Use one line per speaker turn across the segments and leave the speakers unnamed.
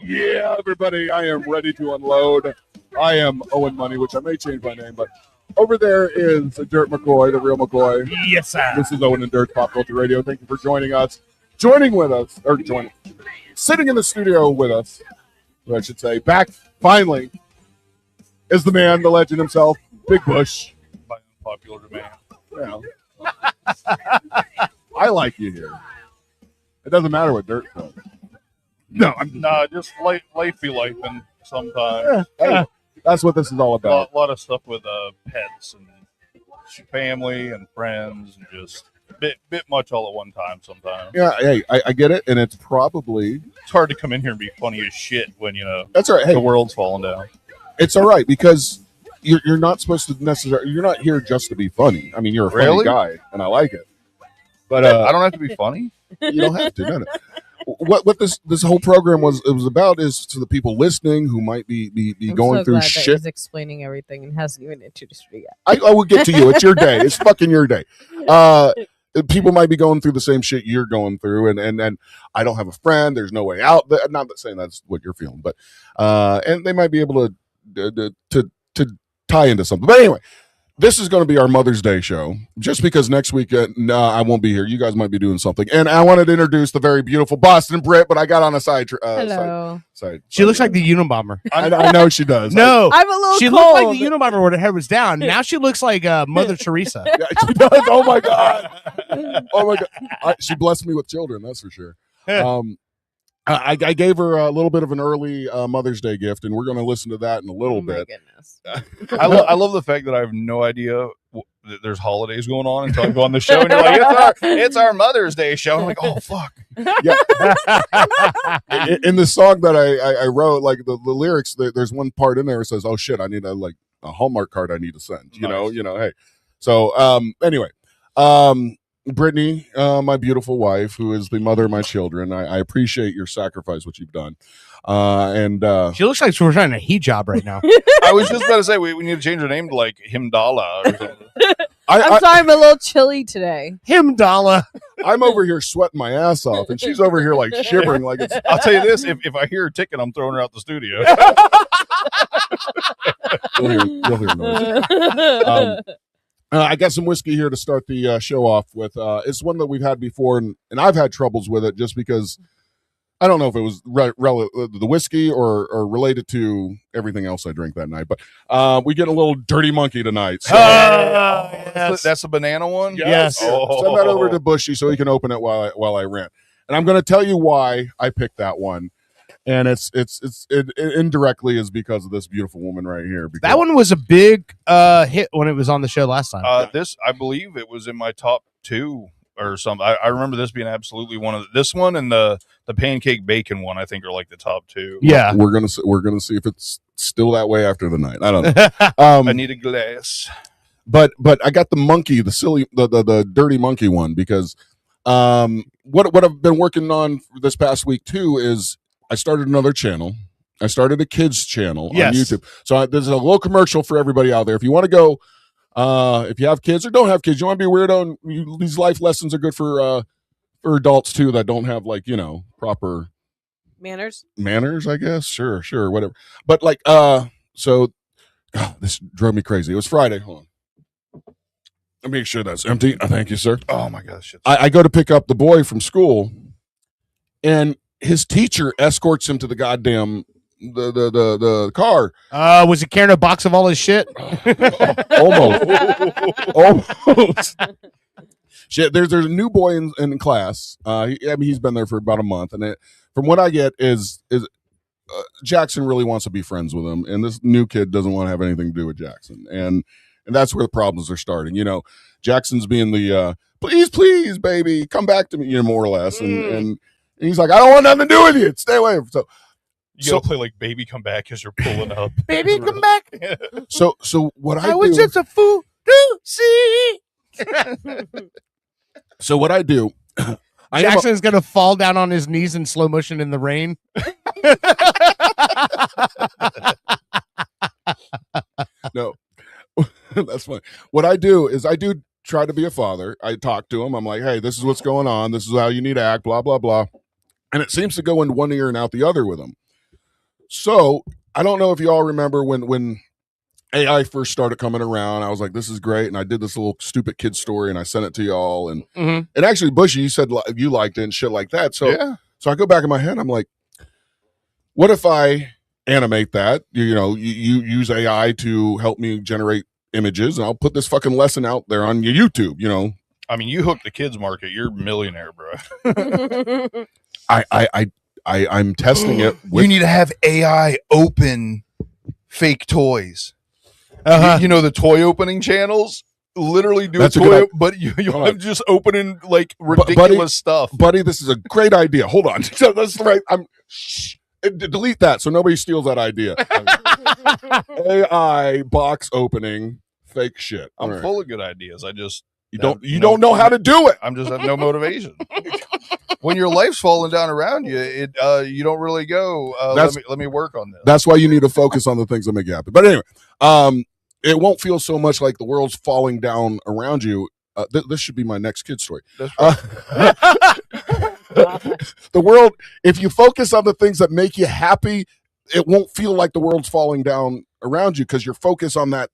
Yeah, everybody, I am ready to unload. I am Owen Money, which I may change my name, but over there is Dirt McCoy, the real McCoy.
Yes, sir.
This is Owen and Dirt Pop Culture Radio. Thank you for joining us. Sitting in the studio with us, I should say, back finally, is the man, the legend himself, Big Bush.
By popular demand.
Yeah. I like you here. It doesn't matter what Dirt says.
No, just life be life, and sometimes
that's what this is all about.
A lot of stuff with pets and family and friends, and just bit much all at one time. Sometimes.
Yeah, hey, I get it, and it's probably
hard to come in here and be funny as shit when
that's all right. Hey,
the world's falling down.
It's all right because you're not supposed to necessarily. You're not here just to be funny. I mean, you're a funny guy, and I like it. But
I don't have to be funny.
You don't have to. No. What this whole program was about is to the people listening who might be going through shit.
He's explaining everything and hasn't even introduced me yet.
I will get to you. It's your day. It's fucking your day. People might be going through the same shit you're going through, and I don't have a friend. There's no way out. I'm not saying that's what you're feeling, but and they might be able to tie into something. But anyway. This is going to be our Mother's Day show, just because next week, I won't be here. You guys might be doing something. And I wanted to introduce the very beautiful Boston Brit, but I got on a side.
Hello.
She looks like the Unabomber.
I know she does.
No.
I'm a little
She
cold.
looked like the Unabomber when her head was down. Now she looks like Mother Teresa.
Yeah, she does. Oh, my God. Oh, my God. She blessed me with children, that's for sure. I gave her a little bit of an early Mother's Day gift, and we're going to listen to that in a little bit.
Goodness.
I love the fact that I have no idea that there's holidays going on until I go on the show, and you're like, it's our Mother's Day show. I'm like, oh, fuck.
Yeah. In the song that I wrote, like the lyrics, there's one part in there that says, oh, shit, I need a Hallmark card I need to send. You know, hey. So anyway. Brittany, my beautiful wife, who is the mother of my children, I appreciate your sacrifice, what you've done. And
she looks like we're trying a hijab right now.
I was just about to say we need to change her name to like Himdala or something.
I'm sorry, I'm a little chilly today.
Himdala.
I'm over here sweating my ass off, and she's over here like shivering like it's.
I'll tell you this: if I hear her ticking, I'm throwing her out the studio.
You'll hear noise. I got some whiskey here to start the show off with. It's one that we've had before, and I've had troubles with it just because I don't know if it was the whiskey or related to everything else I drank that night. But we get a little dirty monkey tonight. So,
yes. That's a banana one?
Yes.
Oh. Send that over to Bushy so he can open it while I rant. And I'm going to tell you why I picked that one. And it indirectly is because of this beautiful woman right here.
That one was a big hit when it was on the show last time.
I believe it was in my top 2 or something. I remember this being absolutely one of this one and the pancake bacon one. I think are like the top 2.
Yeah,
we're gonna see if it's still that way after the night. I don't know.
I need a glass.
But I got the monkey, the dirty monkey one because what I've been working on this past week too is. I started another channel. I started a kids channel on YouTube. So there's a little commercial for everybody out there. If you want to go, if you have kids or don't have kids, you want to be a weirdo. And these life lessons are good for adults too that don't have proper
manners,
I guess. Sure, whatever. But this drove me crazy. It was Friday. Hold on. Let me make sure that's empty. Thank you, sir.
Oh my gosh.
I go to pick up the boy from school, and his teacher escorts him to the goddamn the car.
Was he carrying a box of all his shit?
Almost. Shit, there's a new boy in class. He's been there for about a month, and from what I get is Jackson really wants to be friends with him, and this new kid doesn't want to have anything to do with Jackson, and that's where the problems are starting. Jackson's being the please, baby, come back to me, more or less, and And he's like, I don't want nothing to do with you. Stay away. So
You gotta play like "Baby Come Back" as you're pulling up.
Baby, come back.
so what I
was
do,
just a fool to see.
so what I do, I am
Jackson's gonna fall down on his knees in slow motion in the rain.
no, that's fine. What I do is I do try to be a father. I talk to him. I'm like, hey, this is what's going on. This is how you need to act. Blah blah blah. And it seems to go in one ear and out the other with him. So I don't know if you all remember when AI first started coming around. I was like, this is great. And I did this little stupid kid story and I sent it to y'all. And and actually, Bushy, you said you liked it and shit like that. So
Yeah.
so I go back in my head. I'm like, what if I animate that? You use AI to help me generate images, and I'll put this fucking lesson out there on your YouTube.
I mean, you hook the kids market, you're a millionaire, bro.
I'm testing it.
You need to have AI open fake toys. You know the toy opening channels literally do
That's
a
a good
toy, but you
Hold on.
have just opening like ridiculous stuff.
buddy, this is a great idea. Hold on. So that's right. Delete that so nobody steals that idea. AI box opening fake shit.
I'm
All right.
full of good ideas. I just
You don't know how to do it.
I'm just have no motivation. When your life's falling down around you, you don't really go. Let me work on this.
That's why you need to focus on the things that make you happy. But anyway, it won't feel so much like the world's falling down around you. This should be my next kid story.
That's right.
The world, if you focus on the things that make you happy, it won't feel like the world's falling down around you because you're focused on that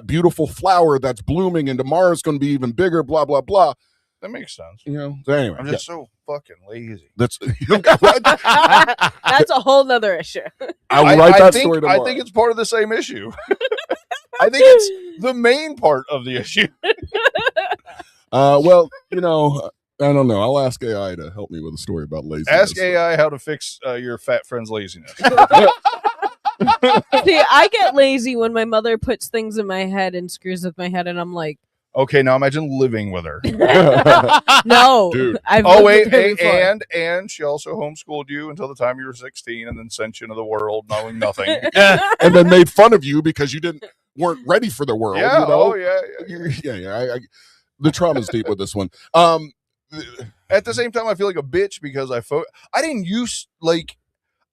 beautiful flower that's blooming and tomorrow's going to be even bigger, blah, blah, blah.
That makes sense.
So anyway,
I'm just so fucking lazy.
that's
That's a whole nother issue.
I will write that
think,
story tomorrow.
I think it's part of the same issue. I think it's the main part of the issue.
Well, I don't know. I'll ask AI to help me with a story about laziness.
Ask AI how to fix your fat friend's laziness.
See, I get lazy when my mother puts things in my head and screws with my head, and I'm like,
Okay, now imagine living with her.
no.
Dude.
I've
Oh
lived
wait,
with her before.
and she also homeschooled you until the time you were 16, and then sent you into the world knowing nothing.
and then made fun of you because you weren't ready for the world.
Yeah.
You know?
Oh yeah.
Yeah. The trauma's deep with this one.
At the same time, I feel like a bitch because I didn't use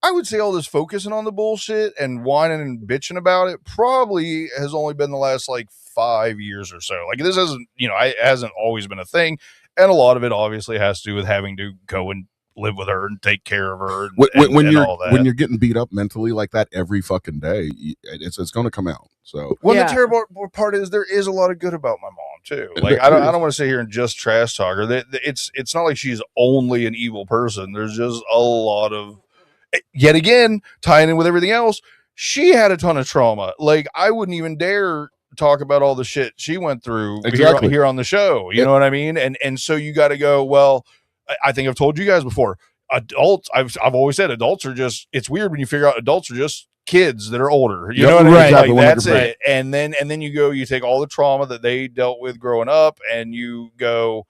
I would say all this focusing on the bullshit and whining and bitching about it probably has only been the last 5 years or so. This hasn't, it hasn't always been a thing. And a lot of it obviously has to do with having to go and live with her and take care of her. And all that.
When you're getting beat up mentally like that every fucking day, it's going to come out. So
Well,
Yeah.
the terrible part is there is a lot of good about my mom too.
There
I
is.
don't want to sit here and just trash talk her. It's not like she's only an evil person. There's just a lot of, yet again, tying in with everything else. She had a ton of trauma. I wouldn't even dare talk about all the shit she went through
Exactly.
here on the show. You know what I mean? And so you got to go, well, I think I've told you guys before, adults, I've always said adults are just, it's weird when you figure out adults are just kids that are older. You know what I mean?
right.
Exactly,
That's
100%.
it. And then you take all the trauma that they dealt with growing up and you go,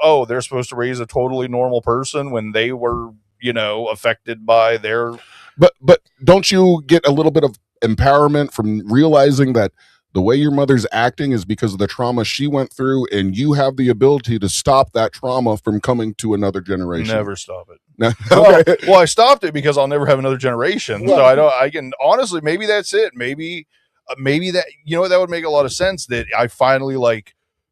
oh, they're supposed to raise a totally normal person when they were, affected by their.
But don't you get a little bit of empowerment from realizing that the way your mother's acting is because of the trauma she went through, and you have the ability to stop that trauma from coming to another generation?
Never stop it.
No.
Well,
Okay.
well, I stopped it because I'll never have another generation. So I can honestly, maybe that's it. Maybe that, that would make a lot of sense that I finally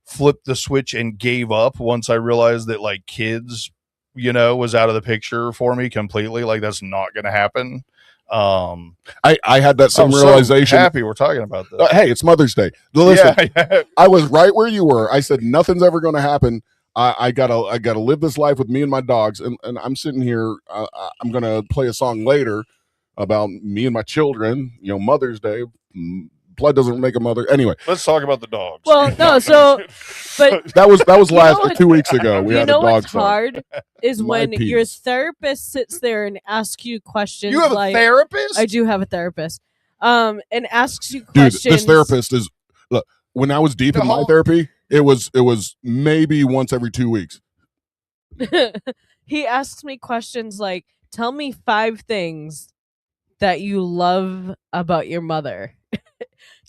flipped the switch and gave up once I realized that kids, was out of the picture for me completely. That's not going to happen.
I had that same
I'm
realization.
so happy we're talking about this.
Hey, it's Mother's Day. Listen,
Yeah.
I was right where you were. I said nothing's ever going to happen. I gotta live this life with me and my dogs, and I'm sitting here. I'm gonna play a song later about me and my children. Mother's Day. Blood doesn't make a mother. Anyway,
Let's talk about the dogs.
Well, no, so, but
that was last
what?
2 weeks ago. We
you
had a
know
dog
what's
song.
hard is
My
when your
penis.
therapist sits there and asks you questions.
you have a
like,
therapist?
I do have a therapist. And asks you
Dude,
questions.
this therapist is. Look, when I was deep in my therapy, it was maybe once every 2 weeks.
he asks me questions like, "Tell me 5 things that you love about your mother."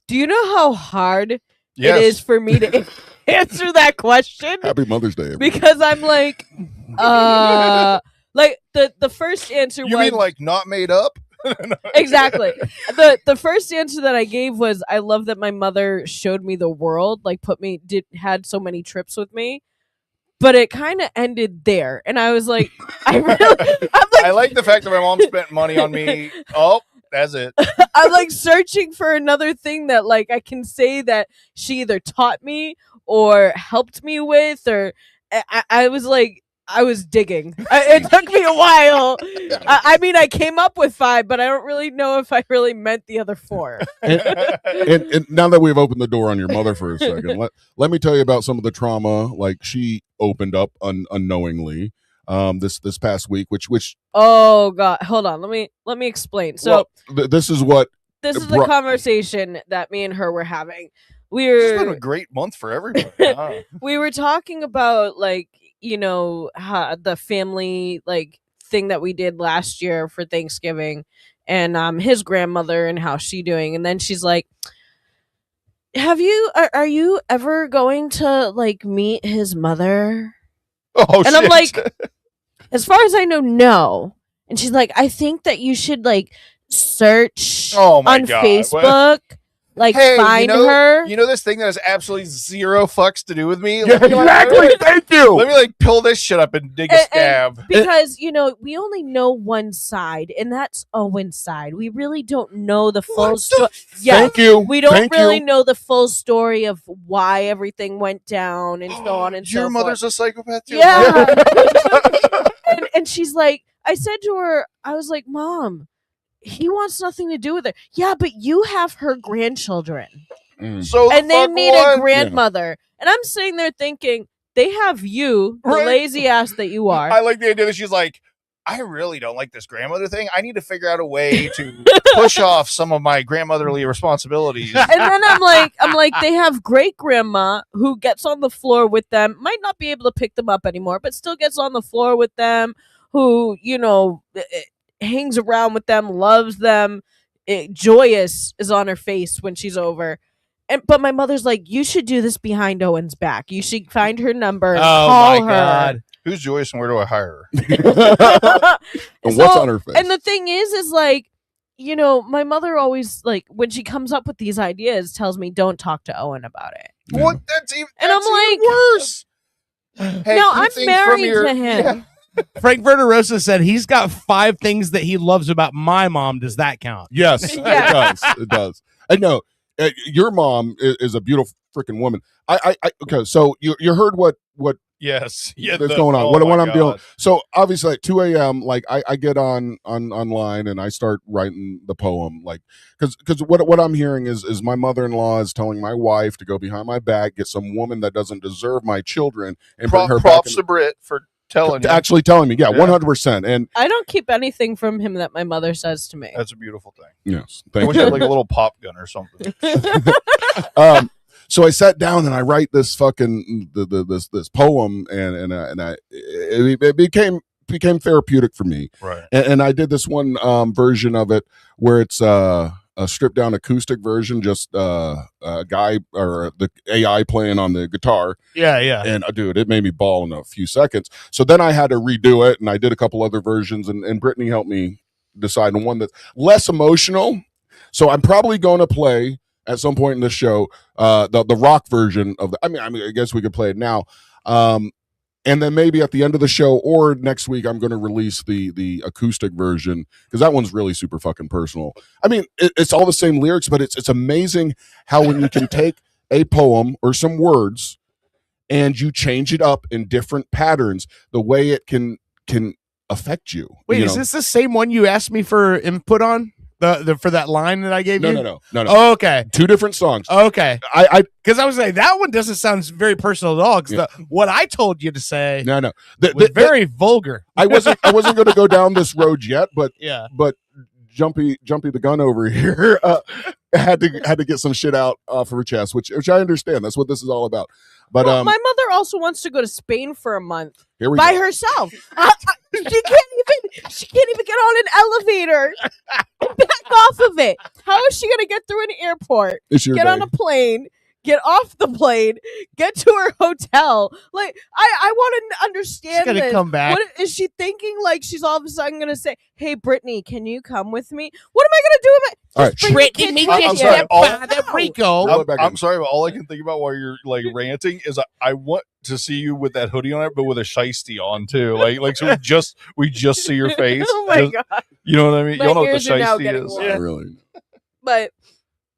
Do you know how hard
Yes.
it is for me to answer that question?
Happy Mother's Day. everybody.
Because I'm like, like the first answer
You
was
mean like not made up?
exactly. The first answer that I gave was, I love that my mother showed me the world, like had so many trips with me. But it kind of ended there, and I was like, I'm like,
I like the fact that my mom spent money on me. Oh, that's it.
I'm like searching for another thing that like I can say that she either taught me or helped me with, or I was like, I was digging. It took me a while. I mean, I came up with 5, but I don't really know if I really meant the other 4.
And now that we've opened the door on your mother for a second, let me tell you about some of the trauma like she opened up unknowingly this past week, which
Oh God, hold on. Let me explain. So
this is what
this is the conversation that me and her were having.
It's been a great month for everybody. Huh?
We were talking about like, you know, the family like thing that we did last year for Thanksgiving, and his grandmother and how she doing, and then she's like, are you ever going to like meet his mother?
Oh,
and
shit.
I'm like, as far as I know, no. And she's like, I think that you should like search on
God.
Facebook. Like,
Hey,
find her.
You know this thing that has absolutely 0 fucks to do with me?
Yeah, exactly. Thank you.
Let me like pull this shit up and dig a scab.
Because, you know, we only know one side, and that's Owen's side. We really don't know the full story.
Thank you.
We don't
Thank
really
you.
know the full story of why everything went down and so on and so
Your
forth.
mother's a psychopath too?
Yeah. and she's like, I said to her, I was like, Mom, he wants nothing to do with her. Yeah, but you have her grandchildren.
So
And they need
what?
a grandmother. And I'm sitting there thinking, they have you, the
Right.
lazy ass that you are.
I like the idea that she's like, I really don't like this grandmother thing. I need to figure out a way to push off some of my grandmotherly responsibilities.
And then I'm like, they have great grandma who gets on the floor with them, might not be able to pick them up anymore, but still gets on the floor with them, who, you know, hangs around with them, loves them. Joyous is on her face when she's over. But my mother's like, you should do this behind Owen's back. You should find her number and call her.
God.
Who's Joyce and where do I hire her?
And what's on her face?
And the thing is like, you know, my mother always, like, when she comes up with these ideas, tells me, don't talk to Owen about it.
Yeah.
What? That's even,
And
that's
I'm
even worse. Hey,
no,
keep
I'm
things
married
from your-
to him.
Frank Verderosa said he's got 5 things that he loves about my mom. Does that count?
Yes,
Yeah.
it does. It does. I know your mom is a beautiful freaking woman. I okay. So you heard what
Yes. Yeah.
that's going on. What
my
I'm doing.
God.
So obviously at 2 a.m. like I get online and I start writing the poem, like because what I'm hearing is my mother-in-law is telling my wife to go behind my back, get some woman that doesn't deserve my children, and bring her back.
Props to Brit for telling you.
Actually telling me, yeah,
Yeah.
100%. And
I don't keep anything from him that my mother says to me.
That's a beautiful thing.
yes,
I
thank
wish
you.
I had like a little pop gun or something.
So I sat down and I write this fucking this poem, and it became therapeutic for me.
Right.
And I did this one version of it where it's a stripped down acoustic version, just a guy or the AI playing on the guitar.
Yeah, yeah.
And dude, it made me bawl in a few seconds. So then I had to redo it, and I did a couple other versions, and Brittany helped me decide on one that's less emotional. So I'm probably going to play at some point in the show the rock version of the. I mean, I guess we could play it now. And then maybe at the end of the show or next week, I'm going to release the acoustic version because that one's really super fucking personal. I mean, it's all the same lyrics, but it's amazing how when you can take a poem or some words and you change it up in different patterns, the way it can affect you.
Wait,
you
is
know?
this the same one you asked me for input on? The for that line that I gave you?
No.
Oh, okay.
2 different songs.
Okay.
I
Because I was like, that one doesn't sound very personal at all. Because what I told you to say
no.
was very vulgar.
I wasn't going to go down this road yet, but
Yeah.
Jumpy the gun over here had to get some shit out off of her chest, which I understand. That's what this is all about. But
Well, my mother also wants to go to Spain for a month
here we
by
go.
herself. She can't even get on an elevator. Back off of it. How is she gonna get through an airport?
It's your
Get
day.
on a plane. Get off the plane. Get to her hotel. Like I want to
She's
understand
gonna
this.
come back.
What is she thinking? Like she's all of a sudden gonna say, "Hey, Brittany, can you come with me?" What am I gonna do with it?
All right,
Bring the kids with
I'm
you.
sorry, all-
Rico.
Roll it back in.
I'm sorry, but all I can think about while you're like ranting is I want to see you with that hoodie on it, but with a shiesty on too. Like so we just see your face.
Oh my
Just-
god!
You know what I mean?
My
Y'all know what the
ears are now
shiesty
getting
is.
warm.
Not really.
But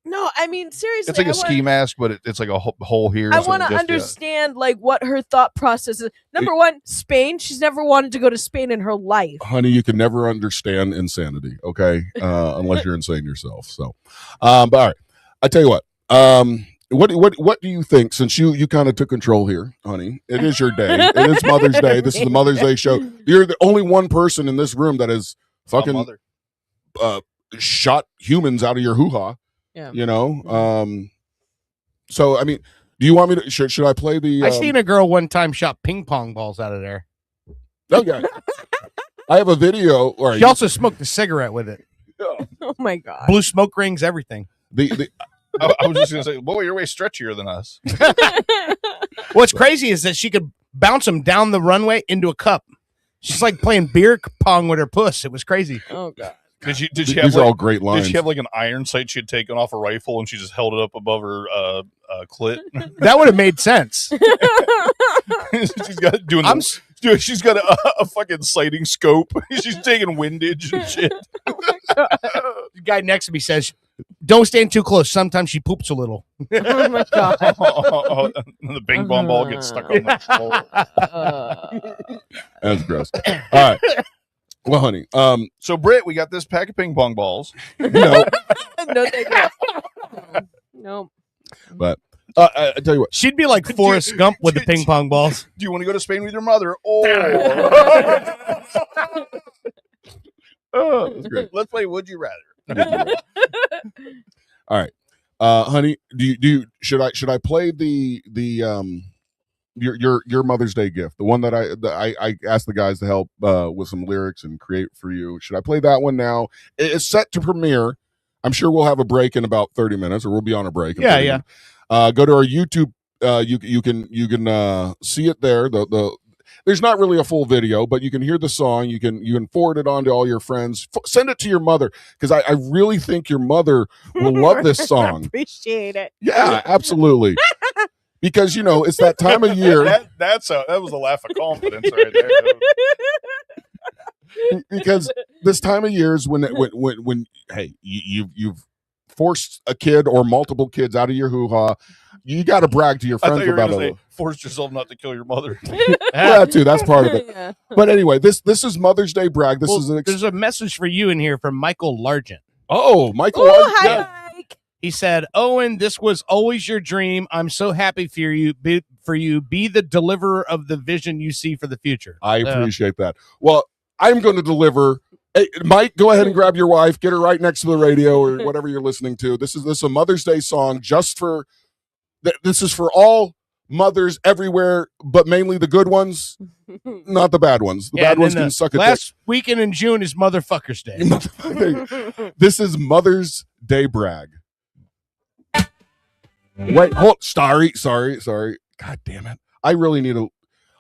no, I mean seriously,
It's like
I
a ski mask, but it's like a hole here.
I
so
want to
just- yeah.
understand like what her thought process is. Number one, Spain. She's never wanted to go to Spain in her life.
Honey, you can never understand insanity, okay? Unless you're insane yourself. So, but all right, I tell you what. What do you think? Since you kind of took control here, honey, it is your day. It is Mother's Day. This is the Mother's Day show. You're the only one person in this room that has
My
fucking
mother.
shot humans out of your hoo ha.
Yeah.
You know. So I mean, do you want me to? Should I play the?
I seen a girl one time shot ping pong balls out of there.
Okay. I have a video. All right.
She also smoked a cigarette with it.
Oh my god.
Blue smoke rings, everything.
the
I was just gonna say, boy, you're way stretchier than us.
What's crazy is that she could bounce them down the runway into a cup. She's like playing beer pong with her puss. It was crazy.
Oh god.
Did she
these
have
are all
like,
great lines.
did she have like an iron sight she had taken off a rifle and she just held it up above her clit?
That would have made sense.
She's got doing.
I'm
Dude, she's got a fucking sighting scope. She's taking windage and shit.
The guy next to me says, "Don't stand too close. Sometimes she poops a little."
Oh my god.
The bing bong ball gets stuck on the floor.
That's gross. All right. Well, honey,
So, Britt, we got this pack of ping pong balls.
no,
No, thank you. No.
but I tell you what.
She'd be like Forrest Gump with the ping pong balls.
Do you want to go to Spain with your mother? Or
Oh, that's great.
let's play Would You Rather.
All right, honey, do you should I play the your Mother's Day gift, the one that I asked the guys to help with some lyrics and create for you? Should I play that one now? It's set to premiere. I'm sure we'll have a break in about 30 minutes, or we'll be on a break. in
Yeah,
30
yeah.
minutes. Go to our YouTube. You can see it there. There's not really a full video, but you can hear the song. You can forward it on to all your friends. Send it to your mother, because I really think your mother will love this song.
Appreciate it.
Yeah, absolutely. Because it's that time of year.
That was a laugh of confidence right there.
Because this time of year is when hey, you've forced a kid or multiple kids out of your hoo ha. You got to brag to your
I thought
friends
you were
about
going to
it.
say, force yourself not to kill your mother.
Well, that too. That's part of it.
Yeah.
But anyway, this is Mother's Day brag. This
Well,
is
there's a message for you in here from Michael Largent.
Michael.
Oh, hi,
yeah.
Mike.
He said, "Owen, this was always your dream. I'm so happy for you. Be the deliverer of the vision you see for the future."
I appreciate that. Well, I'm going to deliver. Hey, Mike, go ahead and grab your wife. Get her right next to the radio or whatever you're listening to. This is a Mother's Day song just for. This is for all mothers everywhere, but mainly the good ones, not the bad ones. The
Yeah,
bad
and
ones
then
can suck a
Last weekend in June is Motherfuckers Day.
dick. This is Mother's Day brag. Wait, hold. Sorry. God damn it! I really need to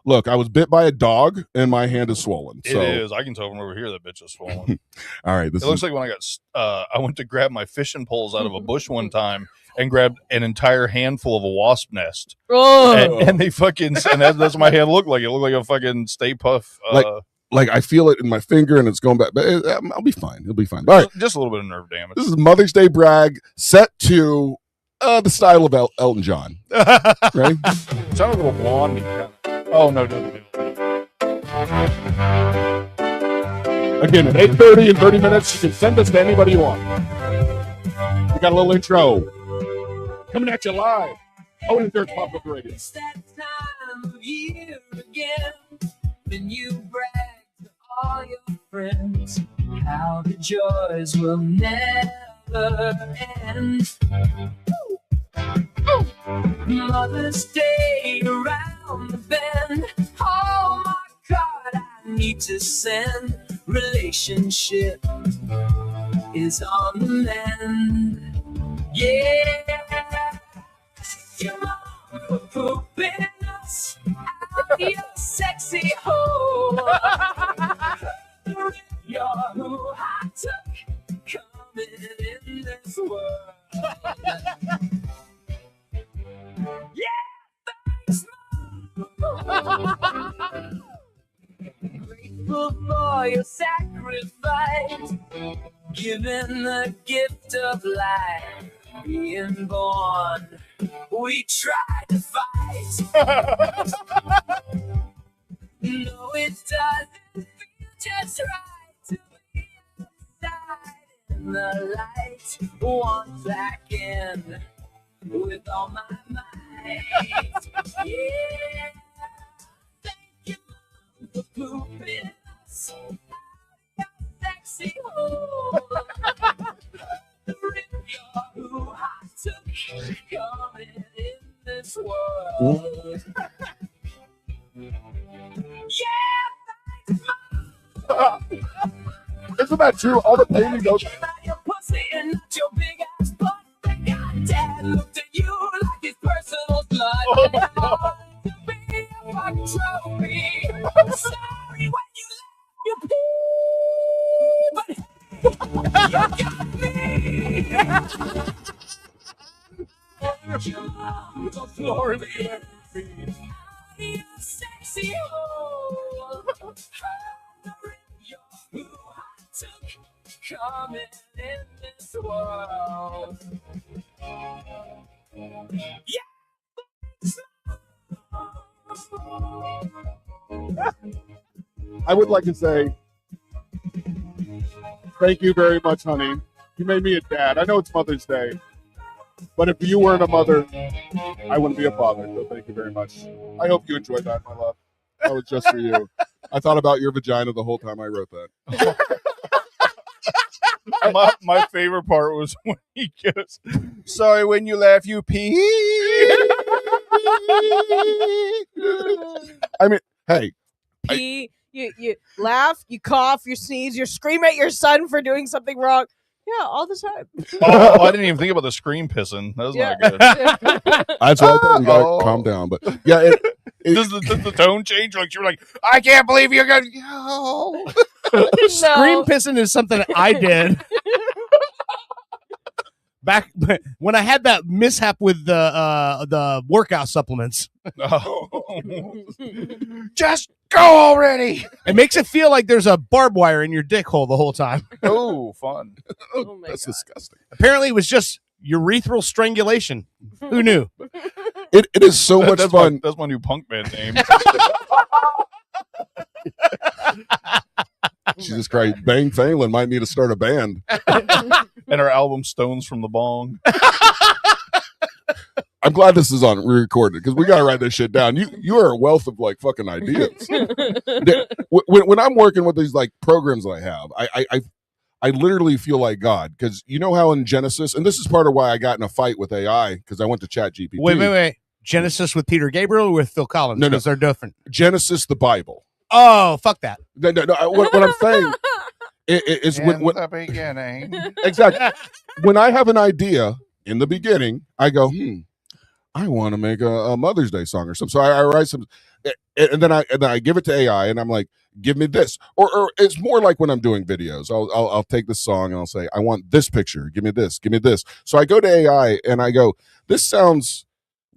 look. I was bit by a dog, and my hand is swollen.
It
So,
is. I can tell from over here that bitch is swollen.
all right. This
It looks
is
like when I went to grab my fishing poles out of a bush one time and grabbed an entire handful of a wasp nest.
Oh.
And they fucking, and that's what my hand looked like. It looked like a fucking Stay Puff.
like I feel it in my finger, and it's going back. But I'll be fine. It'll be fine. All right.
Just a little bit of nerve damage.
This is Mother's Day brag set to the style of Elton John. Right?
Sounded a little blondie. Oh, no.
Again, at 8:30 in 30 minutes, you can send us to anybody you want. We got a little intro coming at you live. Oh, and there's Pop Up Radio.
It's that time of year again when you brag to all your friends how the joys will never end. Mother's Day way around the bend. Oh my God, I need to send. Relationship is on the mend. Yeah, your mom for pooping us out your sexy hole. You're who I took coming in this world. Yeah, thanks, Mom. Grateful for your sacrifice, giving the gift of life. Being born, we tried to fight. No, it doesn't feel just right to be outside in the light. Once back in with all my might. Yeah, thank you for pooping us out of your sexy hole. You're who I took coming in this world. Yeah, thanks, Mom.
Isn't that true? All the pain you go through.
About your pussy and not your big ass butt. Thank God Dad looked at you like his personal blood. To be a fucking trophy. Sorry when you left, you pee, but hey, you got me. Your mom go Florida. You're sexy hole. You're who I took coming in this world. Yeah.
I would like to say thank you very much, honey. You made me a dad. I know it's Mother's Day, but if you weren't a mother, I wouldn't be a father. So thank you very much. I hope you enjoyed that, my love. That was just for you. I thought about your vagina the whole time I wrote that.
My favorite part was when he goes, "Sorry when you laugh, you pee."
I mean, hey,
Pee, you laugh, you cough, you sneeze, you scream at your son for doing something wrong. Yeah, all the time.
Oh, I didn't even think about the scream pissing. That was not good.
that's what I thought. You gotta
Oh.
calm down. But yeah,
Does the tone change? Like you were like, "I can't believe you're gonna." Yo.
Scream pissing is something I did. Back when I had that mishap with the workout supplements.
Oh. Just go already.
It makes it feel like there's a barbed wire in your dick hole the whole time.
Oh, fun.
Oh my
that's
God.
disgusting.
Apparently, it was just urethral strangulation. Who knew?
It is so much
that's
fun.
that's my new punk band name.
Jesus Christ, Bang Phelan might need to start a band.
And our album Stones from the Bong.
I'm glad this is on re-recorded because we gotta write this shit down. You are a wealth of like fucking ideas. When I'm working with these like programs that I have, I literally feel like God because you know how in Genesis, and this is part of why I got in a fight with AI because I went to ChatGPT.
Wait. Genesis with Peter Gabriel or with Phil Collins?
No.
Because they're different.
Genesis, the Bible.
Oh, fuck that.
No, what I'm saying is when
the beginning.
exactly when I have an idea in the beginning, I go, I want to make a Mother's Day song or something. So I write some, and then I give it to AI, and I'm like, give me this. Or it's more like when I'm doing videos. I'll take this song and I'll say, I want this picture. Give me this. Give me this. So I go to AI and I go, this sounds.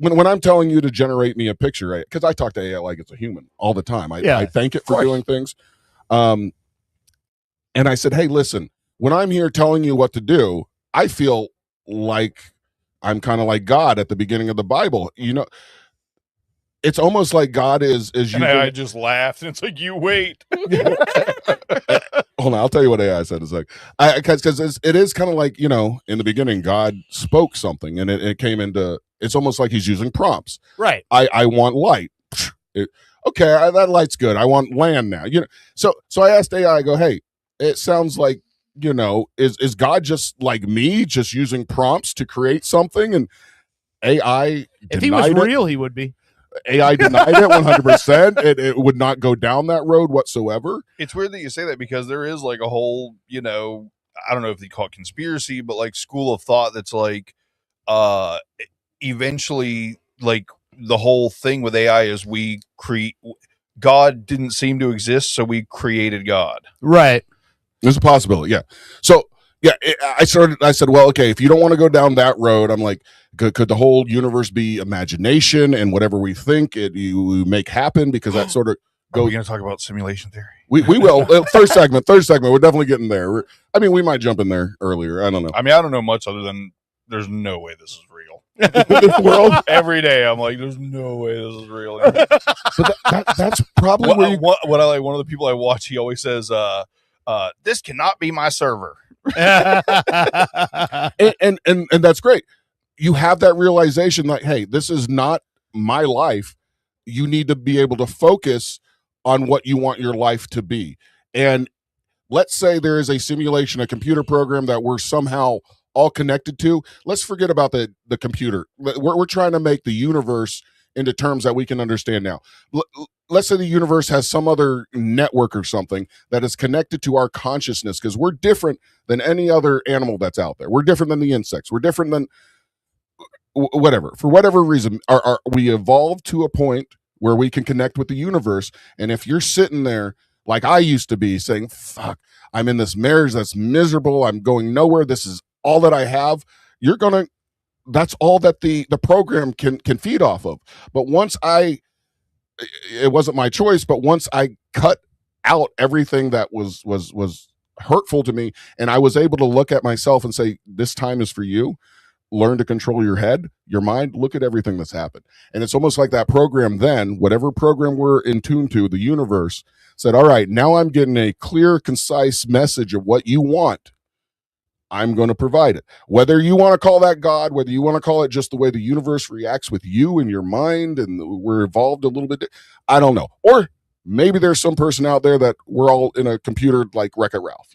When I'm telling you to generate me a picture, because I talk to AI like it's a human all the time. I thank it for doing things. And I said, hey, listen, when I'm here telling you what to do, I feel like I'm kind of like God at the beginning of the Bible. You know, it's almost like God is
And I just laughed. And it's like, you wait.
Hold on, I'll tell you what AI said. It's like, because it is kind of like, you know, in the beginning, God spoke something and it came into, it's almost like he's using prompts.
Right.
I want light. Okay, that light's good. I want land now. You know, so I asked AI, I go, hey, it sounds like, you know, is God just like me, just using prompts to create something? And AI
If he was
denied it.
real, he would be.
AI denied it 100%. It would not go down that road whatsoever.
It's weird that you say that because there is like a whole, you know, I don't know if they call it conspiracy, but like school of thought that's like, eventually, like the whole thing with AI is we create. God didn't seem to exist, so we created God.
Right.
There's a possibility, yeah. So yeah, I said, well, okay, if you don't want to go down that road, I'm like, could the whole universe be imagination and whatever we think you make happen? Because that sort of
Are we
goes.
going to talk about simulation theory?
We will. Third segment. We're definitely getting there. We might jump in there earlier. I don't know.
I mean, I don't know much other than there's no way this is real.
This world,
Every day, I'm like, there's no way this is real.
but that's probably where you
What I like, one of the people I watch, he always says, this cannot be my server.
and that's great. You have that realization like, hey, this is not my life. You need to be able to focus on what you want your life to be. And let's say there is a simulation, a computer program that we're somehow all connected to. Let's forget about the computer. We're trying to make the universe into terms that we can understand now. Let's say the universe has some other network or something that is connected to our consciousness, because we're different than any other animal that's out there. We're different than the insects. We're different than whatever. For whatever reason, we evolved to a point where we can connect with the universe. And if you're sitting there like I used to be saying, fuck, I'm in this marriage that's miserable, I'm going nowhere, this is all that I have, that's all that the program can feed off of. But once it wasn't my choice, but once I cut out everything that was hurtful to me, and I was able to look at myself and say, this time is for you. Learn to control your head, your mind, look at everything that's happened. And it's almost like that program then, whatever program we're in tune to, the universe said, all right, now I'm getting a clear, concise message of what you want. I'm going to provide it. Whether you want to call that God, whether you want to call it just the way the universe reacts with you and your mind, and we're evolved a little bit, I don't know. Or maybe there's some person out there that we're all in a computer like Wreck-It Ralph,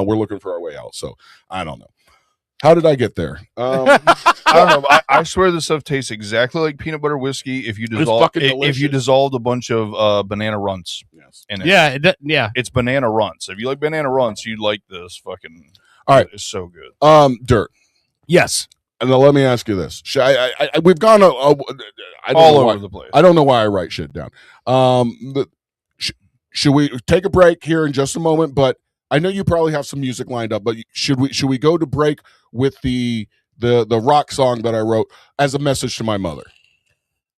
we're looking for our way out. So I don't know. How did I get there?
I don't know. I swear this stuff tastes exactly like peanut butter whiskey if you dissolved a bunch of banana runts
Yes.
in it.
Yeah. Yeah.
It's banana runts. If you like banana runts, you like this fucking.
All right.
It's so good.
Dirt.
Yes.
And now let me ask you this. We've gone I don't
All
know
over
why,
the place.
I don't know why I write shit down. Should we take a break here in just a moment? But I know you probably have some music lined up. But should we go to break with the rock song that I wrote as a message to my mother?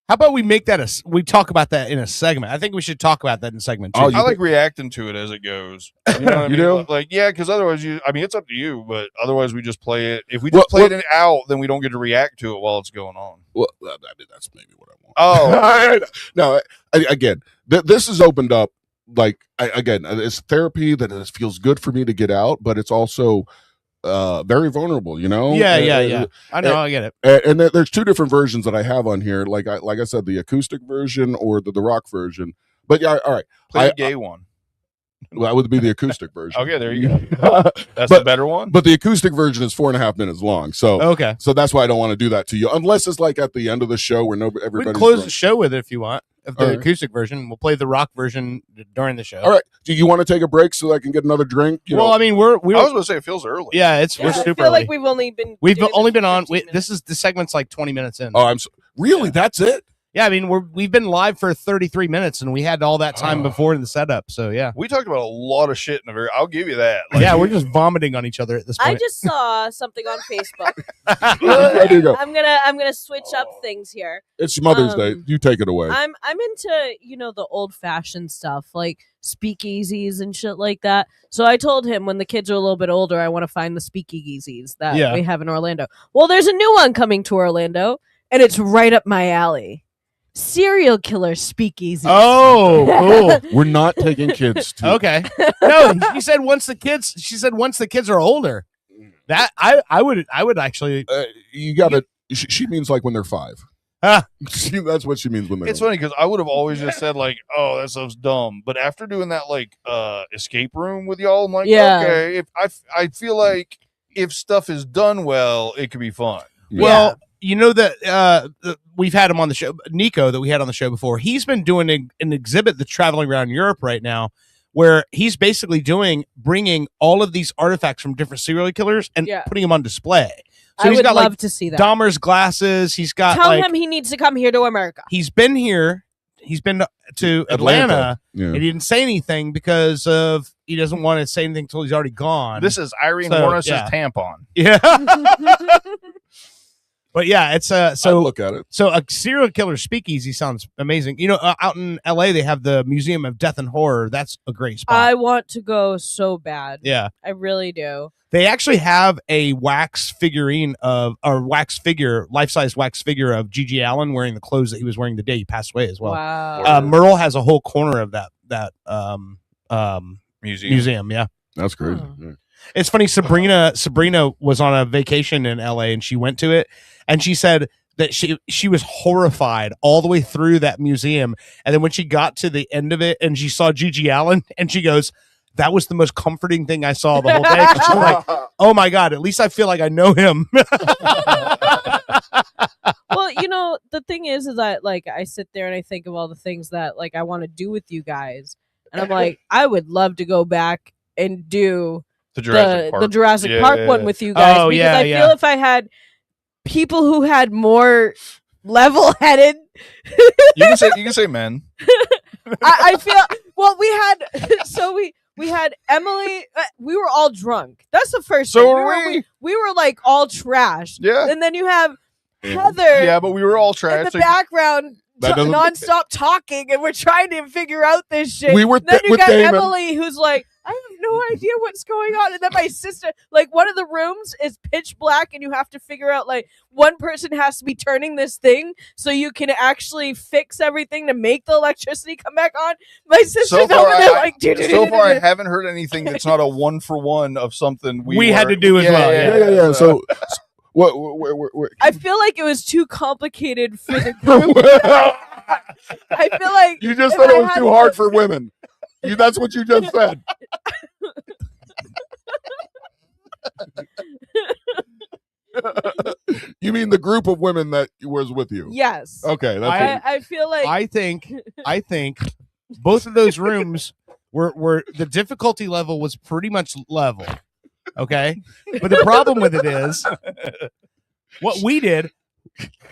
How about we make that we talk about that in a segment? I think we should talk about that in segment 2.
Oh,
I like reacting to it as it goes. You know what I
You
mean?
do?
Like, yeah, because otherwise it's up to you, but otherwise we just play it. If we just play it out, then we don't get to react to it while it's going on.
Well, I mean, that's maybe what I want.
Oh.
No, again, this has opened up, like, again, it's therapy that it feels good for me to get out, but it's also very vulnerable,
Yeah. I know. I get it.
And there's two different versions that I have on here, like I said, the acoustic version or the rock version. But yeah, all right,
Play the gay one.
well, that would be the acoustic version.
Okay, there you go. That's the better one.
But the acoustic version is 4.5 minutes long, so
Okay.
so that's why I don't want to do that to you, unless it's like at the end of the show where
We
everybody's
can close
drunk.
the show with it if you want. If the
All right.
acoustic version, we'll play the rock version during the show.
All right, do you want to take a break so I can get another drink?
I mean, we
I was going to say it feels early.
yeah,
Yeah,
we're
I
super
feel
early.
like we've only been
on.
15
This is the segment's like 20 minutes in.
Oh, really? That's it?
Yeah, I mean we've been live for 33 minutes and we had all that time before in the setup. So yeah,
We talked about a lot of shit in a very. I'll give you that. Like,
yeah, we're just vomiting on each other at this
I
point.
just saw something on Facebook.
There you go.
I'm gonna switch up things here.
It's Mother's Day.
Um,
You take it away.
I'm into the old fashioned stuff like speakeasies and shit like that. So I told him when the kids are a little bit older, I want to find the speakeasies that
Yeah.
we have in Orlando. Well, there's a new one coming to Orlando, and it's right up my alley. Serial killer speakeasy.
Oh,
We're not taking kids to
cool. Okay. No, she said once the kids are older. That I would actually.
You gotta. She means like when they're 5.
Ah.
That's what she means when they're.
It's funny because I would have always just said like, "Oh, that stuff's dumb," but after doing that like escape room with y'all, I'm like,
Yeah.
okay. If I feel like if stuff is done well, it could be fun.
Yeah.
Well, you know that we've had him on the show, Nico, that we had on the show before. He's been doing an exhibit that's traveling around Europe right now, where he's basically bringing all of these artifacts from different serial killers and
Yeah.
putting them on display. So
I
he's
would
got
love
like
to see that.
Dahmer's glasses. He's got
Tell
like
him he needs to come here to America.
he's been here. He's been to Atlanta.
Yeah.
And he didn't say anything because of he doesn't want to say anything until he's already gone.
This is Irene
So,
Warnes'
yeah.
tampon.
yeah. But yeah, it's
So
so
look at it.
so a serial killer speakeasy sounds amazing. You know, out in LA they have the Museum of Death and Horror. That's a great spot.
I want to go so bad.
Yeah.
I really do.
They actually have a wax figurine life-size wax figure of G.G. Allen wearing the clothes that he was wearing the day he passed away as well.
Wow.
Merle has a whole corner of that
Museum.
museum. Yeah.
That's crazy.
Oh.
Yeah.
It's funny. Sabrina was on a vacation in LA and she went to it and she said that she was horrified all the way through that museum. And then when she got to the end of it and she saw G.G. Allen and she goes, that was the most comforting thing I saw the whole day. 'Cause she's like, oh my God, at least I feel like I know him.
Well, you know, the thing is that like I sit there and I think of all the things that like I want to do with you guys, and I'm like, I would love to go back and do
The Jurassic Park.
the Jurassic
Yeah,
Park
yeah,
one
yeah.
with you guys
Oh,
because
yeah,
I
yeah.
feel if I had people who had more level-headed,
You can say men.
I feel well. We had so we had Emily. We were all drunk. That's the first.
So
thing.
were we.
We were like all trashed.
Yeah.
And then you have Heather
Yeah, but we were all
in
trash.
the background
That doesn't-
non-stop talking, and we're trying to figure out this shit.
We were
Then you
with
got
Damon.
Emily, who's like, I have no idea what's going on. And then my sister, like, one of the rooms is pitch black, and you have to figure out, like, one person has to be turning this thing so you can actually fix everything to make the electricity come back on. My sister's
So far,
over there,
I,
like,
so far, I haven't heard anything that's not a 1-for-1 of something
We had
were-
to do as well,
Yeah. So what?
I feel like it was too complicated for the group. I feel like
You just
if
said it
I
was
had
too
to-
hard for women. That's what you just said. You mean the group of women that was with you?
yes.
Okay, that's
I feel like
I think both of those rooms were the difficulty level was pretty much level. Okay. But the problem with it is what we did,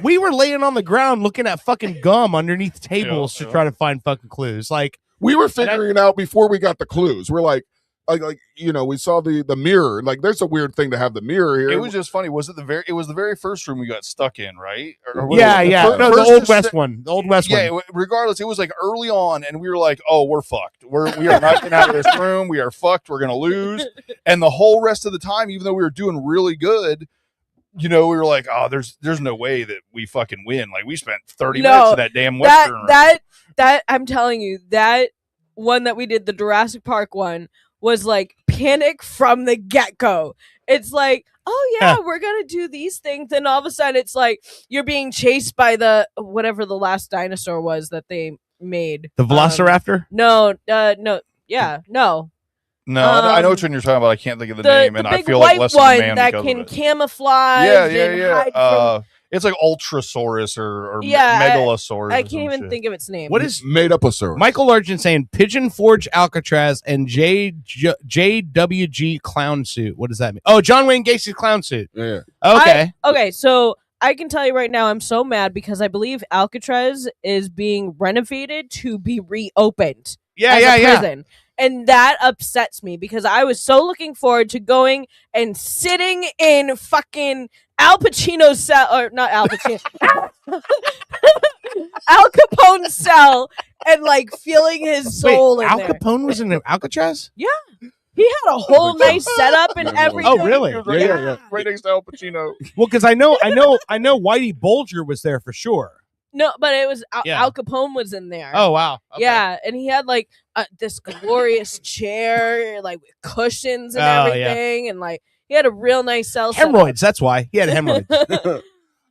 we were laying on the ground looking at fucking gum underneath tables to try to find fucking clues. Like,
we were figuring it out before we got the clues. We're like we saw the mirror. Like, there's a weird thing to have the mirror here.
It was just funny. Was it it was the very first room we got stuck in, right? Or was
yeah,
it the
yeah.
fir-
No, the
first
old
or
west
se-
one. The old west
Yeah,
one.
regardless, it was like early on, and we were like, "Oh, we're fucked. We are not getting out of this room. We are fucked. We're gonna lose." And the whole rest of the time, even though we were doing really good, we were like, "Oh, there's no way that we fucking win." Like, we spent 30
No,
minutes in that damn western room.
that I'm telling you, that one that we did, the Jurassic Park one, was like panic from the get-go. It's like, oh yeah, we're gonna do these things, and all of a sudden it's like you're being chased by the whatever the last dinosaur was that they made.
The Velociraptor?
No.
No, I know which one you're talking about. I can't think of the name, and I
big
feel like
white
less of a
one
man
that
because
can
of it.
camouflage.
Yeah,
and hide from-
it's like Ultrasaurus or
Yeah,
Megalosaurus.
I
or
can't
some
even
shit.
think of its name.
What is
made up a service.
Michael Argent saying Pigeon Forge Alcatraz and JWG clown suit? What does that mean? Oh, John Wayne Gacy's clown suit.
Yeah.
Okay.
Okay, so I can tell you right now, I'm so mad because I believe Alcatraz is being renovated to be reopened as a prison. And that upsets me because I was so looking forward to going and sitting in fucking Al Pacino's cell, or not Al Pacino, Al Capone's cell, and like feeling his soul in
Al
there.
Capone was in Alcatraz?
He had a whole nice setup and everything.
Oh, really?
He was right,
Yeah.
right next to Al Pacino.
Well, because I know Whitey Bulger was there for sure.
No, but it was
Yeah.
Al Capone was in there.
Oh, wow. Okay.
Yeah, and he had like this glorious chair, like with cushions and
Oh, yeah.
everything, and like he had a real nice cell. setup.
Hemorrhoids. That's why. He had hemorrhoids. Gotta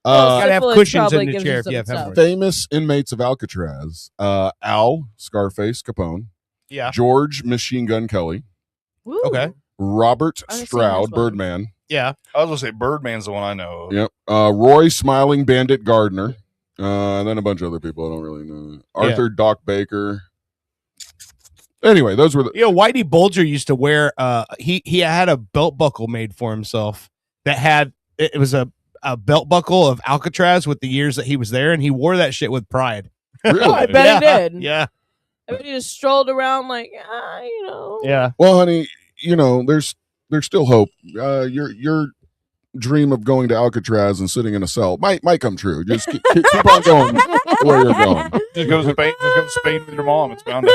have
syphilis
cushions in
probably
the
gives
chair
you
if you
some
have
stuff.
hemorrhoids.
Famous inmates of Alcatraz: Al Scarface Capone,
Yeah.
George Machine Gun Kelly,
Woo.
Okay.
Robert
I've seen
Stroud
this one.
Birdman,
Yeah.
I was gonna say Birdman's the one I know of.
Yep. Roy Smiling Bandit Gardner, and then a bunch of other people I don't really know. Arthur Doc Baker. Anyway, those were the.
Whitey Bulger used to wear. He had a belt buckle made for himself that had it was a belt buckle of Alcatraz with the years that he was there, and he wore that shit with pride.
Really?
I bet he did.
Yeah.
I bet he just strolled around like,
Yeah.
Well, honey, there's still hope. Your dream of going to Alcatraz and sitting in a cell might come true. Just keep on going where you're going.
Just go to Spain with your mom. It's bound to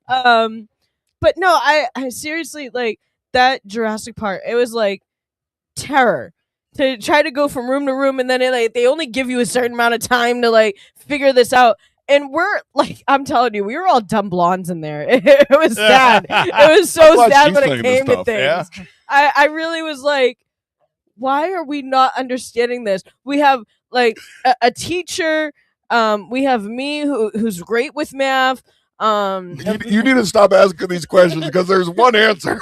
happen.
But no, I seriously, like, that Jurassic Park, it was like terror to try to go from room to room, and then they only give you a certain amount of time to like figure this out. And we're like, I'm telling you, we were all dumb blondes in there. It was sad. It was so
glad
sad
she's
when it
saying
came
this
to
stuff.
things.
Yeah.
I really was like, why are we not understanding this? We have like a teacher. We have me who's great with math.
You need to stop asking these questions because there's one answer.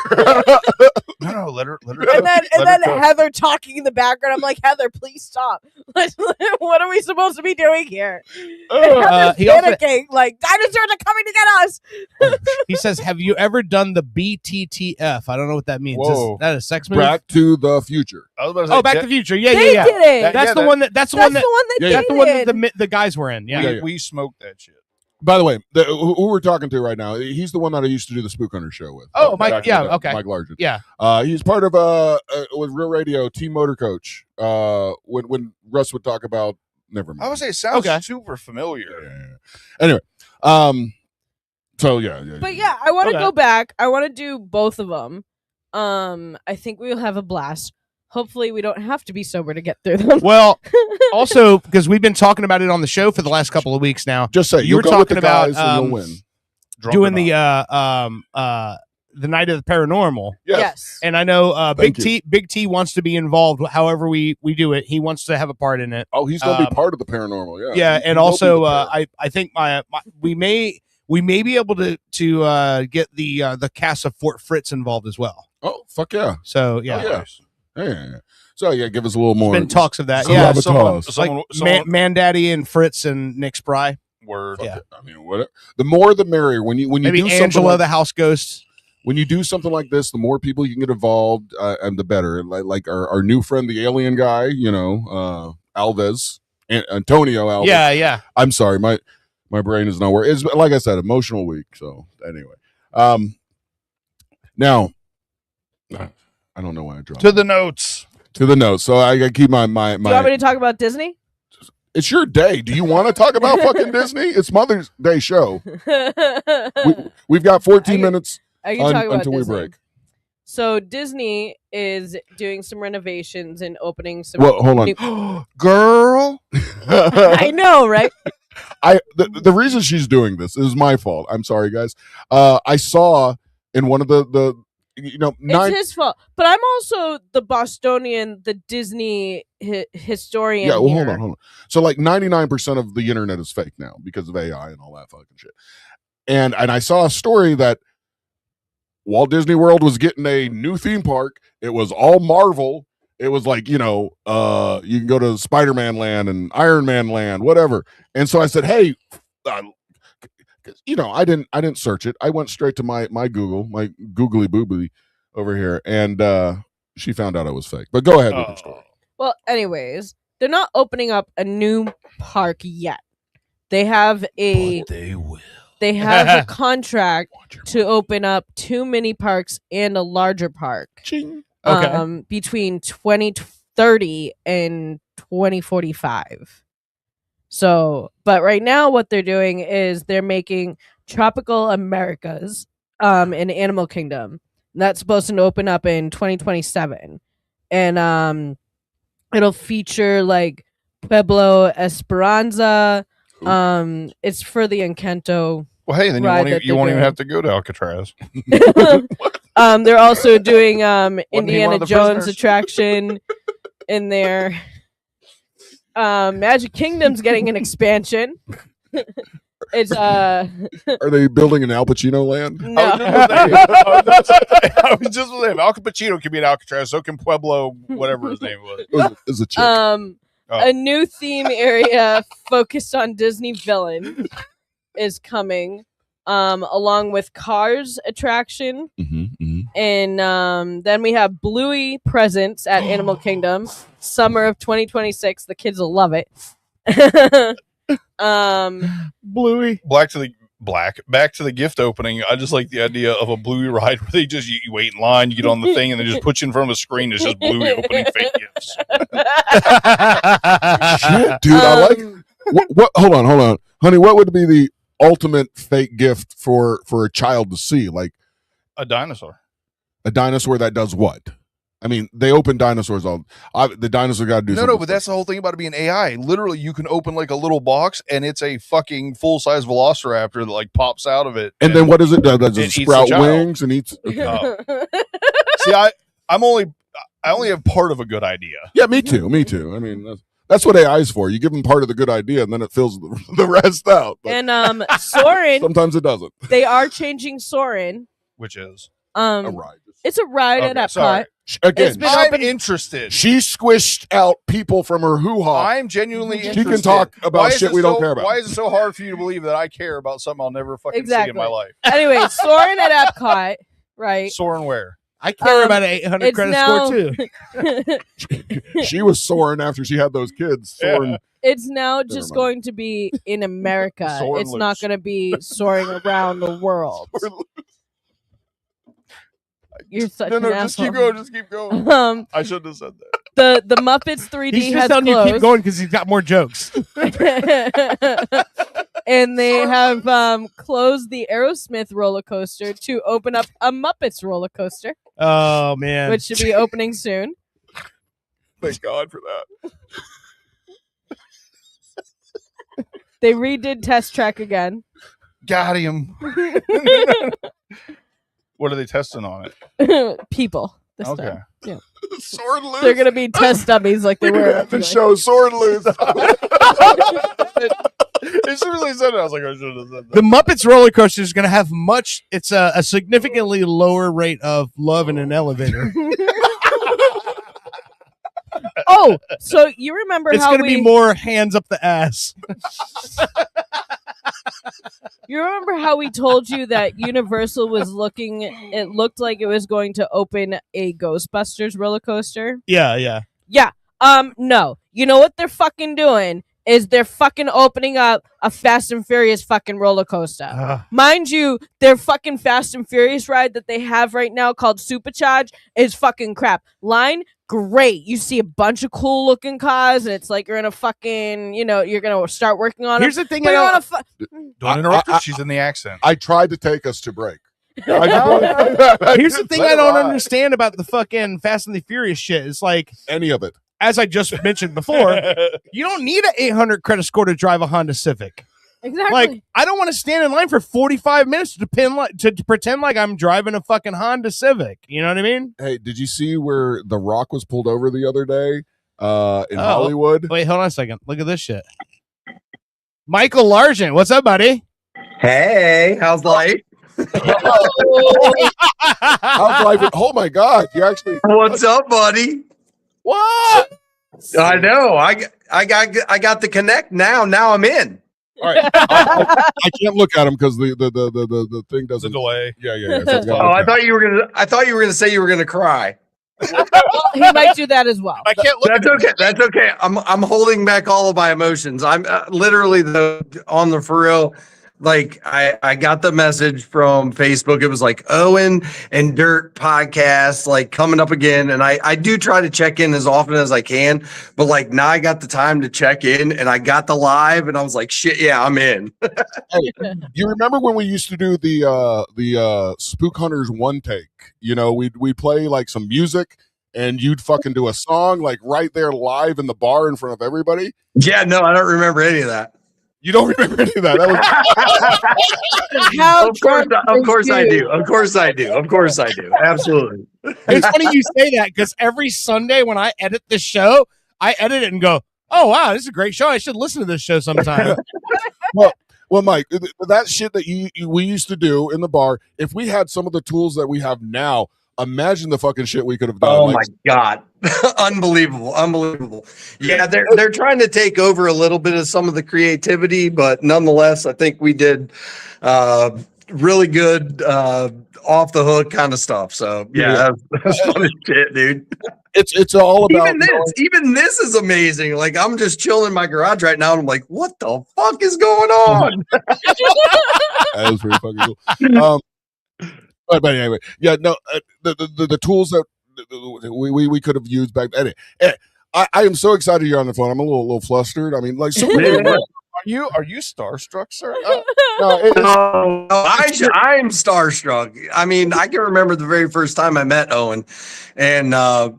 No, let her.
And then Heather talking in the background. I'm like, Heather, please stop. What are we supposed to be doing here? Heather's
he also-
panicking, like, dinosaurs are coming to get us.
He says, "Have you ever done the BTTF?" I don't know what that means.
Whoa.
Is that a sex move?
Back to the Future.
I was about to say,
Oh, Back to the Future. Yeah,
They
yeah, yeah.
did it.
That's
Yeah,
the one that. That's the one that.
they
yeah,
That's the one that
did.
the guys were in. Yeah.
we smoked that shit.
By the way, who we're talking to right now, he's the one that I used to do the Spook Hunter show with.
Oh, Mike.
Back in
Yeah.
the day,
Okay.
Mike Largent.
Yeah.
He's part of with Real Radio Team Motor Coach. When Russ would talk about, never mind.
I would say it sounds
Okay.
super familiar.
Yeah. Anyway, so yeah.
But yeah, I want to
Okay.
go back. I want to do both of them. I think we will have a blast. Hopefully, we don't have to be sober to get through them.
Well, also because we've been talking about it on the show for the last couple of weeks now.
Just say
You were
you'll go with
talking
the guys
about,
and you'll win.
Drunk
Doing
or not.
the Night of the Paranormal.
Yes.
Yes.
And I know
Thank
Big T wants to be involved. However we do it, he wants to have a part in it.
Oh, he's gonna be
Um,
part of the paranormal. Yeah.
Yeah,
He
and
will be
also
the par-
I think we may be able to get the cast of Fort Fritz involved as well.
Oh, fuck yeah.
So yeah,
Oh, yeah. Yeah. So yeah, give us a little more.
been talks of that.
Some
Yeah,
of it.
like Man Daddy and Fritz and Nick Spry,
Word.
Yeah.
I mean, whatever. The more, the merrier. When you
maybe
do something
Angela
like,
the House Ghost.
when you do something like this, the more people you can get involved, and the better. And like our new friend, the alien guy, Alves, Antonio Alves.
Yeah.
I'm sorry, my brain is not working. It's like I said, emotional week. So anyway, now I don't know why I dropped
To the notes.
to the notes. So I gotta keep my
Do you want me to talk about Disney?
It's your day. Do you want to talk about fucking Disney? It's Mother's Day show. We've got 14 minutes
I can talk about
until we
Disney.
break.
So Disney is doing some renovations and opening some.
Well, hold
new-
on, girl.
I know, right?
The reason she's doing this is my fault. I'm sorry, guys. I saw in one of the
It's
nine.
his fault. But I'm also the Bostonian, the Disney historian.
Yeah, well,
here.
hold on. So like 99% of the internet is fake now because of AI and all that fucking shit. And I saw a story that Walt Disney World was getting a new theme park. It was all Marvel. It was like, you can go to Spider-Man land and Iron Man land, whatever. And so I said, hey, I didn't search it. I went straight to my Google, my googly boobly over here, and she found out I was fake. But go ahead with your story.
Well, anyways, they're not opening up a new park yet. They have a
They will.
a contract to open up 2 mini parks and a larger park.
Ching.
Okay.
Between 2030 and 2045. So, but right now what they're doing is they're making Tropical Americas in Animal Kingdom. That's supposed to open up in 2027. And it'll feature like Pueblo Esperanza. It's for the Encanto.
Well, hey, then
Ride that
you won't
they're
even have to go to Alcatraz.
They're also doing
he one
Indiana
of the
Jones
prisoners?
attraction in there. Magic Kingdom's getting an expansion. It's
Are they building an Al Pacino land?
no.
I was just with him. Al Pacino can be in Alcatraz. So can Pueblo, whatever his name was.
It was a chick.
A new theme area focused on Disney villain is coming, along with Cars attraction, and then we have Bluey presents at Animal Kingdom, summer of 2026. The kids will love it.
Bluey.
Back to the gift opening. I just like the idea of a Bluey ride where they just you wait in line, you get on the thing, and they just put you in front of a screen. It's just Bluey opening fake gifts.
Shit, dude, I like. What? Hold on, honey. What would be the ultimate fake gift for a child to see? Like
A dinosaur.
a dinosaur that does what? I mean, they open dinosaurs all. The dinosaur got to do something.
No, but that's the whole thing about it being AI. Literally, you can open like a little box, and it's a fucking full size Velociraptor that like pops out of it.
And then what does it do? Does
it
it
eats the
sprout
child.
wings and eats?
See, I only have part of a good idea.
Yeah, me too. I mean, that's what AI is for. You give them part of the good idea, and then it fills the rest out. But
And Soarin',
sometimes it doesn't.
they are changing Soarin'.
Which is
A ride.
It's a ride at
Okay,
Epcot.
sorry.
Again,
It's been
I'm
open-
interested.
she squished out people from her hoo-ha.
I'm genuinely
She
interested.
can talk about
Why is
shit
it
we don't
so-
care about.
Why is it so hard for you to believe that I care about something I'll never fucking see
Exactly.
in my life?
Anyway, Soarin' at Epcot, right?
Soaring where?
I care
Um,
about an 800
it's
credit
now-
score too.
She was soaring after she had those kids. Soaring.
It's now just
mind.
going to be in America.
Soaring
It's not
loose.
going to be soaring around the world. You're such
No,
an
just
asshole.
keep going. Just keep going. I shouldn't have said that.
The Muppets 3D
He's just
has
telling you
closed.
keep going because he's got more jokes.
And they have closed the Aerosmith roller coaster to open up a Muppets roller coaster,
Oh man.
which should be opening soon.
Thank God for that.
They redid Test Track again.
Got him. What are they testing on it?
People this
Okay.
time.
Sword loose.
They're gonna be test dummies like they
We're
were.
gonna have to show sword loose.
As soon as they said it, I was like, I should have said that.
The Muppets roller coaster is going to have it's a significantly lower rate of love in an elevator.
Oh, so you remember
It's
how
going to
we
be more hands up the ass.
You remember how we told you that Universal was looking? It looked like it was going to open a Ghostbusters roller coaster.
Yeah, yeah.
Yeah. No. You know what they're fucking doing is they're fucking opening up a Fast and Furious fucking roller coaster. Mind you, their fucking Fast and Furious ride that they have right now called Supercharge is fucking crap. Line, great. You see a bunch of cool looking cars, and it's like you're in a fucking, you're gonna start working on
Here's
it.
the thing.
But you wanna
Don't interrupt her. She's in the accent.
I tried to take us to break.
Here's the thing I don't
lie.
understand about the fucking Fast and the Furious shit. It's like,
Any of it.
as I just mentioned before, you don't need an 800 credit score to drive a Honda Civic.
exactly.
Like, I don't want to stand in line for 45 minutes to pretend like I'm driving a fucking Honda Civic. You know what I mean?
Hey, did you see where The Rock was pulled over the other day in
Oh.
Hollywood?
Wait, hold on a second. Look at this shit. Michael Largent, what's up, buddy?
Hey, how's life?
How's life? Oh my God! You actually
What's up, buddy?
What?
I know. I got the connect now. Now I'm in.
all right. I can't look at him because the thing
The
doesn't.
delay.
Yeah. So it's got
Oh,
to
I
look at
thought you were gonna say you were gonna cry.
He might do that as well.
I can't look
That's
at
okay. That's okay. I'm holding back all of my emotions. I'm literally on the for real. Like I got the message from Facebook. It was like Owen and Dirt podcast like coming up again. And I do try to check in as often as I can, but like now I got the time to check in and I got the live and I was like, shit, yeah, I'm in.
You remember when we used to do the Spook Hunters one take? You know, we'd play like some music and you'd fucking do a song like right there live in the bar in front of everybody.
Yeah, no, I don't remember any of that.
You don't remember any of that? That was
How
Of course,
drunk
of
is
course I
you?
do. Of course I do. Of course I do. Absolutely.
It's funny you say that because every Sunday when I edit this show, I edit it and go, "Oh wow, this is a great show. I should listen to this show sometime."
well, Well, Mike, that shit that we used to do in the bar, if we had some of the tools that we have now, imagine the fucking shit we could have done.
Oh
Like,
my god, unbelievable. Yeah, they're trying to take over a little bit of some of the creativity, but nonetheless, I think we did really good off the hook kind of stuff. So yeah, that's fun as shit, dude.
it's all about
Even this is amazing. Like I'm just chilling in my garage right now, and I'm like, what the fuck is going on?
That was pretty fucking cool. But anyway, yeah, no, the tools that we could have used back then. I am so excited you're on the phone. I'm a little flustered. I mean, like, so
Are you starstruck, sir?
no,
I'm starstruck. I mean, I can remember the very first time I met Owen and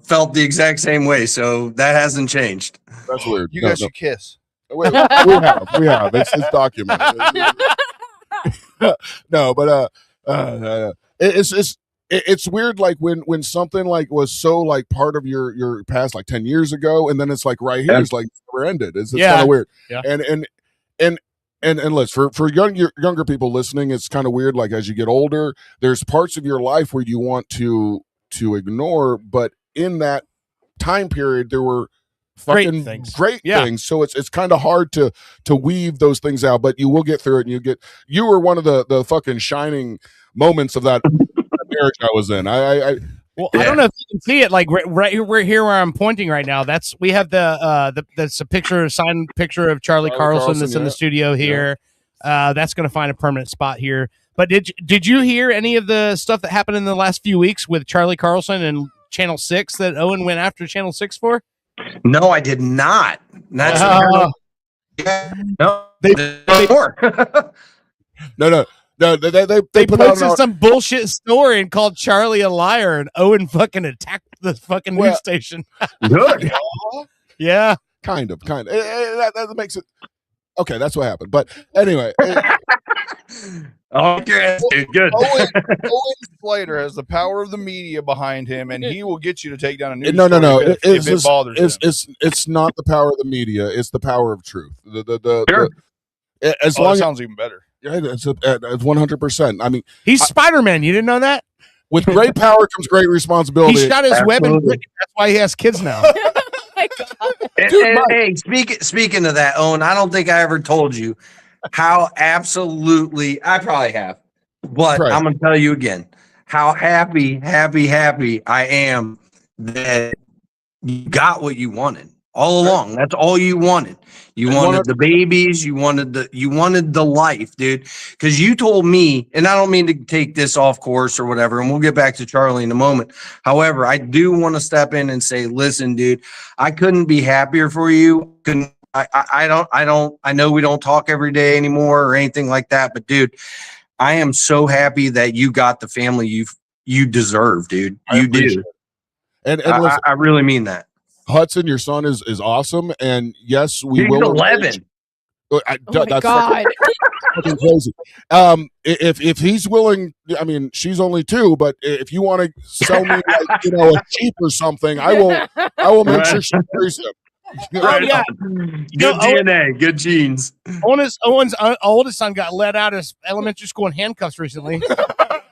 felt the exact same way. So that hasn't changed.
that's weird.
You guys should kiss.
We have. It's documented. No, but it's weird. Like when something like was so like part of your past, like 10 years ago, and then it's like right here, it's like never ended. It's kind of weird.
Yeah.
And let's for younger people listening, it's kind of weird. Like as you get older, there's parts of your life where you want to ignore, but in that time period, there were fucking great things. So it's kind of hard to weave those things out, but you will get through it. And you were one of the fucking shining moments of that marriage I was in. I
don't know if you can see it. Like right here where I'm pointing right now. We have that's a signed picture of Charlie Carlson that's in the studio here. That's going to find a permanent spot here. But did you hear any of the stuff that happened in the last few weeks with Charlie Carlson and Channel 6 that Owen went after Channel 6 for?
No, I did not. That's no.
No, they put
posted
out
some bullshit story and called Charlie a liar, and Owen fucking attacked the fucking news station.
Good.
Yeah,
kind of. That makes it okay. That's what happened. But anyway,
good.
Owen Slater has the power of the media behind him, and he will get you to take down a news.
No.
If it bothers him.
It's not the power of the media. It's the power of truth.
Sure.
As long
that
as
sounds even better.
yeah, it's 100%. I mean,
he's Spider-Man. You didn't know that?
with great power comes great responsibility.
He shot his web and that's why he has kids now.
My God.
Hey, speaking of that, Owen, I don't think I ever told you how absolutely, I probably have, but
Right.
I'm going to tell you again, how happy I am that you got what you wanted all along. That's all you wanted. You wanted the babies. You wanted the life, dude. Because you told me, and I don't mean to take this off course or whatever, and we'll get back to Charlie in a moment. However, I do want to step in and say, listen, dude, I couldn't be happier for you. I know we don't talk every day anymore or anything like that, but dude, I am so happy that you got the family you deserve, dude. You do.
And listen,
I really mean that.
Hudson, your son is awesome, and yes, we
He's
will.
11.
That's
God.
fucking crazy. If he's willing, I mean, she's only 2, but if you want to sell me, like, a Jeep or something, I will make sure she marries him.
Right.
yeah.
Good DNA, good genes.
Owen's oldest son got let out of elementary school in handcuffs recently.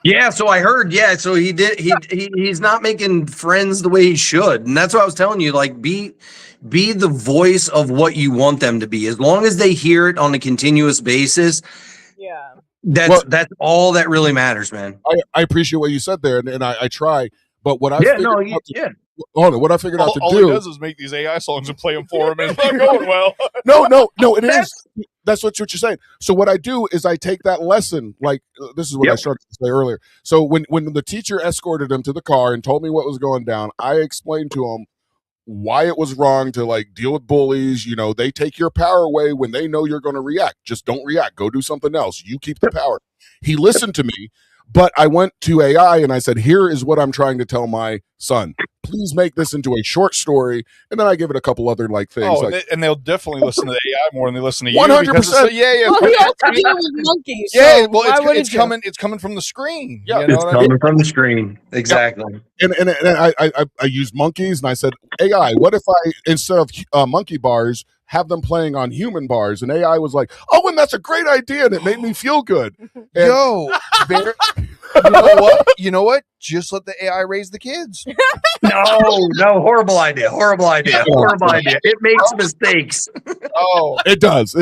Yeah, so I heard. Yeah, so he's not making friends the way he should, and that's what I was telling you. Like, be the voice of what you want them to be. As long as they hear it on a continuous basis,
Yeah.
that's all that really matters, man.
I appreciate what you said there, and I try. But what I what I figured out to
All
do.
he does is make these AI songs and play them for him, and it's not going well.
No, it is. That's what you're saying. So what I do is I take that lesson. Like this is what I started to say earlier. So when the teacher escorted him to the car and told me what was going down, I explained to him why it was wrong to like deal with bullies. They take your power away when they know you're going to react. Just don't react. Go do something else. You keep the power. He listened to me, but I went to AI and I said, here is what I'm trying to tell my son. Please make this into a short story, and then I give it a couple other things.
And they'll definitely listen to the AI more than they listen to you.
100%.
Yeah.
Well, he also deals with monkeys.
Yeah,
so
well,
why wouldn't
it's
you?
coming. It's coming from the screen.
Yeah,
you know
It's
what I mean?
coming from the screen. Exactly.
And I used monkeys, and I said, AI, what if I, instead of monkey bars, have them playing on human bars, and AI was like, "Oh, and that's a great idea," and it made me feel good. And
Yo, you know what? You know what? Just let the AI raise the kids.
No, horrible idea. Horrible idea. Horrible idea. It makes mistakes.
Oh,
it does.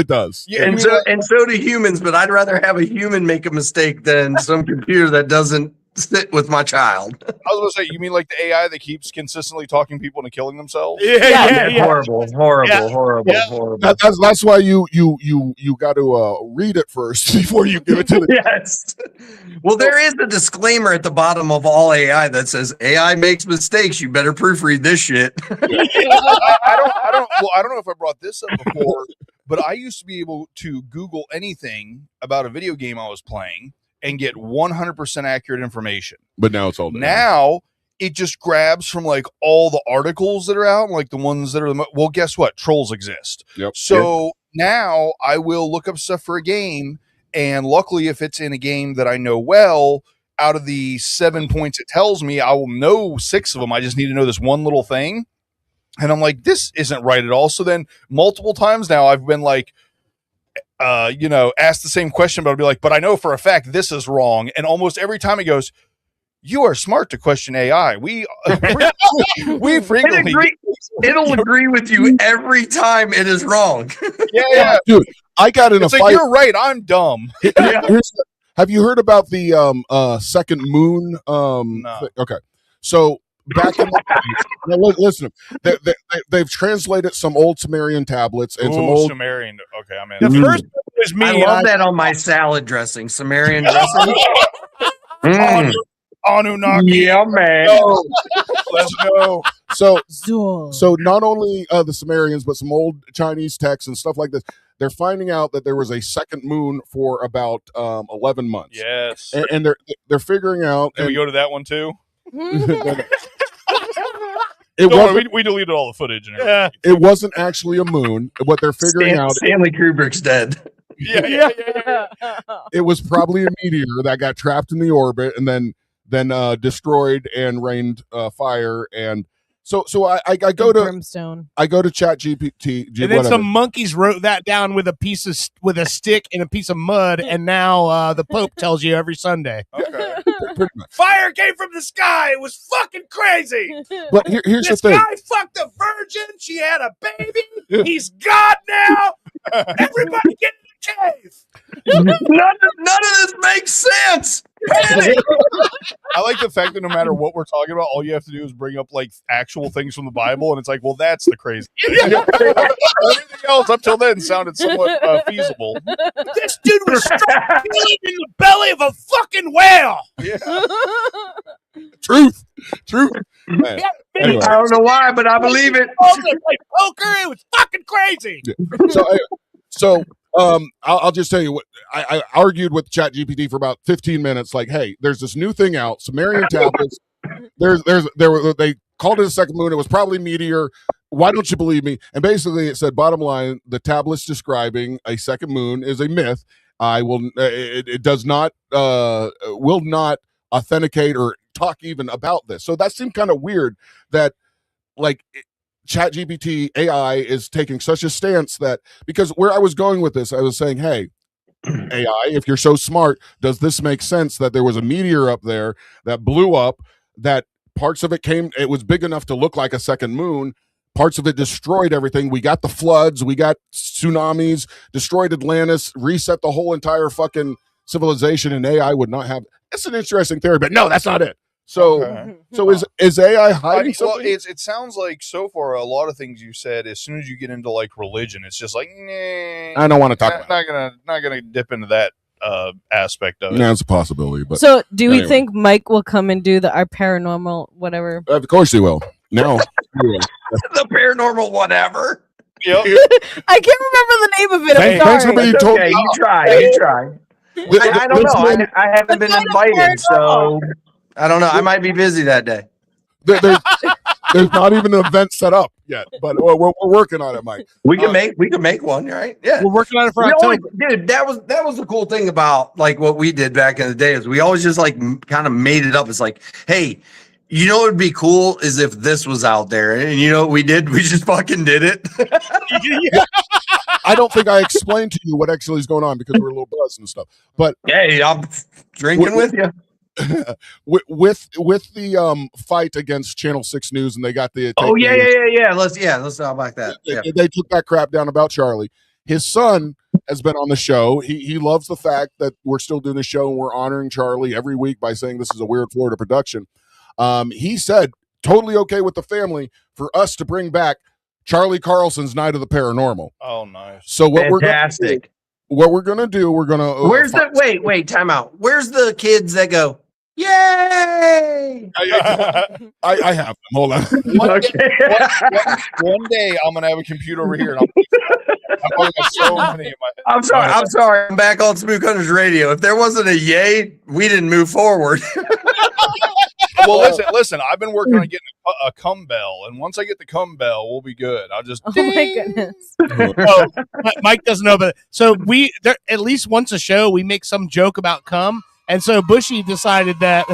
yeah.
And so do humans, but I'd rather have a human make a mistake than some computer that doesn't sit with my child.
I was going to say, you mean like the AI that keeps consistently talking people into killing themselves?
Horrible.
That's why you got to read it first before you give it to the.
Yes. Well, there is a disclaimer at the bottom of all AI that says AI makes mistakes. You better proofread this shit.
I don't know if I brought this up before, but I used to be able to Google anything about a video game I was playing and get 100% accurate information.
But now it's all done.
Now it just grabs from like all the articles that are out, like the ones that are well, guess what? Trolls exist.
Yep.
So now I will look up stuff for a game, and luckily, if it's in a game that I know well, out of the 7 points it tells me, I will know 6 of them. I just need to know this one little thing. And I'm like, this isn't right at all. So then multiple times now I've been like, ask the same question, but I'll be like, but I know for a fact this is wrong. And almost every time it goes, you are smart to question AI. We frequently
It'll agree with you every time it is wrong.
yeah.
Dude, I got in
It's
a
like,
fight.
you're right, I'm dumb.
Have you heard about the second moon?
No.
Okay, so back in now, listen, they've translated some old Sumerian tablets and some old.
Sumerian. Okay, I'm in.
The first one was me.
I love that on my salad dressing, Sumerian dressing.
Anunnaki.
Yeah, man.
Let's go.
So not only the Sumerians, but some old Chinese texts and stuff like this. They're finding out that there was a second moon for about 11 months.
Yes.
And they're figuring out.
Can we go to that one too? We deleted all the footage and everything.
It wasn't actually a moon. What they're figuring out,
Stanley Kubrick's dead.
Yeah.
it was probably a meteor that got trapped in the orbit and then destroyed and rained fire. And so I go to
Brimstone.
ChatGPT.
And then some monkeys wrote that down with a stick and a piece of mud, and now the Pope tells you every Sunday.
Okay.
Pretty much.
Fire came from the sky. It was fucking crazy.
But here's the
This
thing.
guy fucked a virgin. She had a baby. He's God now. Everybody get in the cave.
None of this makes sense.
I like the fact that no matter what we're talking about, all you have to do is bring up like actual things from the Bible, and it's like, well, that's the crazy. Everything else up till then sounded somewhat feasible.
This dude was stuck in the belly of a fucking whale.
Yeah.
Truth. Man.
Yeah,
Anyway.
I don't know why, but I believe it.
Like poker. It was fucking crazy.
So I'll just tell you what I argued with ChatGPT for about 15 minutes. Like, hey, there's this new thing out, Sumerian tablets. They called it a second moon. It was probably meteor. Why don't you believe me? And basically, it said, bottom line, the tablets describing a second moon is a myth. It does not will not authenticate or talk even about this. So that seemed kind of weird that like. ChatGPT AI is taking such a stance that because where I was going with this, I was saying, hey, AI, if you're so smart, does this make sense that there was a meteor up there that blew up, that parts of it was big enough to look like a second moon, parts of it destroyed everything. We got the floods, we got tsunamis, destroyed Atlantis, reset the whole entire fucking civilization, and AI would not have. It's an interesting theory, but no, that's not it. So,
Okay.
so is AI hiding
Well,
something?
it sounds like so far a lot of things you said. As soon as you get into like religion, it's just like, nah,
I don't want to talk about it.
not gonna dip into that aspect of it.
No, it's a possibility, but
So, do we
Anyway.
think Mike will come and do our paranormal whatever?
of course he will. No, he will.
The paranormal whatever.
Yep.
I can't remember the name of it. I'm
Thanks for
sorry.
being
It's
told.
okay, you try. I don't know. I haven't been invited, so I don't know. I might be busy that day.
There's not even an event set up yet, but we're working on it, Mike.
We can make one, right? Yeah.
We're working on it for
We
October.
always, dude, that was the cool thing about like what we did back in the day is we always just like kind of made it up. It's like, hey, You know what would be cool is if this was out there, and you know what we did? We just fucking did it.
I don't think I explained to you what actually is going on because we're a little buzzed and stuff. But
Hey, I'm drinking with you.
with the fight against Channel 6 News, and they got the
Oh yeah. Let's talk about that. Yeah.
they took that crap down about Charlie. His son has been on the show. He loves the fact that we're still doing the show and we're honoring Charlie every week by saying this is a Weird Florida production. He said totally okay with the family for us to bring back Charlie Carlson's Night of the Paranormal.
Oh, nice.
So what
Fantastic.
we're gonna do, we're gonna
Where's the wait, time out. Where's the kids that go, yay?
I have them. Hold on.
Okay.
One day I'm gonna have a computer over here, and I'm going to have so many in my head.
I'm sorry. I'm back on Spook Hunters Radio. If there wasn't a yay, we didn't move forward.
Well, listen. I've been working on getting a cum bell, and once I get the cum bell, we'll be good. I'll just.
Oh my goodness.
Oh, Mike doesn't know, but so at least once a show we make some joke about cum, and so Bushy decided that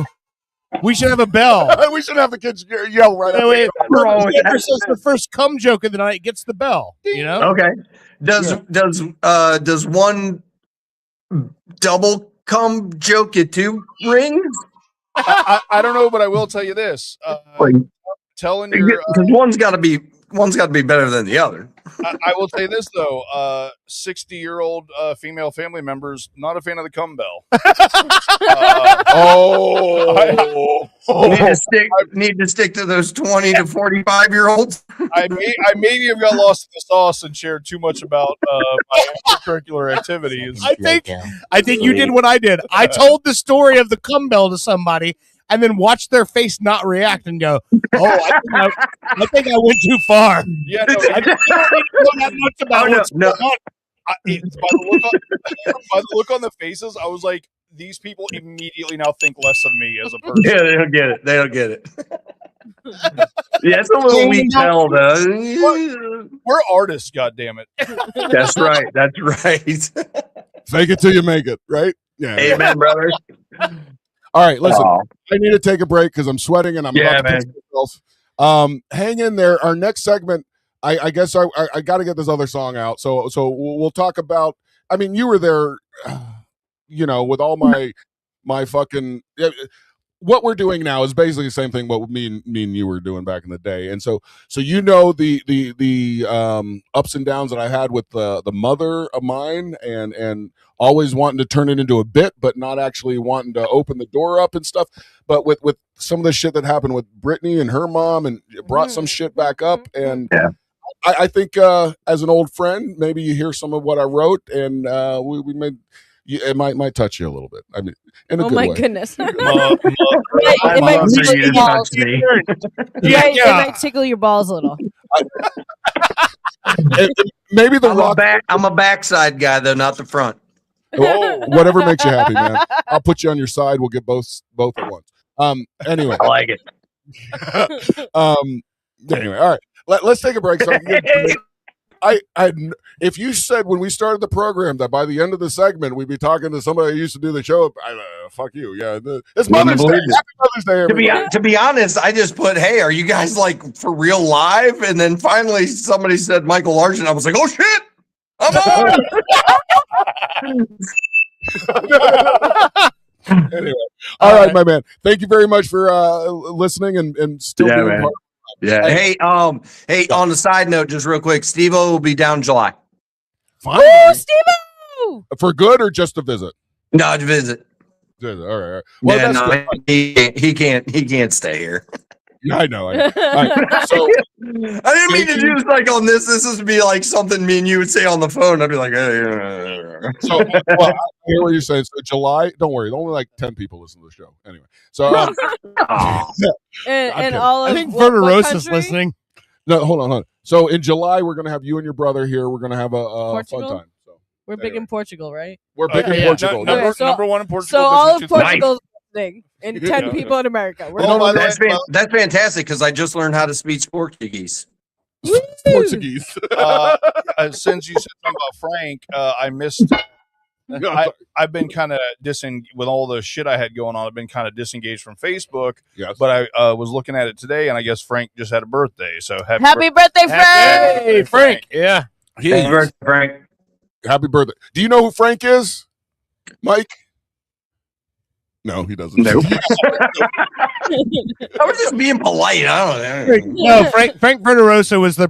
we should have a bell.
We should have the kids yell right
So
up.
whoever says the first cum joke of the night gets the bell. You know?
Okay. Does one double cum joke get 2 rings?
I don't know, but I will tell you this. Telling your
Because one's got to be better than the other.
I will say this though, 60-year-old female family members not a fan of the cum bell.
Need to stick to those 20 to 45-year-olds.
I maybe have got lost in the sauce and shared too much about my extracurricular activities.
I think you did what I did. I told the story of the cum bell to somebody and then watched their face not react and go, "Oh, I think I went too far."
Yeah, no,
I don't know that much about what's going on.
by the look on the faces, I was like, these people immediately now think less of me as a person.
Yeah, they don't get it. Yeah, it's a little weak tell though.
We're artists, goddammit.
That's right.
Fake it till you make it, right? Yeah.
Amen, brother.
All right, listen.
Aw.
I need to take a break because I'm sweating and I'm
Yeah,
about to piss myself. Hang in there. Our next segment, I guess I got to get this other song out. So we'll talk about. I mean, you were there, with all my fucking. What we're doing now is basically the same thing what me and you were doing back in the day, and so the ups and downs that I had with the mother of mine, and always wanting to turn it into a bit, but not actually wanting to open the door up and stuff. But with some of the shit that happened with Brittany and her mom, and it brought some shit back up, and
Yeah.
I think as an old friend, maybe you hear some of what I wrote, and we made. It might touch you a little bit. I mean, in a
Oh
good
my
way.
goodness.
I'd
It might
love for
tickle
you
your
to touch
balls.
me.
It might tickle your balls a little.
Maybe the rock,
I'm a backside guy though, not the front.
whatever makes you happy, man. I'll put you on your side. We'll get both at once. Anyway,
I like it.
Anyway, all right. Let's take a break. So if you said when we started the program that by the end of the segment we'd be talking to somebody who used to do the show, fuck you. Yeah, it's Mother's Day. Happy Mother's Day, everybody.
To be honest, I just put, "Hey, are you guys like for real live?" And then finally somebody said Michael Larson. I was like, "Oh shit, I'm on."
Anyway, all right, my man. Thank you very much for listening and still
Yeah,
being
man.
part.
Yeah. Hey, on the side note, just real quick, Steve-O will be down in July.
Finally.
Oh, Steve!
For good or just a visit?
No, to visit.
Good. All right. Well,
Yeah,
that's
no, he can't stay here.
good. I know. All right. So
I didn't mean to do this like on this. This is be like something me and you would say on the phone. I'd be like, hey.
well, I hear what you're saying. So July, don't worry. Only like 10 people listen to the show. Anyway, so
Aw.
And
kidding.
all of
I think
what
Verderosa's
country?
listening.
no, hold on. So in July, we're gonna have you and your brother here. We're gonna have a fun
Portugal?
time. So
We're big
Anyway.
in Portugal, right?
we're big in
yeah.
Portugal.
Number,
Okay, so-
number one in Portugal.
So all of
business 2000.
Portugal's listening, and 10
Yeah.
people in America. We're
Oh, by the
That's,
way,
that's fantastic because I just learned how to speak Portuguese.
Portuguese.
Since you said something about Frank, I missed I've been kind of with all the shit I had going on. I've been kind of disengaged from Facebook,
Yes.
but I was looking at it today, and I guess Frank just had a birthday. So
Happy birthday, Frank!
Hey, Frank.
Yeah.
Happy birthday, Frank.
Happy birthday. Do you know who Frank is, Mike? No, he doesn't.
Nope. I was just being polite. I don't know.
No, Frank Verderosa was the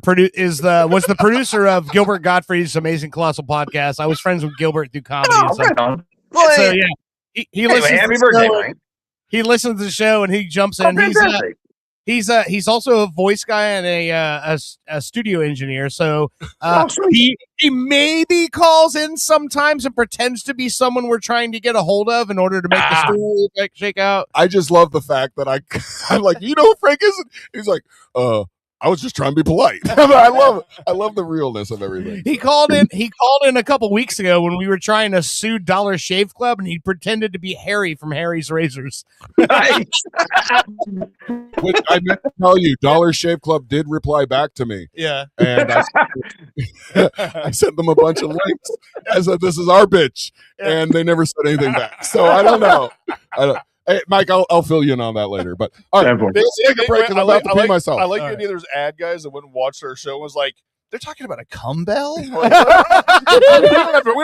producer of Gilbert Gottfried's Amazing Colossal Podcast. I was friends with Gilbert through comedy.
Oh,
so,
right on. Well,
so
hey,
yeah, he
anyway,
listens.
happy
to the
birthday,
show,
Frank.
he listens to the show and he jumps
Oh,
in.
fantastic.
He's also a voice guy and a studio engineer. So
Oh, sweet.
he maybe calls in sometimes and pretends to be someone we're trying to get a hold of in order to make the story shake out.
I just love the fact that I'm like, you know who Frank is? He's like, I was just trying to be polite. I love the realness of everything.
He called in a couple weeks ago when we were trying to sue Dollar Shave Club, and he pretended to be Harry from Harry's Razors.
Nice.
Which I meant to tell you, Dollar Shave Club did reply back to me,
Yeah.
and I sent them a bunch of links. I said, "This is our bitch," and they never said anything back. So I don't know. Hey, Mike, I'll fill you in on that later. But all right, let's take a break because I'm about to pee myself.
I like the
All
idea. There's ad guys that wouldn't watch their show and was like, they're talking about a cum bell. Like, we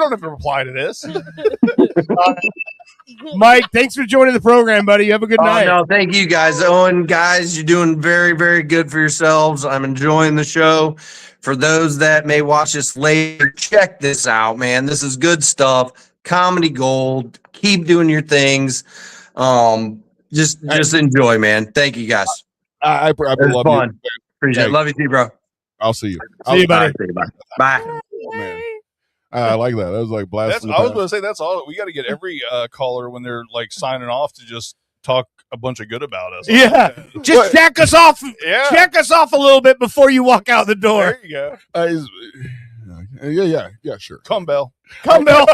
don't have to reply to this.
Mike, thanks for joining the program, buddy. You have a good night.
No, thank you guys. Owen, guys, you're doing very, very good for yourselves. I'm enjoying the show. For those that may watch this later, check this out, man. This is good stuff. Comedy gold. Keep doing your things. Just enjoy, man. Thank you guys.
I
It was
love
fun.
you.
Appreciate it.
Hey.
Love you too, bro.
I'll see you.
See you, buddy.
See you, bye. Bye.
Oh, man. I like that. That was like blast.
I was going to say that's all. We got to get every caller when they're like signing off to just talk a bunch of good about us.
Yeah. Just check us off.
Yeah.
Check us off a little bit before you walk out the door.
There you go.
Yeah, sure.
Cum bell.
Come, Bill.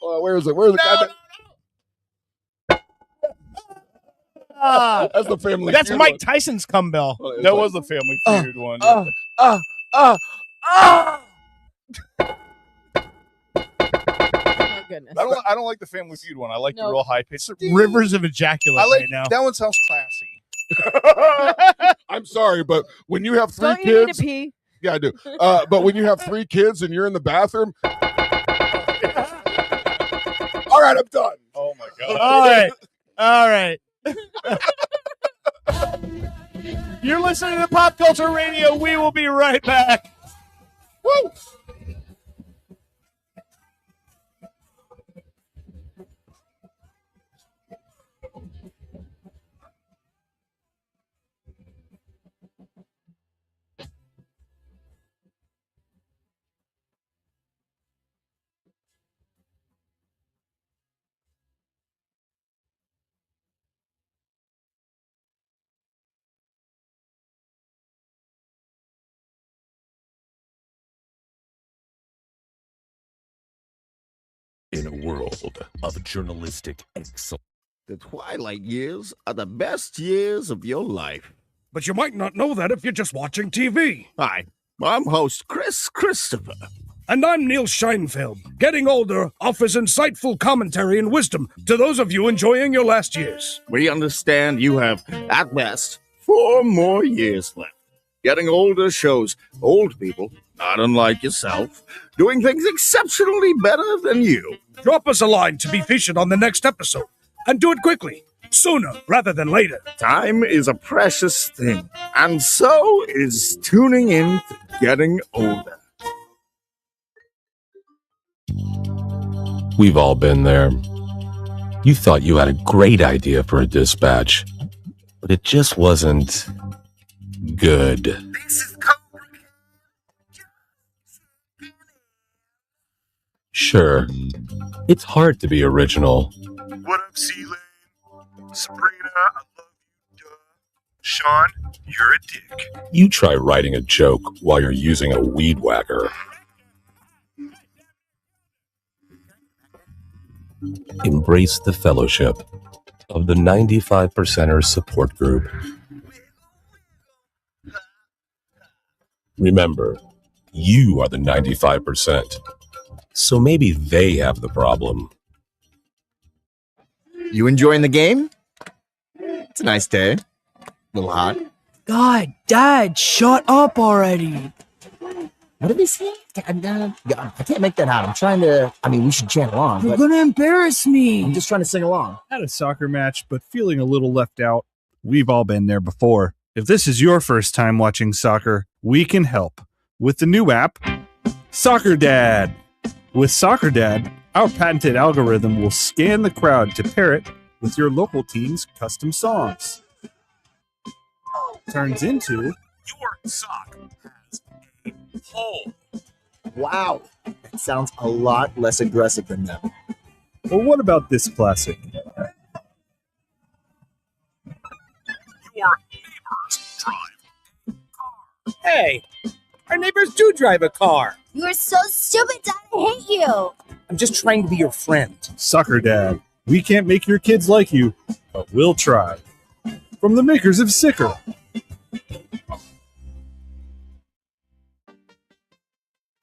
Where is it? Where's the guy?
Ah,
That's the family.
that's
Feud
Mike
one.
Tyson's cum bell.
It's
That
like-
was the Family Feud one.
Oh, my goodness.
I don't like the Family Feud one. I like the
No.
real high pitched.
Rivers of ejaculate
I like
right now.
that one. Sounds classy.
I'm sorry, but when you have 3
Don't you need
kids,
to pee?
yeah, I do. But when you have 3 kids and you're in the bathroom, all right, I'm done.
Oh my god.
All right. You're listening to Pop Culture Radio. We will be right back.
Woo!
In a world of journalistic excellence.
The twilight years are the best years of your life.
But you might not know that if you're just watching TV.
Hi, I'm host Chris Christopher.
And I'm Neil Scheinfeld. Getting older offers insightful commentary and wisdom to those of you enjoying your last years.
We understand you have, at best, 4 more years left. Getting older shows old people, not unlike yourself, doing things exceptionally better than you.
Drop us a line to be featured on the next episode. And do it quickly, sooner rather than later.
Time is a precious thing, and so is tuning in to Getting Older.
We've all been there. You thought you had a great idea for a dispatch, but it just wasn't good. Sure, it's hard to be original.
What up, C-Lane? Sabrina, I love you, duh. Sean, you're a dick.
You try writing a joke while you're using a weed whacker. Embrace the fellowship of the 95%ers support group. Remember, you are the 95%. So maybe they have the problem.
You enjoying the game? It's a nice day. A little hot.
God, Dad, shut up already.
What did they say? God, I can't make that out. I'm trying to. I mean, we should chant along.
You're
But
gonna embarrass
I'm
me.
just trying to sing along.
At a soccer match, but feeling a little left out. We've all been there before. If this is your first time watching soccer, we can help with the new app, Soccer Dad. With Soccer Dad, our patented algorithm will scan the crowd to pair it with your local team's custom songs. Turns into
Your sock has a hole.
Wow. That sounds a lot less aggressive than them.
well, what about this classic?
Your neighbors drive.
Hey, our neighbors do drive a car.
You are so stupid, Dad. I hate you.
I'm just trying to be your friend.
Soccer Dad. We can't make your kids like you, but we'll try. From the makers of Sicker.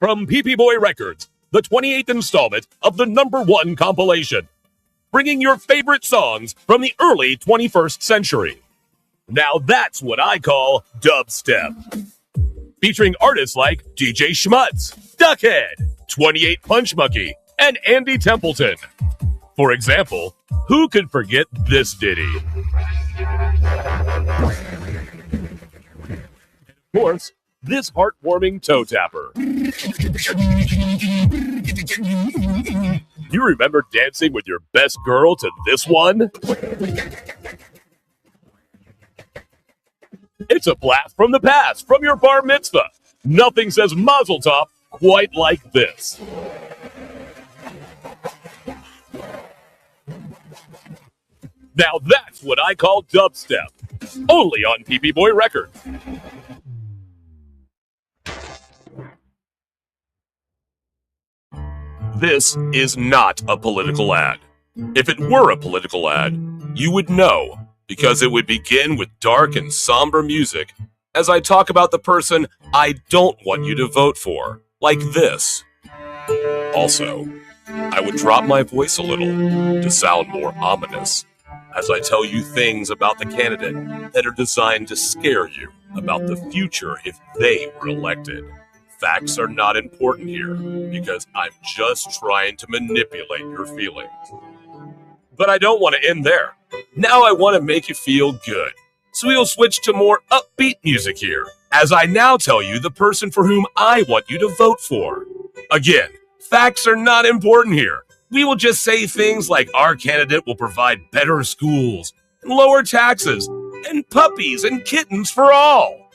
From PP Boy Records, the 28th installment of the #1 compilation, bringing your favorite songs from the early 21st century. Now that's what I call dubstep. Featuring artists like DJ Schmutz, Duckhead, 28 Punch Monkey, and Andy Templeton. For example, who could forget this ditty? Of course, this heartwarming toe tapper. You remember dancing with your best girl to this one? It's a blast from the past, from your bar mitzvah. Nothing says Mazel Tov quite like this. Now that's what I call dubstep. Only on PP Boy Records. This is not a political ad. If it were a political ad, you would know, because it would begin with dark and somber music as I talk about the person I don't want you to vote for, like this. Also, I would drop my voice a little to sound more ominous as I tell you things about the candidate that are designed to scare you about the future if they were elected. Facts are not important here because I'm just trying to manipulate your feelings. But I don't want to end there. Now I want to make you feel good. So we'll switch to more upbeat music here, as I now tell you the person for whom I want you to vote for. Again, facts are not important here. We will just say things like our candidate will provide better schools, and lower taxes, and puppies and kittens for all.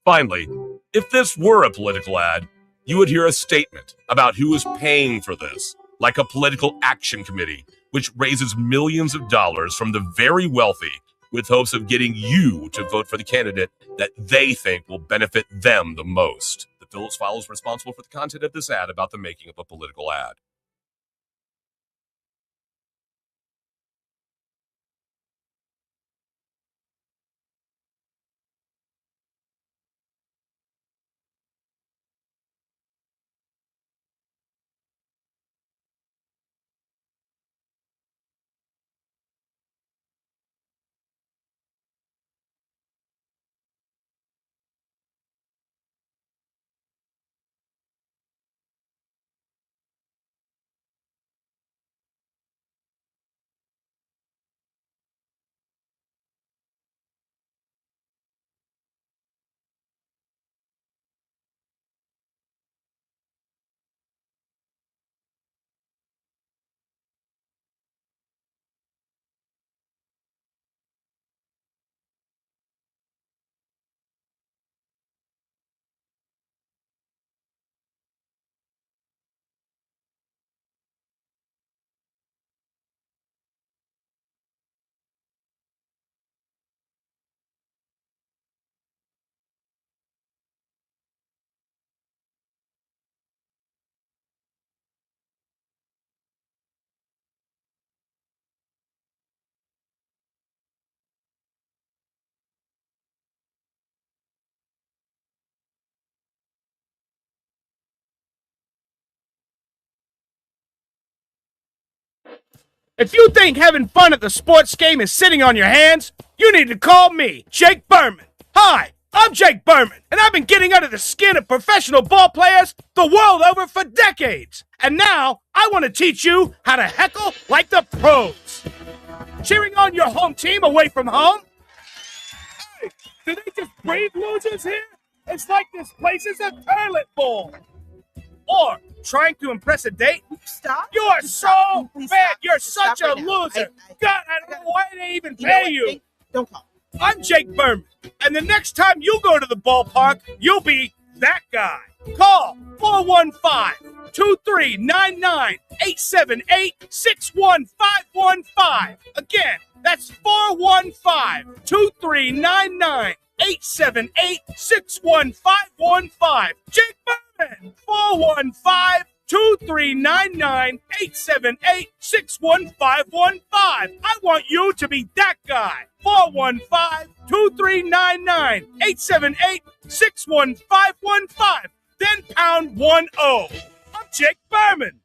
Finally, if this were a political ad, you would hear a statement about who is paying for this, like a political action committee, which raises millions of dollars from the very wealthy with hopes of getting you to vote for the candidate that they think will benefit them the most. The Phillips File is responsible for the content of this ad about the making of a political ad.
If you think having fun at the sports game is sitting on your hands, you need to call me, Jake Berman. Hi, I'm Jake Berman, and I've been getting under the skin of professional ball players the world over for decades. And now, I want to teach you how to heckle like the pros. Cheering on your home team away from home? Hey, do they just breed losers here? It's like this place is a toilet bowl. Or trying to impress a date? Stop. You are so bad. You're such a loser. God, I don't know why they even pay you. Don't call. I'm Jake Berman, and the next time you go to the ballpark, you'll be that guy. Call 415-2399-878-61515. Again, that's 415-2399-878-61515. Jake Berman, 415-2399-878-61515. I want you to be that guy. 415-2399-878-61515. Then pound 10. I'm Jake Berman.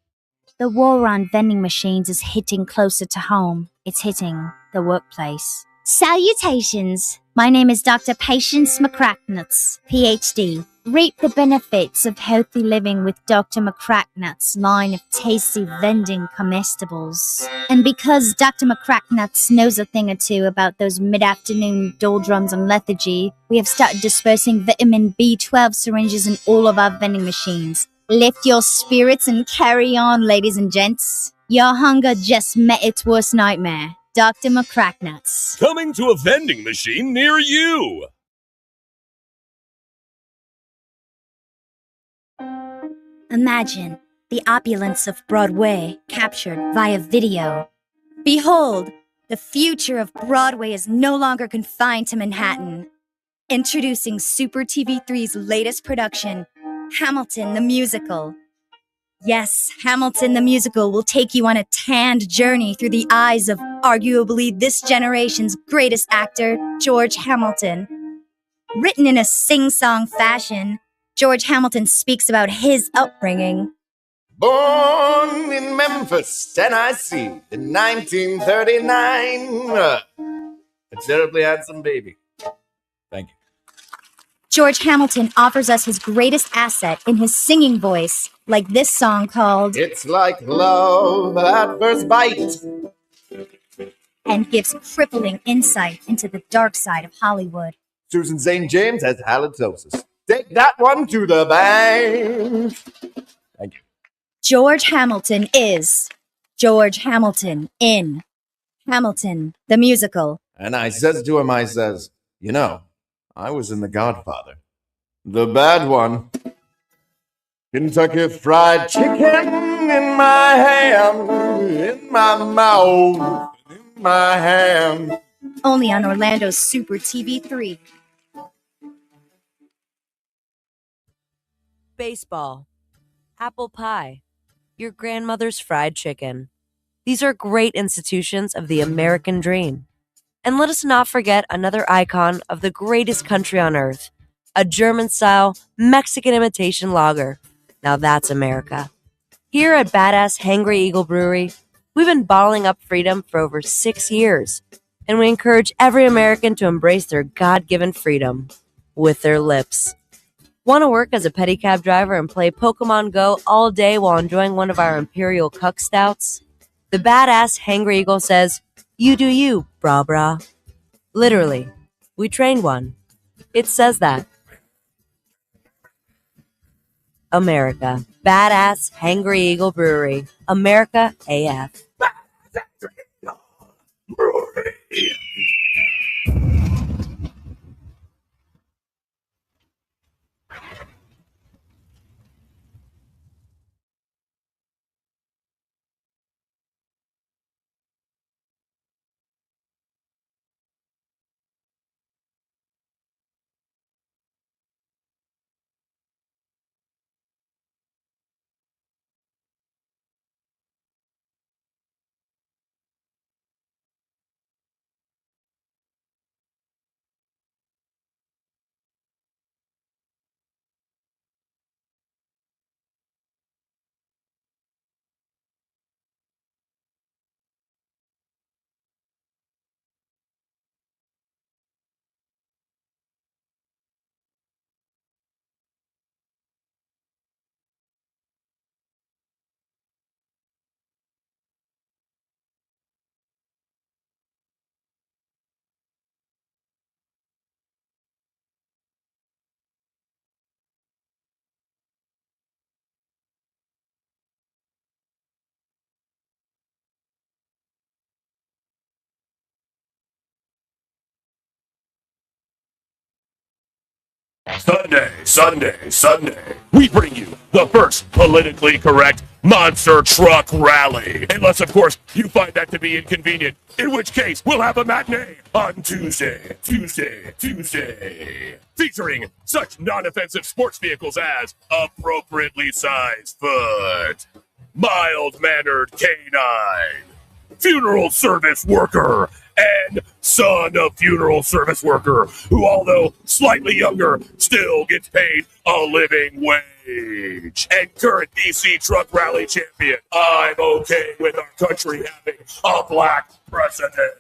The war on vending machines is hitting closer to home. It's hitting the workplace. Salutations! My name is Dr. Patience McCracknuts, PhD. Reap the benefits of healthy living with Dr. McCracknuts' line of tasty vending comestibles. And because Dr. McCracknuts knows a thing or two about those mid-afternoon doldrums and lethargy, we have started dispersing vitamin B12 syringes in all of our vending machines. Lift your spirits and carry on, ladies and gents. Your hunger just met its worst nightmare. Dr. McCracknuts.
Coming to a vending machine near you.
Imagine the opulence of Broadway captured via video. Behold, the future of Broadway is no longer confined to Manhattan. Introducing Super TV3's latest production, Hamilton the Musical. Yes, Hamilton the Musical will take you on a tanned journey through the eyes of arguably this generation's greatest actor, George Hamilton. Written in a sing-song fashion, George Hamilton speaks about his upbringing.
Born in Memphis, Tennessee, in 1939. A terribly handsome baby. Thank you.
George Hamilton offers us his greatest asset in his singing voice, like this song called
It's Like Love at First Bite.
And gives crippling insight into the dark side of Hollywood.
Susan St. James has halitosis. Take that one to the bank. Thank you.
George Hamilton is George Hamilton in Hamilton the Musical.
And I says to him, I says, you know, I was in The Godfather. The bad one. Kentucky Fried Chicken in my ham, in my mouth, in my hand.
Only on Orlando's Super TV3.
Baseball, apple pie, your grandmother's fried chicken. These are great institutions of the American dream. And let us not forget another icon of the greatest country on earth, a German-style Mexican imitation lager. Now that's America. Here at Badass Hangry Eagle Brewery, we've been bottling up freedom for over 6 years, and we encourage every American to embrace their God-given freedom with their lips. Want to work as a pedicab driver and play Pokemon Go all day while enjoying one of our Imperial Cuck Stouts? The Badass Hangry Eagle says, you do you, brah brah. Literally, we trained one. It says that. America. Badass Hangry Eagle Brewery. America AF.
Sunday, we bring you the first politically correct monster truck rally. Unless, of course, you find that to be inconvenient, in which case we'll have a matinee on Tuesday. Featuring such non-offensive sports vehicles as appropriately sized foot, mild-mannered canine, funeral service worker, and son of funeral service worker, who, although slightly younger, still gets paid a living wage. And current DC Truck Rally champion, I'm okay with our country having a black president.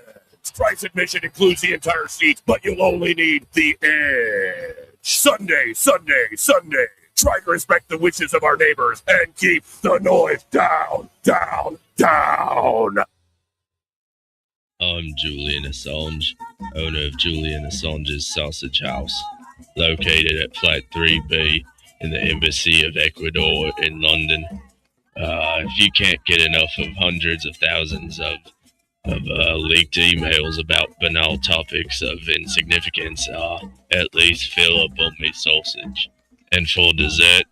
Price admission includes the entire seat, but you'll only need the edge. Sunday. Try to respect the wishes of our neighbors and keep the noise down.
I'm Julian Assange, owner of Julian Assange's Sausage House, located at Flat 3B in the Embassy of Ecuador in London. If you can't get enough of hundreds of thousands of leaked emails about banal topics of insignificance, at least fill up on me sausage. And for dessert,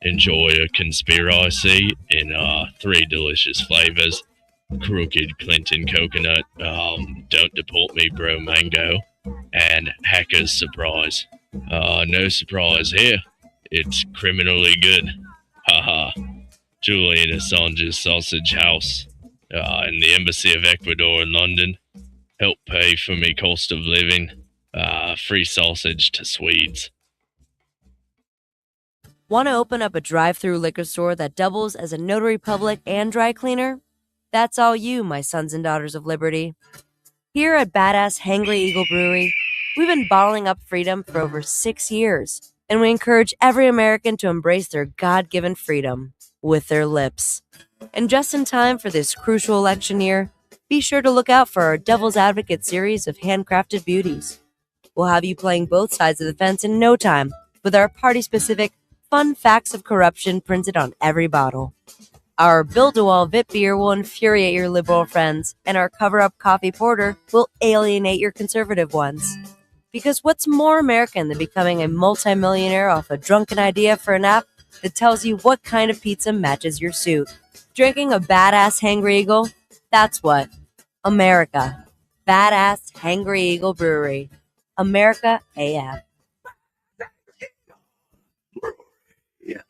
enjoy a conspiracy in 3 delicious flavors. Crooked Clinton coconut, don't deport me bro mango, and hacker's surprise. No surprise here. It's criminally good. Haha. Julian Assange's Sausage House in the Embassy of Ecuador in London. Help pay for me cost of living. Free sausage to Swedes.
Want to open up a drive-through liquor store that doubles as a notary public and dry cleaner? That's all you, my sons and daughters of liberty. Here at Badass Hangry Eagle Brewery, we've been bottling up freedom for over 6 years, and we encourage every American to embrace their God-given freedom with their lips. And just in time for this crucial election year, be sure to look out for our Devil's Advocate series of handcrafted beauties. We'll have you playing both sides of the fence in no time with our party-specific fun facts of corruption printed on every bottle. Our Build-A-Wall VIP beer will infuriate your liberal friends, and our cover-up coffee porter will alienate your conservative ones. Because what's more American than becoming a multimillionaire off a drunken idea for an app that tells you what kind of pizza matches your suit? Drinking a Badass Hangry Eagle? That's what. America. Badass Hangry Eagle Brewery. America AF.
Yeah.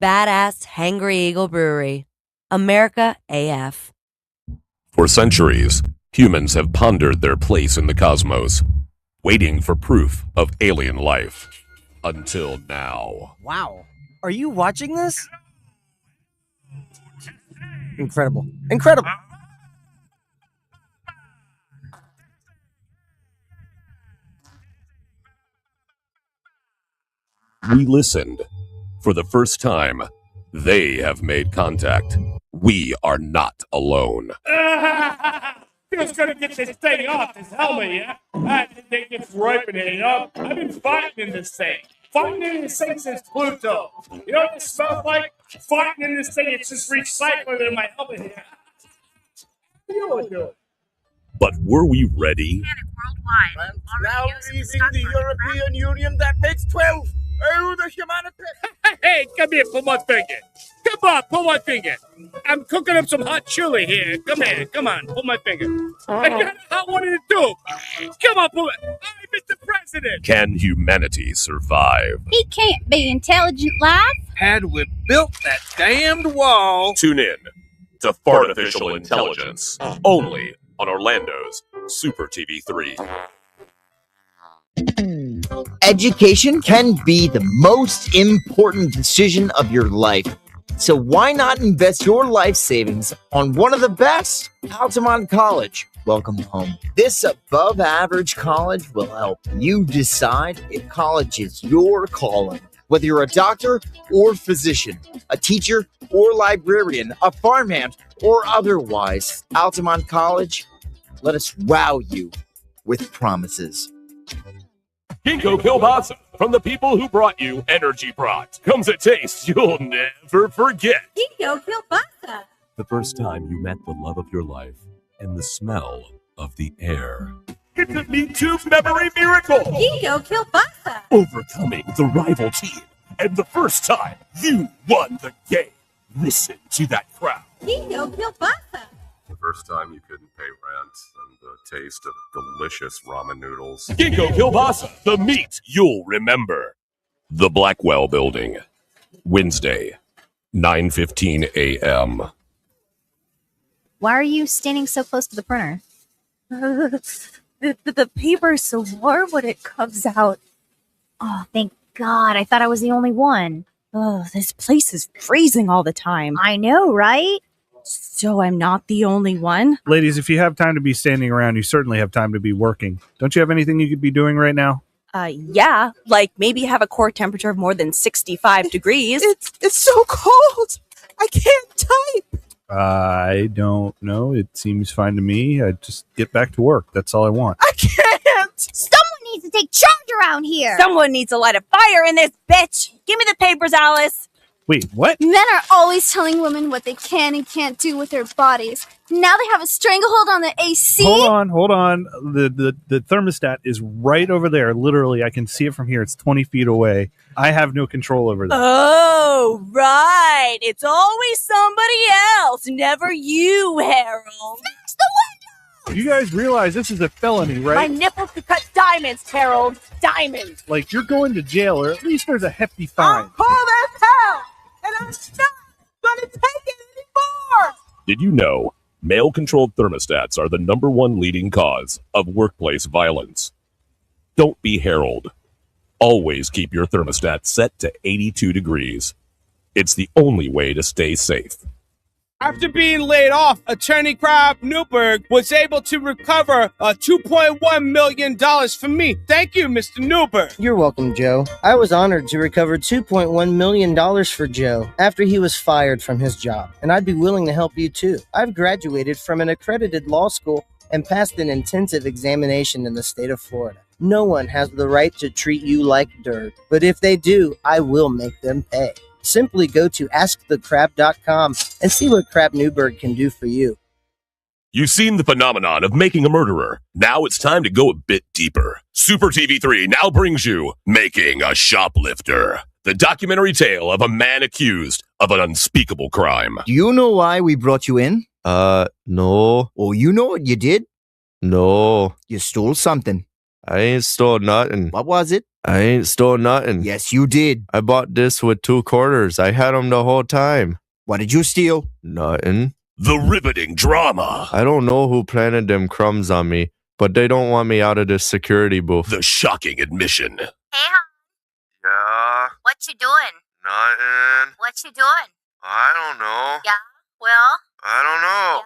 Badass Hangry Eagle Brewery. America AF.
For centuries, humans have pondered their place in the cosmos, waiting for proof of alien life. Until now.
Wow. Are you watching this? Incredible. Incredible.
We listened. For the first time, they have made contact. We are not alone.
Just gonna get this thing off this helmet, yeah? I think it's ripening, you know? I've been fighting in this thing. Fighting in this thing since Pluto. You know what it smells like? Fighting in this thing, it's just recycling in my helmet here. You would do it.
But were we ready?
Now leaving the European Union, that makes 12.
Hey, come here, pull my finger. Come on, pull my finger. I'm cooking up some hot chili here. Come here, come on, pull my finger. I got a hot one in the tube. Come on, pull it. Hey, Mr. President.
Can humanity survive?
He can't be intelligent life.
Had we built that damned wall.
Tune in to Fartificial Intelligence, only on Orlando's Super TV 3.
Education can be the most important decision of your life. So why not invest your life savings on one of the best? Altamont College. Welcome home. This above average college will help you decide if college is your calling. Whether you're a doctor or physician, a teacher or librarian, a farmhand or otherwise, Altamont College, let us wow you with promises.
Ginkgo Kielbasa, from the people who brought you Energy Brot, comes a taste you'll never forget.
Ginkgo Kielbasa.
The first time you met the love of your life and the smell of the air.
It's a Me Too memory miracle.
Ginkgo Kielbasa.
Overcoming the rival team, and the first time you won the game. Listen to that crowd.
Ginkgo Kielbasa.
The first time you couldn't pay rent, and the taste of delicious ramen noodles. Ginkgo Kielbasa, the meat you'll remember. The Blackwell Building, Wednesday, 9:15 a.m.
Why are you standing so close to the printer? The paper is so warm when it comes out. Oh, thank God. I thought I was the only one.
Oh, this place is freezing all the time.
I know, right?
So I'm not the only one?
Ladies, if you have time to be standing around, you certainly have time to be working. Don't you have anything you could be doing right now?
Yeah, like maybe have a core temperature of more than 65 degrees.
It's so cold. I can't type.
I don't know. It seems fine to me. I just get back to work. That's all I want.
I can't.
Someone needs to take charge around here.
Someone needs to light a fire in this bitch. Give me the papers, Alice.
Wait, what?
Men are always telling women what they can and can't do with their bodies. Now they have a stranglehold on the AC.
Hold on. The thermostat is right over there. Literally, I can see it from here. It's 20 feet away. I have no control over that.
Oh, right. It's always somebody else, never you, Harold.
Smash the window!
You guys realize this is a felony,
My
right?
nipples could cut diamonds, Harold. Diamonds.
Like, you're going to jail, or at least there's a hefty fine.
Cold as hell. And I'm not gonna take it anymore.
Did you know male-controlled thermostats are the #1 leading cause of workplace violence? Don't be Harold. Always keep your thermostat set to 82 degrees. It's the only way to stay safe.
After being laid off, attorney Crab Newberg was able to recover $2.1 million from me. Thank you, Mr. Newberg.
You're welcome, Joe. I was honored to recover $2.1 million for Joe after he was fired from his job, and I'd be willing to help you too. I've graduated from an accredited law school and passed an intensive examination in the state of Florida. No one has the right to treat you like dirt, but if they do, I will make them pay. Simply go to AskTheCrab.com and see what Crab Newberg can do for you.
You've seen the phenomenon of making a murderer. Now it's time to go a bit deeper. Super TV3 now brings you Making a Shoplifter, the documentary tale of a man accused of an unspeakable crime.
Do you know why we brought you in?
No.
Oh, you know what you did?
No.
You stole something.
I ain't stole nothing.
What was it?
I ain't stole nothing.
Yes, you did.
I bought this with 2 quarters. I had them the whole time.
What did you steal?
Nothing.
The riveting drama.
I don't know who planted them crumbs on me, but they don't want me out of this security booth.
The shocking admission.
Hey,
Yeah,
what you doing?
nothing.
What you doing?
I don't know.
Yeah, well,
I don't know.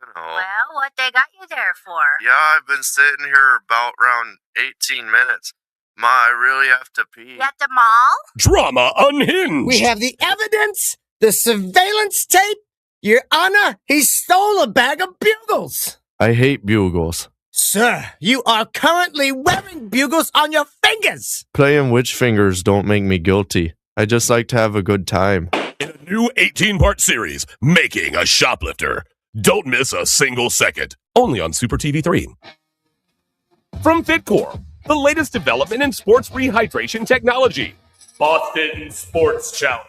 You know.
well, what they got you there for?
Yeah, I've been sitting here about around 18 minutes. Ma, I really have to pee.
You at the mall?
Drama unhinged.
We have the evidence, the surveillance tape. Your Honor, he stole a bag of bugles.
I hate bugles.
Sir, you are currently wearing bugles on your fingers.
Playing witch fingers don't make me guilty. I just like to have a good time.
In a new 18-part series, Making a Shoplifter. Don't miss a single second. Only on Super TV 3. From FitCore, the latest development in sports rehydration technology. Boston Sports Chowder.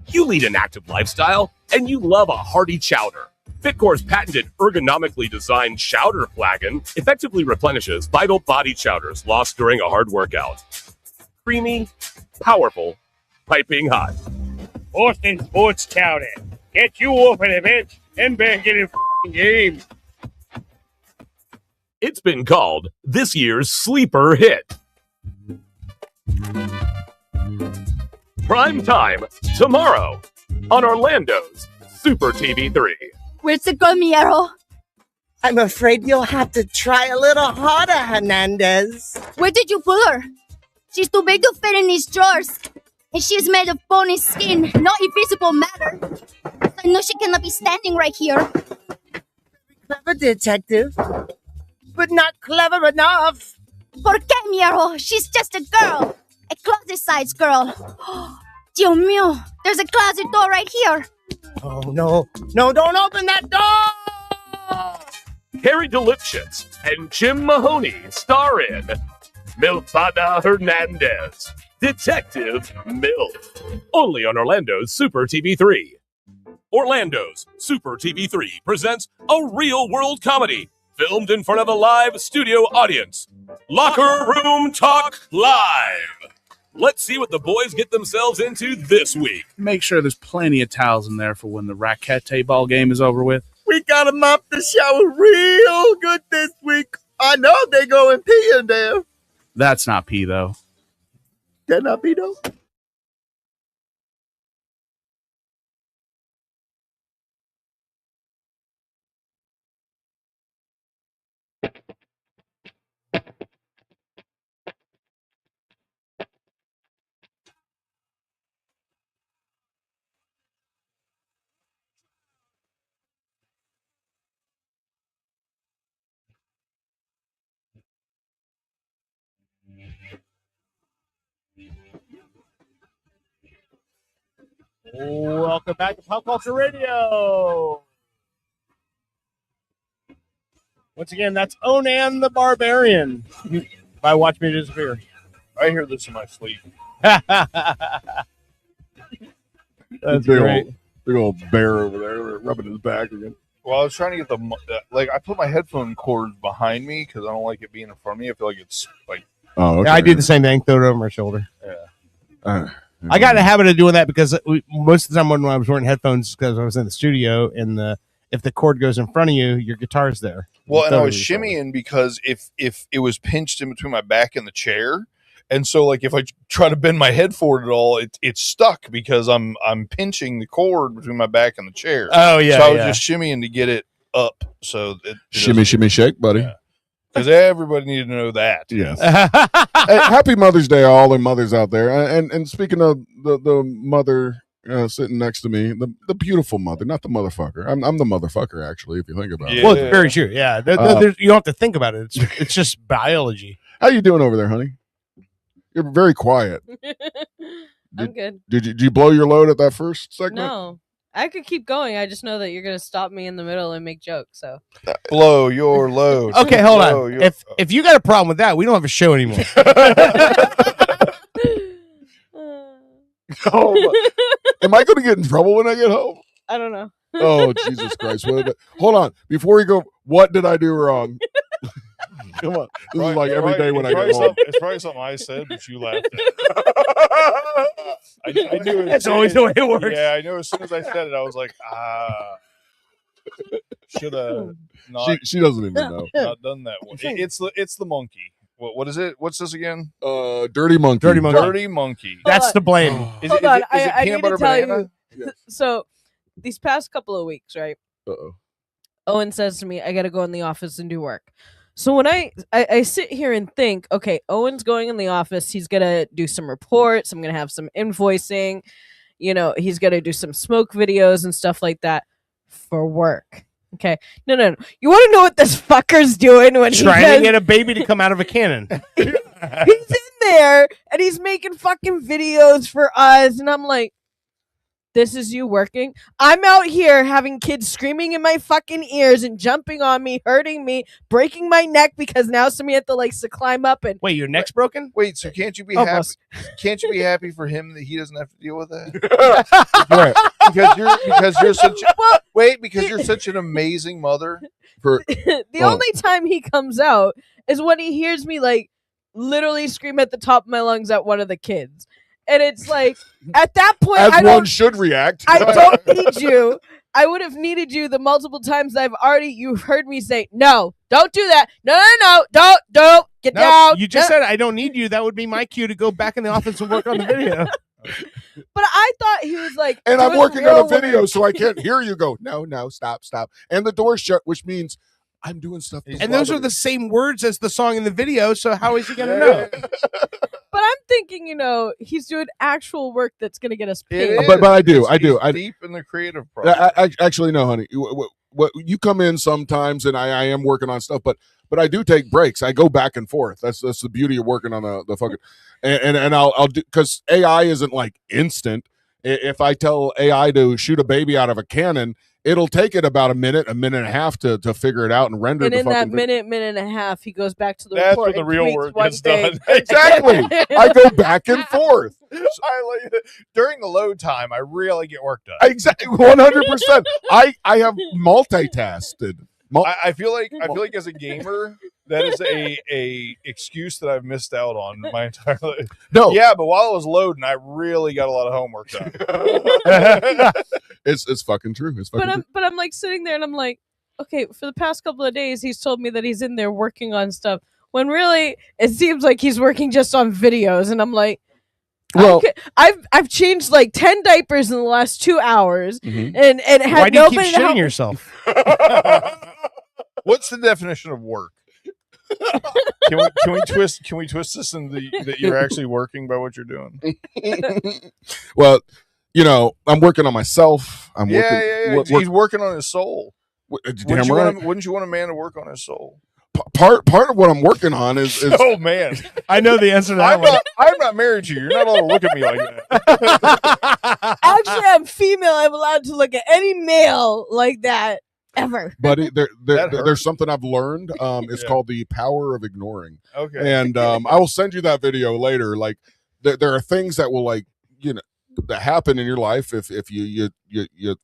You lead an active lifestyle, and you love a hearty chowder. Fitcore's patented ergonomically designed chowder flagon effectively replenishes vital body chowders lost during a hard workout. Creamy, powerful, piping hot.
Boston Sports Chowder. Get you off of the bench and back in the game.
It's been called this year's sleeper hit. Prime time tomorrow on Orlando's Super TV 3.
Where's the girl, Miero?
I'm afraid you'll have to try a little harder, Hernandez.
Where did you pull her? She's too big to fit in these drawers. And she is made of bony skin, not invisible matter. I know she cannot be standing right here.
Clever detective, but not clever enough.
¿Por qué, Miero? She's just a girl. A closet-sized girl. Dios mío, there's a closet door right here.
Oh, no. No, don't open that door!
Carrie DeLipschitz and Jim Mahoney star in Milfada Hernandez, Detective MILF. Only on Orlando's Super TV 3. Orlando's Super TV 3 presents a real-world comedy filmed in front of a live studio audience. Locker Room Talk Live. Let's see what the boys get themselves into this week.
Make sure there's plenty of towels in there for when the racquete ball game is over with.
We got 'em up the shower real good this week. I know they go and pee in there.
That's not pee, though.
That not pee, though?
Welcome back to Pop Culture Radio. Once again, that's Onan the Barbarian by Watch Me Disappear.
I hear this in my sleep.
That's
big
great.
Big old bear over there rubbing his back again.
Well, I was trying to get I put my headphone cords behind me because I don't like it being in front of me. I feel like it's like.
Oh, okay.
Yeah, I do the same thing. Throw it over my shoulder.
Yeah.
I got in the habit of doing that because most of the time when I was wearing headphones, because I was in the studio, and if the cord goes in front of you, your guitar's there.
Well, and I was shimmying because if it was pinched in between my back and the chair, and so like if I try to bend my head forward at all, it's stuck because I'm pinching the cord between my back and the chair.
Oh yeah.
So I was just shimmying to get it up. So
Shimmy, shake, buddy.
Because everybody needed to know that.
Yes. Hey, happy Mother's Day, all the mothers out there. And speaking of the mother sitting next to me, the beautiful mother, not the motherfucker. I'm the motherfucker, actually, if you think about it.
Well, it's very true. Yeah, you don't have to think about it. It's just biology.
How you doing over there, honey? You're very quiet.
I'm good.
Did you blow your load at that first segment?
No, I could keep going. I just know that you're gonna stop me in the middle and make jokes. So
blow your load.
Okay, hold on. If you got a problem with that, we don't have a show anymore.
Am I going to get in trouble when I get home?
I don't know.
Oh, Jesus Christ. Hold on. Before we go, what did I do wrong? Come on. This is like every day when I get home.
It's probably something I said, but you laughed at. I knew it.
That's always the way it works.
Yeah, I knew as soon as I said it, I was like, should have not.
She doesn't even know.
Not done that one. It's the monkey. What is it? What's this again?
Dirty monkey.
Dirty monkey.
That's the blame.
Hold on. I
peanut
need
butter
to tell
banana?
you. So these past couple of weeks, right? Owen says to me, I got to go in the office and do work. So when I sit here and think, okay, Owen's going in the office. He's going to do some reports. I'm going to have some invoicing. You know, he's going to do some smoke videos and stuff like that for work. Okay. No. You want to know what this fucker's doing when
trying to get a baby to come out of a cannon?
He's in there and he's making fucking videos for us. And I'm like, this is you working? I'm out here having kids screaming in my fucking ears and jumping on me, hurting me, breaking my neck because now Samantha likes to climb up and
Wait, your neck's broken?
Wait, so can't you be
Almost.
happy? Can't you be happy for him that he doesn't have to deal with that?
Right.
because you're such because you're such an amazing mother.
The only time he comes out is when he hears me like literally scream at the top of my lungs at one of the kids. And it's like, at that point,
As
I
one
don't,
should react.
I don't need you. I would have needed you the multiple times you've heard me say, no, don't do that. No, don't, get down.
You just
No.
said I don't need you. That would be my cue to go back in the office and work on the video.
But I thought he was like,
And I'm
doing
working on a
real
video,
work.
so I can't hear you go, no, stop. And the door's shut, which means I'm doing stuff.
And those are the same words as the song in the video, so how is he going to know?
But I'm thinking, he's doing actual work that's going to get us paid.
But I do.
It's deep in the creative process.
Actually, no, honey. What you come in sometimes, and I am working on stuff, but I do take breaks. I go back and forth. That's the beauty of working on the fucking and I'll do, because AI isn't like instant. If I tell AI to shoot a baby out of a cannon, it'll take it about a minute and a half to figure it out and render.
And
the
in that
fucking video.
minute and a half, he goes back to the
That's
report.
when the
and
real
tweets
work
one
gets
thing.
done.
Exactly. I go back and forth.
I like it. During the load time, I really get work done.
Exactly, 100%. I have multitasted.
I feel like as a gamer, that is a excuse that I've missed out on my entire life.
No.
Yeah, but while I was loading, I really got a lot of homework done.
It's fucking true. It's fucking true.
But I'm like sitting there and I'm like, okay, for the past couple of days, he's told me that he's in there working on stuff. When really, it seems like he's working just on videos, and I'm like,
well,
I've changed like 10 diapers in the last 2 hours,
Mm-hmm.
and had
Why do you keep
nobody to
shitting
help-
yourself?
What's the definition of work? Can we twist this in that you're actually working by what you're doing?
Well, I'm working on myself. I'm working.
He's working on his soul.
Damn right.
Wouldn't you want a man to work on his soul?
Part of what I'm working on is
Oh man,
I know the answer to that one.
I'm not married to you. You're not allowed to look at me like that.
Actually, I'm female. I'm allowed to look at any male like that ever.
Buddy, there's something I've learned. It's called the power of ignoring.
Okay.
And I will send you that video later. Like there are things that will that happen in your life. If you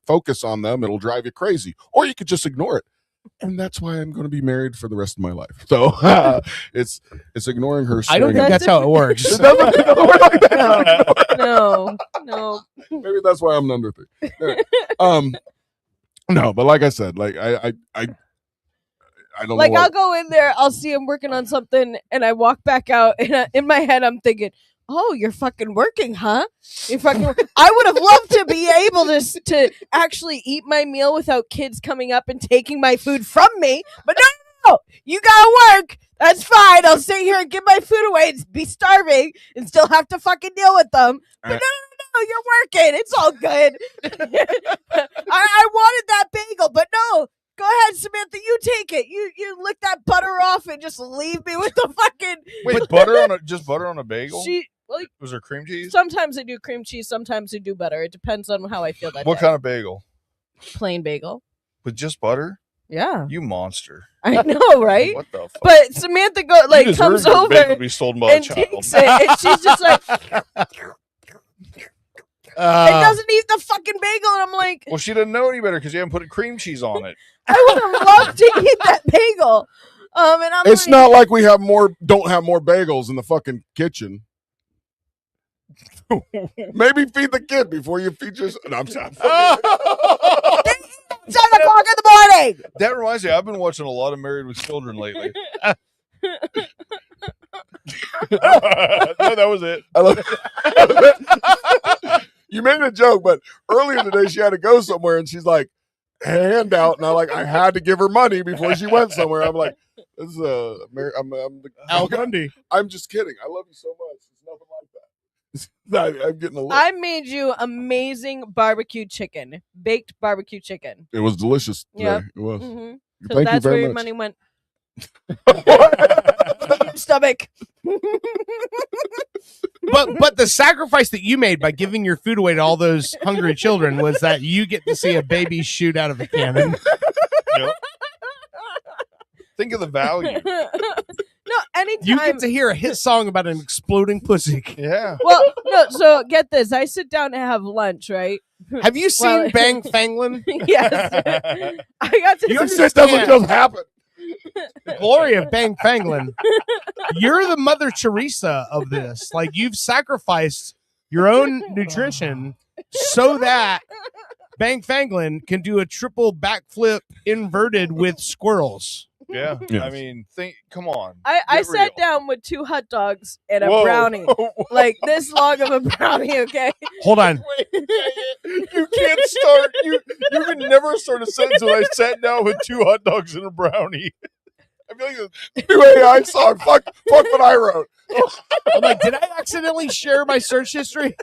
focus on them, it'll drive you crazy. Or you could just ignore it. And that's why I'm going to be married for the rest of my life. So it's ignoring her.
I don't think that's how it works.
It doesn't work like that.
No.
Maybe that's why I'm under 3. No, but like I said, like I don't
Like
know.
I'll go in there, I'll see him working on something, and I walk back out, and in my head I'm thinking, "Oh, you're fucking working, huh? You're fucking." I would have loved to be able to actually eat my meal without kids coming up and taking my food from me, but no, you gotta work. That's fine. I'll sit here and give my food away and be starving and still have to fucking deal with them. But no, you're working. It's all good. I wanted that bagel, but no. Go ahead, Samantha. You take it. You lick that butter off and just leave me with the fucking.
Wait, butter on a bagel? Was there cream cheese?
Sometimes I do cream cheese. Sometimes I do butter. It depends on how I feel that
What
day.
kind of bagel?
Plain bagel.
With just butter?
Yeah.
You monster.
I know, right?
What the fuck?
But Samantha
You
comes
deserve your
over
bagel to be stolen by a
and
child.
takes it, and she's just like, it doesn't eat the fucking bagel, and I'm like,
Well, she doesn't know any better because you haven't put cream cheese on it.
I would have loved to eat that bagel. And I'm
It's
like,
not like we don't have more bagels in the fucking kitchen. Maybe feed the kid before you feed yourself. No, I'm sorry.
7 o'clock in the morning.
That reminds me, I've been watching a lot of Married with Children lately. No, that was it.
I love You made a joke, but earlier today she had to go somewhere and she's like, hand out, and I had to give her money before she went somewhere. I'm like, this is
Al Bundy.
I'm just kidding. I love you so much. It's nothing like that. I'm getting a look.
I made you amazing barbecue chicken, baked barbecue chicken.
It was delicious today.
Yeah,
It was.
So
Thank
that's
you
where
very
your
much.
money went. Your stomach.
but the sacrifice that you made by giving your food away to all those hungry children was that you get to see a baby shoot out of a cannon.
Yep. Think of the value.
No, anytime
You get to hear a hit song about an exploding pussy.
Yeah.
Well, no. So get this: I sit down to have lunch, right?
Have you seen
Well-
Bang Fanglin?
Yes. I got to.
You
This doesn't just happen.
The glory of Bang Fanglin. You're the Mother Teresa of this. Like, you've sacrificed your own nutrition so that Bang Fanglin can do a triple backflip inverted with squirrels.
Yeah.
Yes.
I mean, come on.
I
Get
sat
real.
down with 2 hot dogs and a
Whoa.
brownie, like this long of a brownie. Okay.
Hold on.
You can't start. You can never start a sentence when I sat down with 2 hot dogs and a brownie. I feel like
New AI song. Fuck what I wrote.
I'm like, did I accidentally share my search history?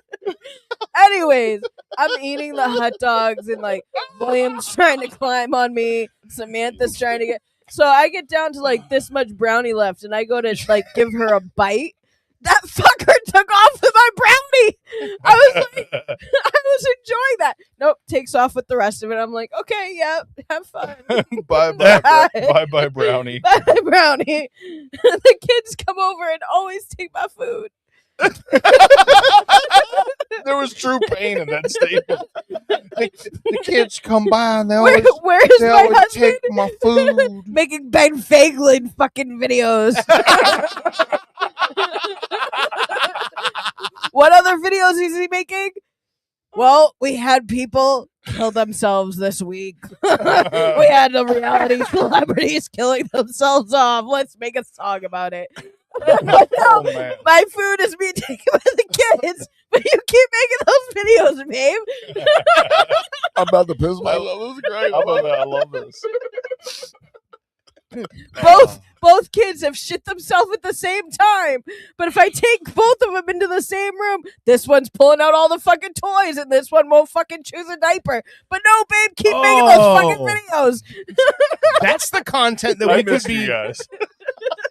Anyways, I'm eating the hot dogs and like William's trying to climb on me. Samantha's trying to get. So I get down to like this much brownie left, and I go to like give her a bite. That fucker took off with my brownie. I was like, I was enjoying that. Nope, takes off with the rest of it. I'm like, okay, yeah, have fun.
bye bye brownie.
Bye bye brownie. The kids come over and always take my food.
There was true pain in that statement. The kids come by and they
Where is
they
my
always
husband?
take my food.
Making Ben Faglin fucking videos. What other videos is he making? Well, we had people kill themselves this week. We had the reality celebrities killing themselves off. Let's make a song about it.
Oh, man.
My food is being taken by the kids, but you keep making those videos, babe.
I'm about to piss
I
my
love this. Great. I love this.
Both kids have shit themselves at the same time. But if I take both of them into the same room, this one's pulling out all the fucking toys, and this one won't fucking choose a diaper. But no, babe, keep making those fucking videos.
That's the content that
I
we could
missed
be.
you guys.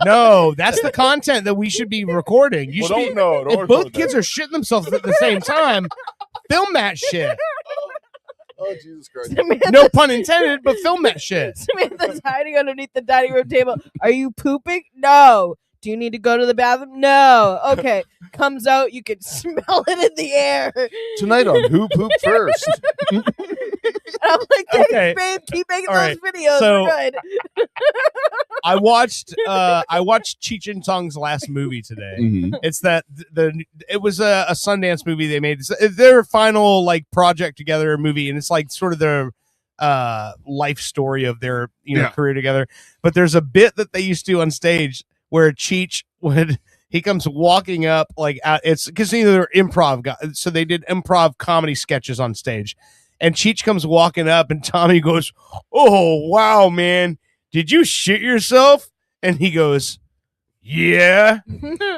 No, that's the content that we should be recording. You
Well,
should be,
don't
if
record
both
that.
kids are shitting themselves at the same time, film that shit.
Oh, Jesus Christ.
No pun intended, but film that shit.
Samantha's hiding underneath the dining room table. Are you pooping? No. Do you need to go to the bathroom? No. Okay. Comes out. You can smell it in the air.
Tonight on Who Pooped First.
And I'm like, thanks,
Okay.
babe. Keep making
All
those
right.
videos.
So-
We're good.
I watched Cheech and Chong's last movie today.
Mhm.
It's that it was a Sundance movie they made. It's their final like project together movie, and it's like sort of their life story of their
Yeah.
career together. But there's a bit that they used to do on stage where Cheech he comes walking up like it's because they're improv guys, so they did improv comedy sketches on stage, and Cheech comes walking up, and Tommy goes, "Oh wow, man. Did you shit yourself?" And he goes, "Yeah."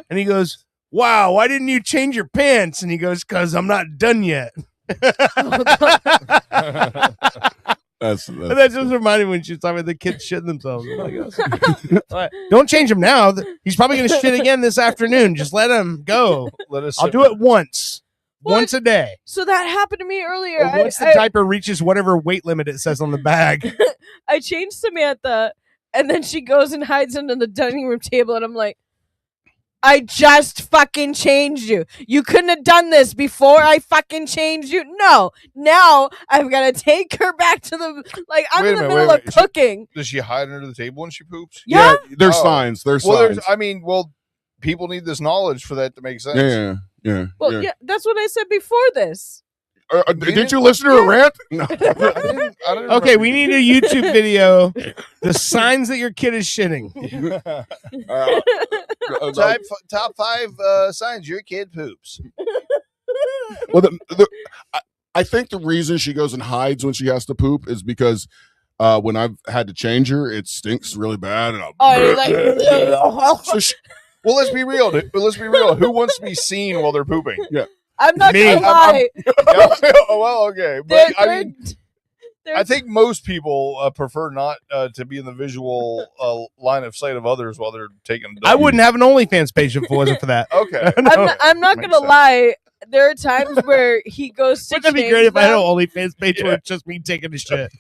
And he goes, "Wow, why didn't you change your pants?" And he goes, "'Cause I'm not done yet."
That's
And that just reminded me when she was talking about the kids shitting themselves. I'm like, "Oh." Don't change him now. He's probably going to shit again this afternoon. Just let him go.
Let us.
I'll do it once a day.
So that happened to me earlier.
Or once the diaper reaches whatever weight limit it says on the bag.
I changed Samantha, and then she goes and hides under the dining room table, and I'm like, I just fucking changed you. You couldn't have done this before I fucking changed you. No, now I've got to take her back to the, like, I'm
Wait a
in the
minute,
middle
wait,
of
wait.
cooking.
Does she hide under the table when she poops?
Yeah.
There's
Oh.
signs. There's
Well,
signs.
I mean, people need this knowledge for that to make sense.
Yeah.
Well, yeah, that's what I said before this.
Did you listen to a rant? No.
Okay, we need a YouTube video. The signs that your kid is shitting.
Top 5 signs your kid poops.
Well, I think the reason she goes and hides when she has to poop is because when I've had to change her, it stinks really bad. And
you're like,
so she,
Well, let's be real. Who wants to be seen while they're pooping?
Yeah.
I'm not
Me.
gonna lie.
Well, okay, but I mean, I think most people prefer not to be in the visual line of sight of others while they're taking.
I wouldn't have an OnlyFans page if it wasn't for that.
Okay.
I'm not gonna lie. There are times where he goes.
Wouldn't that be great if I had an OnlyFans page where it's just me taking a shit?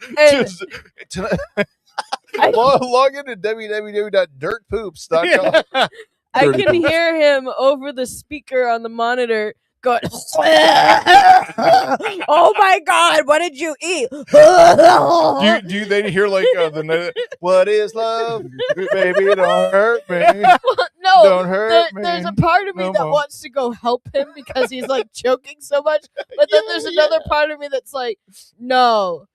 Log into www.dirtpoops.com.
I can hear him over the speaker on the monitor going, "Oh my God, what did you eat?"
do they hear like what is love? Baby, don't hurt me.
No,
Don't hurt me.
There's a part of me that wants to go help him because he's like choking so much. But then there's another part of me that's like, no,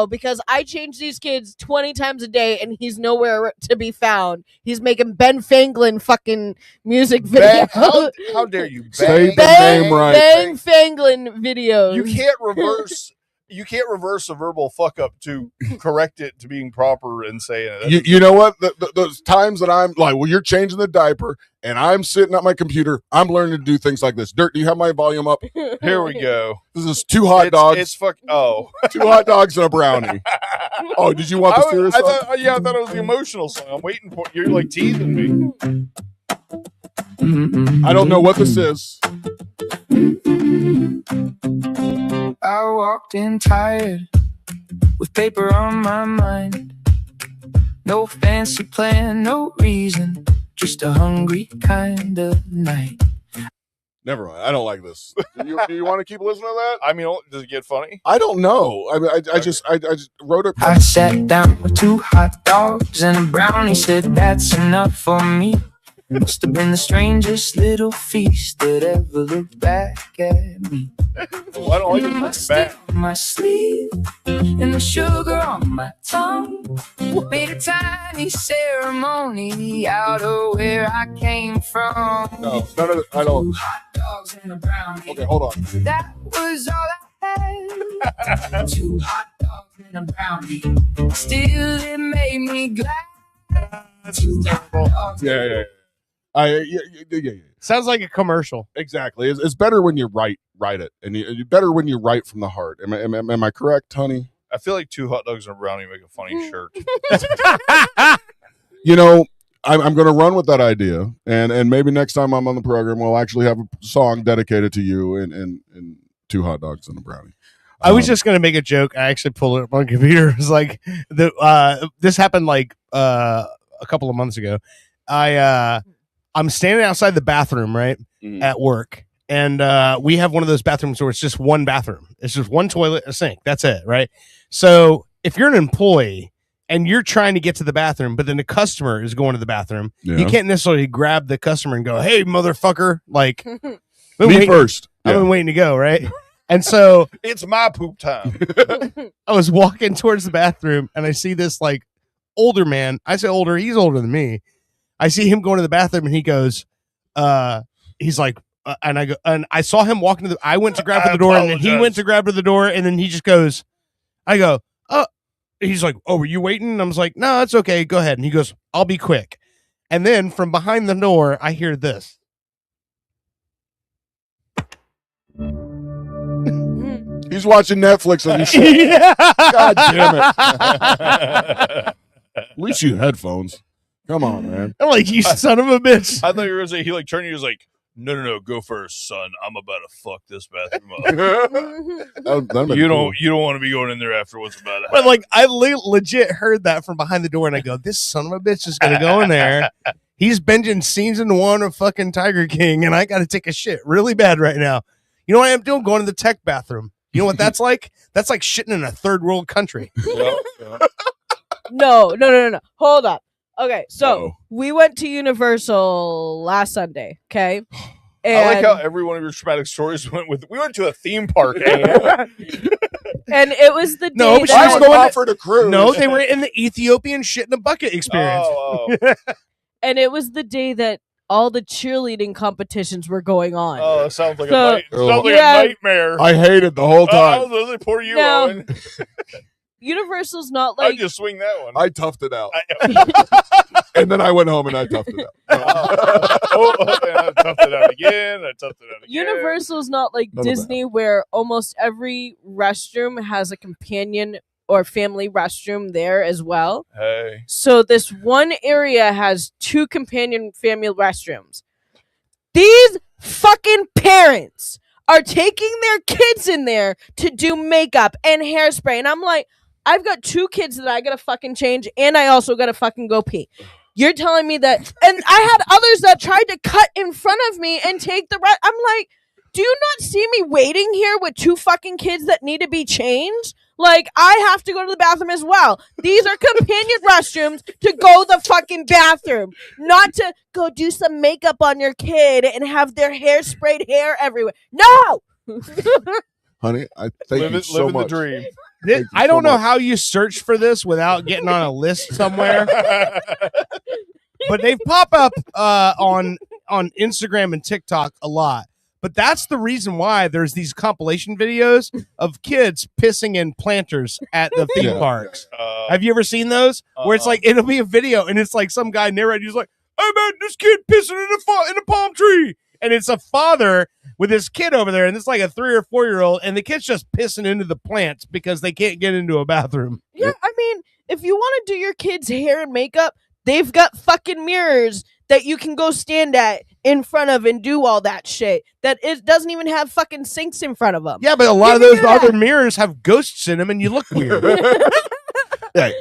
because I change these kids 20 times a day and he's nowhere to be found. He's making Ben Fanglin fucking music videos.
How dare you?
Say the name right.
Ben Fanglin videos.
You can't reverse. You can't reverse a verbal fuck up to correct it to being proper and saying it.
You know what? Those times that I'm like, well, you're changing the diaper and I'm sitting at my computer, I'm learning to do things like this. Dirt, do you have my volume up?
Here we go.
This is 2 hot dogs.
It's 2
hot dogs and a brownie. Oh, did you want the serious song?
I thought it was the emotional song. I'm waiting for you're like teasing me.
I don't know what this is.
I walked in tired with paper on my mind. No fancy plan, no reason, just a hungry kind of night.
Never mind. I don't like this. Do you want to keep listening to that?
I mean, does it get funny?
I don't know. I mean, I just wrote it.
I sat down with 2 hot dogs and a brownie, said that's enough for me. Must have been the strangest little feast that ever looked back at me.
Why don't I just look back?
My sleeve and the sugar on my tongue made a tiny ceremony out of where I came from.
No, none of it. I don't.
2 hot dogs and a brownie.
Okay, hold on.
That was all I had. 2 hot dogs and a brownie. Still, it made me glad. 2 hot dogs.
Yeah.
Sounds like a commercial.
Exactly. It's better when you write it, and you better when you write from the heart. Am I correct, honey?
I feel like 2 hot dogs and a brownie make a funny shirt.
You know, I'm going to run with that idea, and maybe next time I'm on the program, we'll actually have a song dedicated to you and 2 hot dogs and a brownie.
I was just going to make a joke. I actually pulled it up on the computer. It was like this happened like a couple of months ago. I'm standing outside the bathroom, right, at work, and we have one of those bathrooms where it's just one bathroom. It's just one toilet, a sink. That's it, right? So if you're an employee and you're trying to get to the bathroom, but then the customer is going to the bathroom, you can't necessarily grab the customer and go, "Hey, motherfucker!" Like
me first.
I've been waiting to go, right? And so
it's my poop time.
I was walking towards the bathroom, and I see this like older man. I say older; he's older than me. I see him going to the bathroom and he goes, he's like, and I go, and I saw him walking to the, I went to grab for the door and then he went to grab for the door and then he just goes, I go, oh, he's like, oh, were you waiting? And I was like, no, it's okay. Go ahead. And he goes, I'll be quick. And then from behind the door, I hear this.
He's watching Netflix on his shit. God damn it. At least you headphones. Come on, man.
I'm like, you son of a bitch.
I thought you were going to say, he like turned to you, he was like, no, go first, son. I'm about to fuck this bathroom up. You don't want to be going in there after what's about to happen.
But like, I legit heard that from behind the door and I go, this son of a bitch is going to go in there. He's binging season 1 of fucking Tiger King and I got to take a shit really bad right now. You know what I'm doing? Going to the tech bathroom. You know what that's like? That's like shitting in a third world country.
No. Hold up. Okay, so we went to Universal last Sunday, okay? And
I like how every one of your traumatic stories we went to a theme park.
And it was the day
No, but she
that
was going
offered a cruise.
No, they were in the Ethiopian shit in a bucket experience.
And it was the day that all the cheerleading competitions were going on.
Oh, it sounds like
So,
a nightmare.
I hated the whole time.
I was like, poor you,
No.
Owen.
Universal's not
I
like
just swing that one.
I toughed it out. And then I went home and I toughed it out.
And I toughed it out again.
Universal's not like
None of
Disney where almost every restroom has a companion or family restroom there as well.
Hey.
So this one area has 2 companion family restrooms. These fucking parents are taking their kids in there to do makeup and hairspray. And I'm like, I've got 2 kids that I gotta fucking change, and I also gotta fucking go pee. You're telling me that, and I had others that tried to cut in front of me and take the rest. I'm like, do you not see me waiting here with 2 fucking kids that need to be changed? Like, I have to go to the bathroom as well. These are companion restrooms to go the fucking bathroom, not to go do some makeup on your kid and have their hair sprayed hair everywhere. No!
Honey, I thank you so much.
the dream.
I don't know how you search for this without getting on a list somewhere. But they pop up on Instagram and TikTok a lot. But that's the reason why there's these compilation videos of kids pissing in planters at the theme parks. Have you ever seen those? Where it's like, it'll be a video and it's like some guy narrating, he's like, I met this kid pissing in a palm tree. And it's a father with his kid over there, and it's like a 3 or 4 year old, and the kid's just pissing into the plants because they can't get into a bathroom.
Yeah, I mean, if you want to do your kids' hair and makeup, they've got fucking mirrors that you can go stand at in front of and do all that shit. That it doesn't even have fucking sinks in front of them.
Yeah, but a lot of those other mirrors have ghosts in them, and you look weird.
Hey,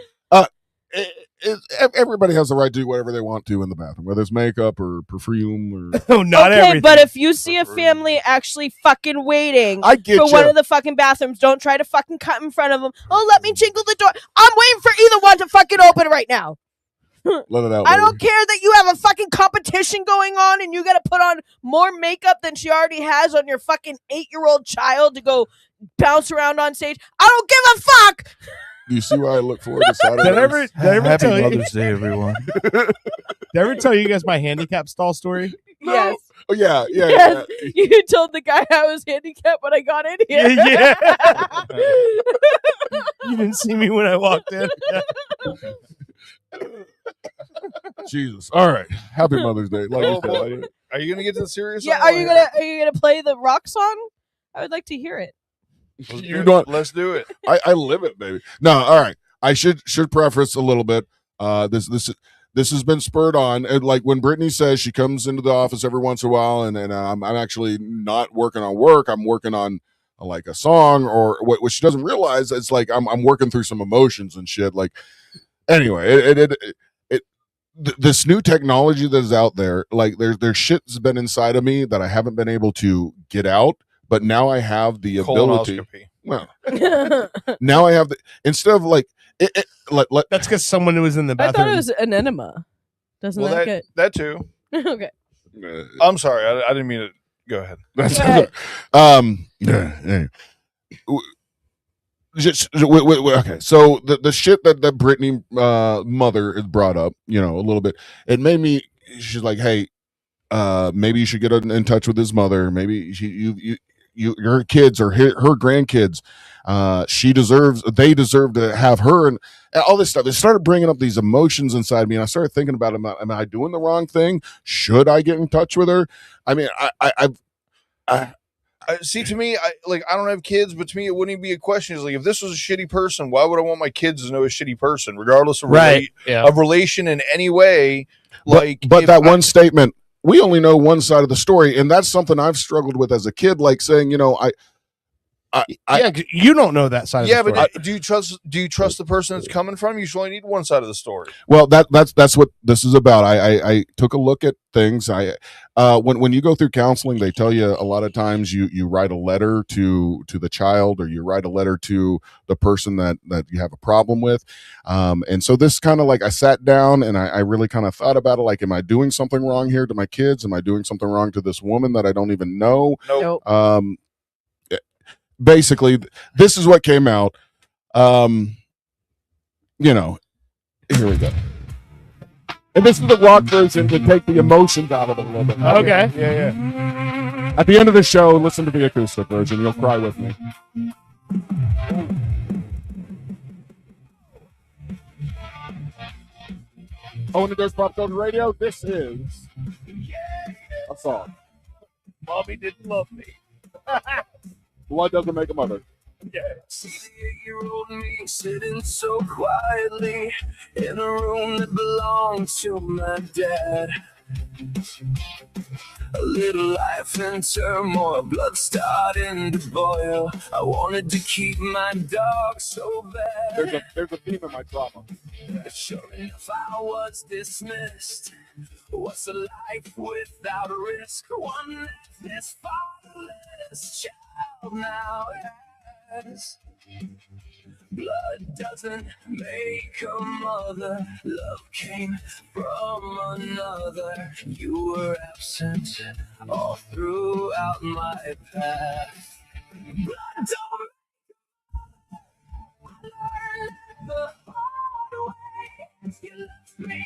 everybody has the right to do whatever they want to in the bathroom, whether it's makeup or perfume or.
Oh, not
okay,
everything.
but if you see a family actually fucking waiting
I get
for
ya.
one of the fucking bathrooms, don't try to fucking cut in front of them. Oh, let me jingle the door. I'm waiting for either one to fucking open right now.
Let it out.
I don't care that you have a fucking competition going on and you got to put on more makeup than she already has on your fucking 8-year-old child to go bounce around on stage. I don't give a fuck.
Do you see why I look forward to Saturdays?
Did I ever
Happy
tell you?
Mother's Day, everyone.
Did I ever tell you guys my handicap stall story?
Yes.
Oh yeah.
Yes. You told the guy I was handicapped when I got in here.
Yeah. You didn't see me when I walked in.
Jesus. All right. Happy Mother's Day. Like
Oh,
you said,
boy. Are you gonna get to the serious?
Yeah,
song?
are you gonna play the rock song? I would like to hear it.
you don't.
Let's do it.
I live it, baby. No, all right. I should preface a little bit. This has been spurred on, and like when Brittany says she comes into the office every once in a while, and I'm actually not working on work. I'm working on like a song, or what she doesn't realize is like I'm working through some emotions and shit. Like anyway, this new technology that is out there, like there's shit's been inside of me that I haven't been able to get out. But now I have the ability.
Colonoscopy.
Well, now I have the instead of like
That's because someone was in the
I
bathroom.
thought it was an enema. Doesn't
Well,
that get
that too.
okay?
I'm sorry. I didn't mean to. Go ahead.
That's
Go ahead.
yeah. Okay, so the shit that Brittany mother is brought up, a little bit. It made me. She's like, hey, maybe you should get in touch with his mother. Maybe your kids or her grandkids. They deserve to have her and all this stuff. It started bringing up these emotions inside me, and I started thinking about, am I doing the wrong thing? Should I get in touch with her? I mean,
See, to me, I don't have kids, but to me, it wouldn't even be a question. It's like, if this was a shitty person, why would I want my kids to know a shitty person, regardless of of relation in any way?
But that one statement, we only know one side of the story, and that's something I've struggled with as a kid. Like saying, you
don't know that side.
Yeah,
of the story.
but do you trust the person it's coming from? You should only need one side of the story.
Well, that's what this is about. I took a look at things. When you go through counseling, they tell you a lot of times you write a letter to the child, or you write a letter to the person that you have a problem with. And so this kind of like, I sat down and I really kind of thought about it. Like, am I doing something wrong here to my kids? Am I doing something wrong to this woman that I don't even know?
Nope.
Basically, this is what came out. Here we go. And this is the rock version to take the emotions out of it a little bit.
Okay.
Yeah. At the end of the show, listen to the acoustic version. You'll cry with me. Owen and Dirt's Pop Culture Radio. This is a song.
Mommy didn't love me.
What doesn't make a mother?
See the 8-year-old me sitting so quietly in a room that belonged to my dad. A little life in turmoil, blood starting to boil. I wanted to keep my dog so bad.
There's a theme in my drama.
Sure enough, I was dismissed. What's a life without risk? One that this fatherless child now has. Blood doesn't make a mother. Love came from another. You were absent all throughout my path. Blood don't make a mother. I learned the hard way. You left me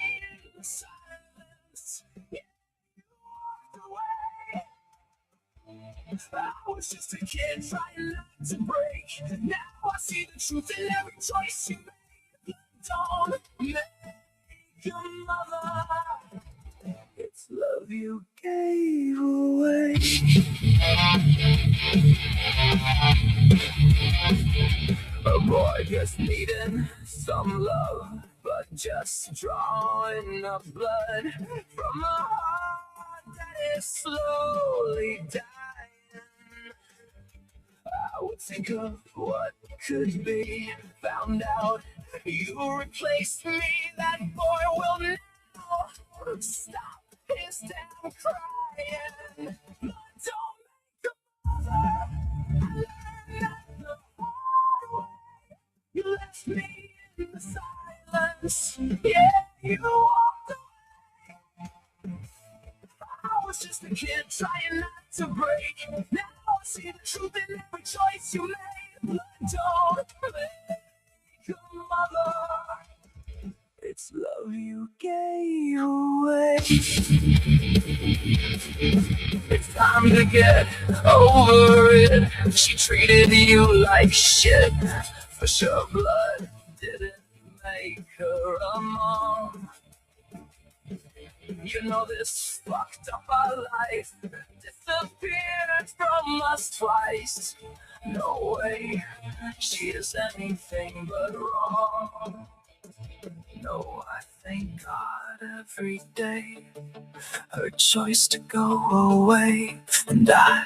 in silence. Yeah, you walked away. I was just a kid trying not to break. Now I see the truth in every choice you made. Don't make a mother. It's love you gave away. A boy just needing some love, but just drawing up blood from a heart that is slowly dying. I would think of what could be. Found out you replaced me. That boy will now stop his damn crying. Don't make a mother. I learned that the hard way. You left me in the silence. Yeah, you walked away. I was just a kid trying not to break. Now I see the truth in every choice you made. Don't make a mother. It's love you gave away. It's time to get over it. She treated you like shit. For sure blood didn't make her a mom. You know this fucked up our life. Disappeared from us twice. No way, she is anything but wrong. No, I thank God every day. Her choice to go away. And I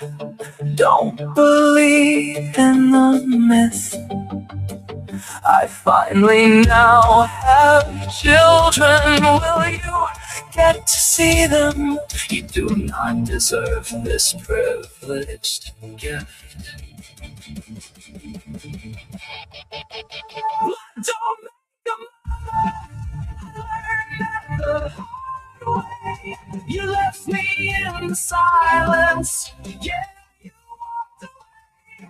don't believe in the myth. I finally now have children. Will you get to see them? You do not deserve this privileged gift. Don't make a mother. I learned that the hard way. You left me in silence. Yeah, you walked away.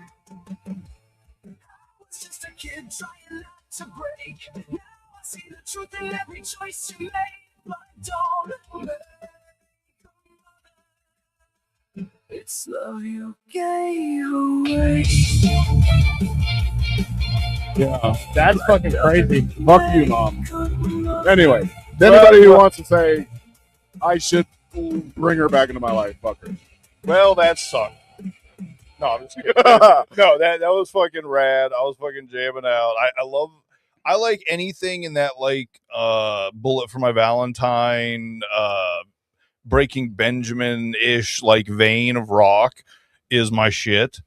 I was just a kid trying not to break. Now I see the truth in every choice you made. But don't make a mother. It's love you gave away.
Yeah, that's fucking crazy. Fuck you, Mom. Anyway, anybody who wants to say I should bring her back into my life, fuck her.
Well, that sucked. No, I'm just kidding. No, that was fucking rad. I was fucking jamming out. I like anything in that like Bullet for My Valentine, Breaking Benjamin-ish like vein of rock is my shit.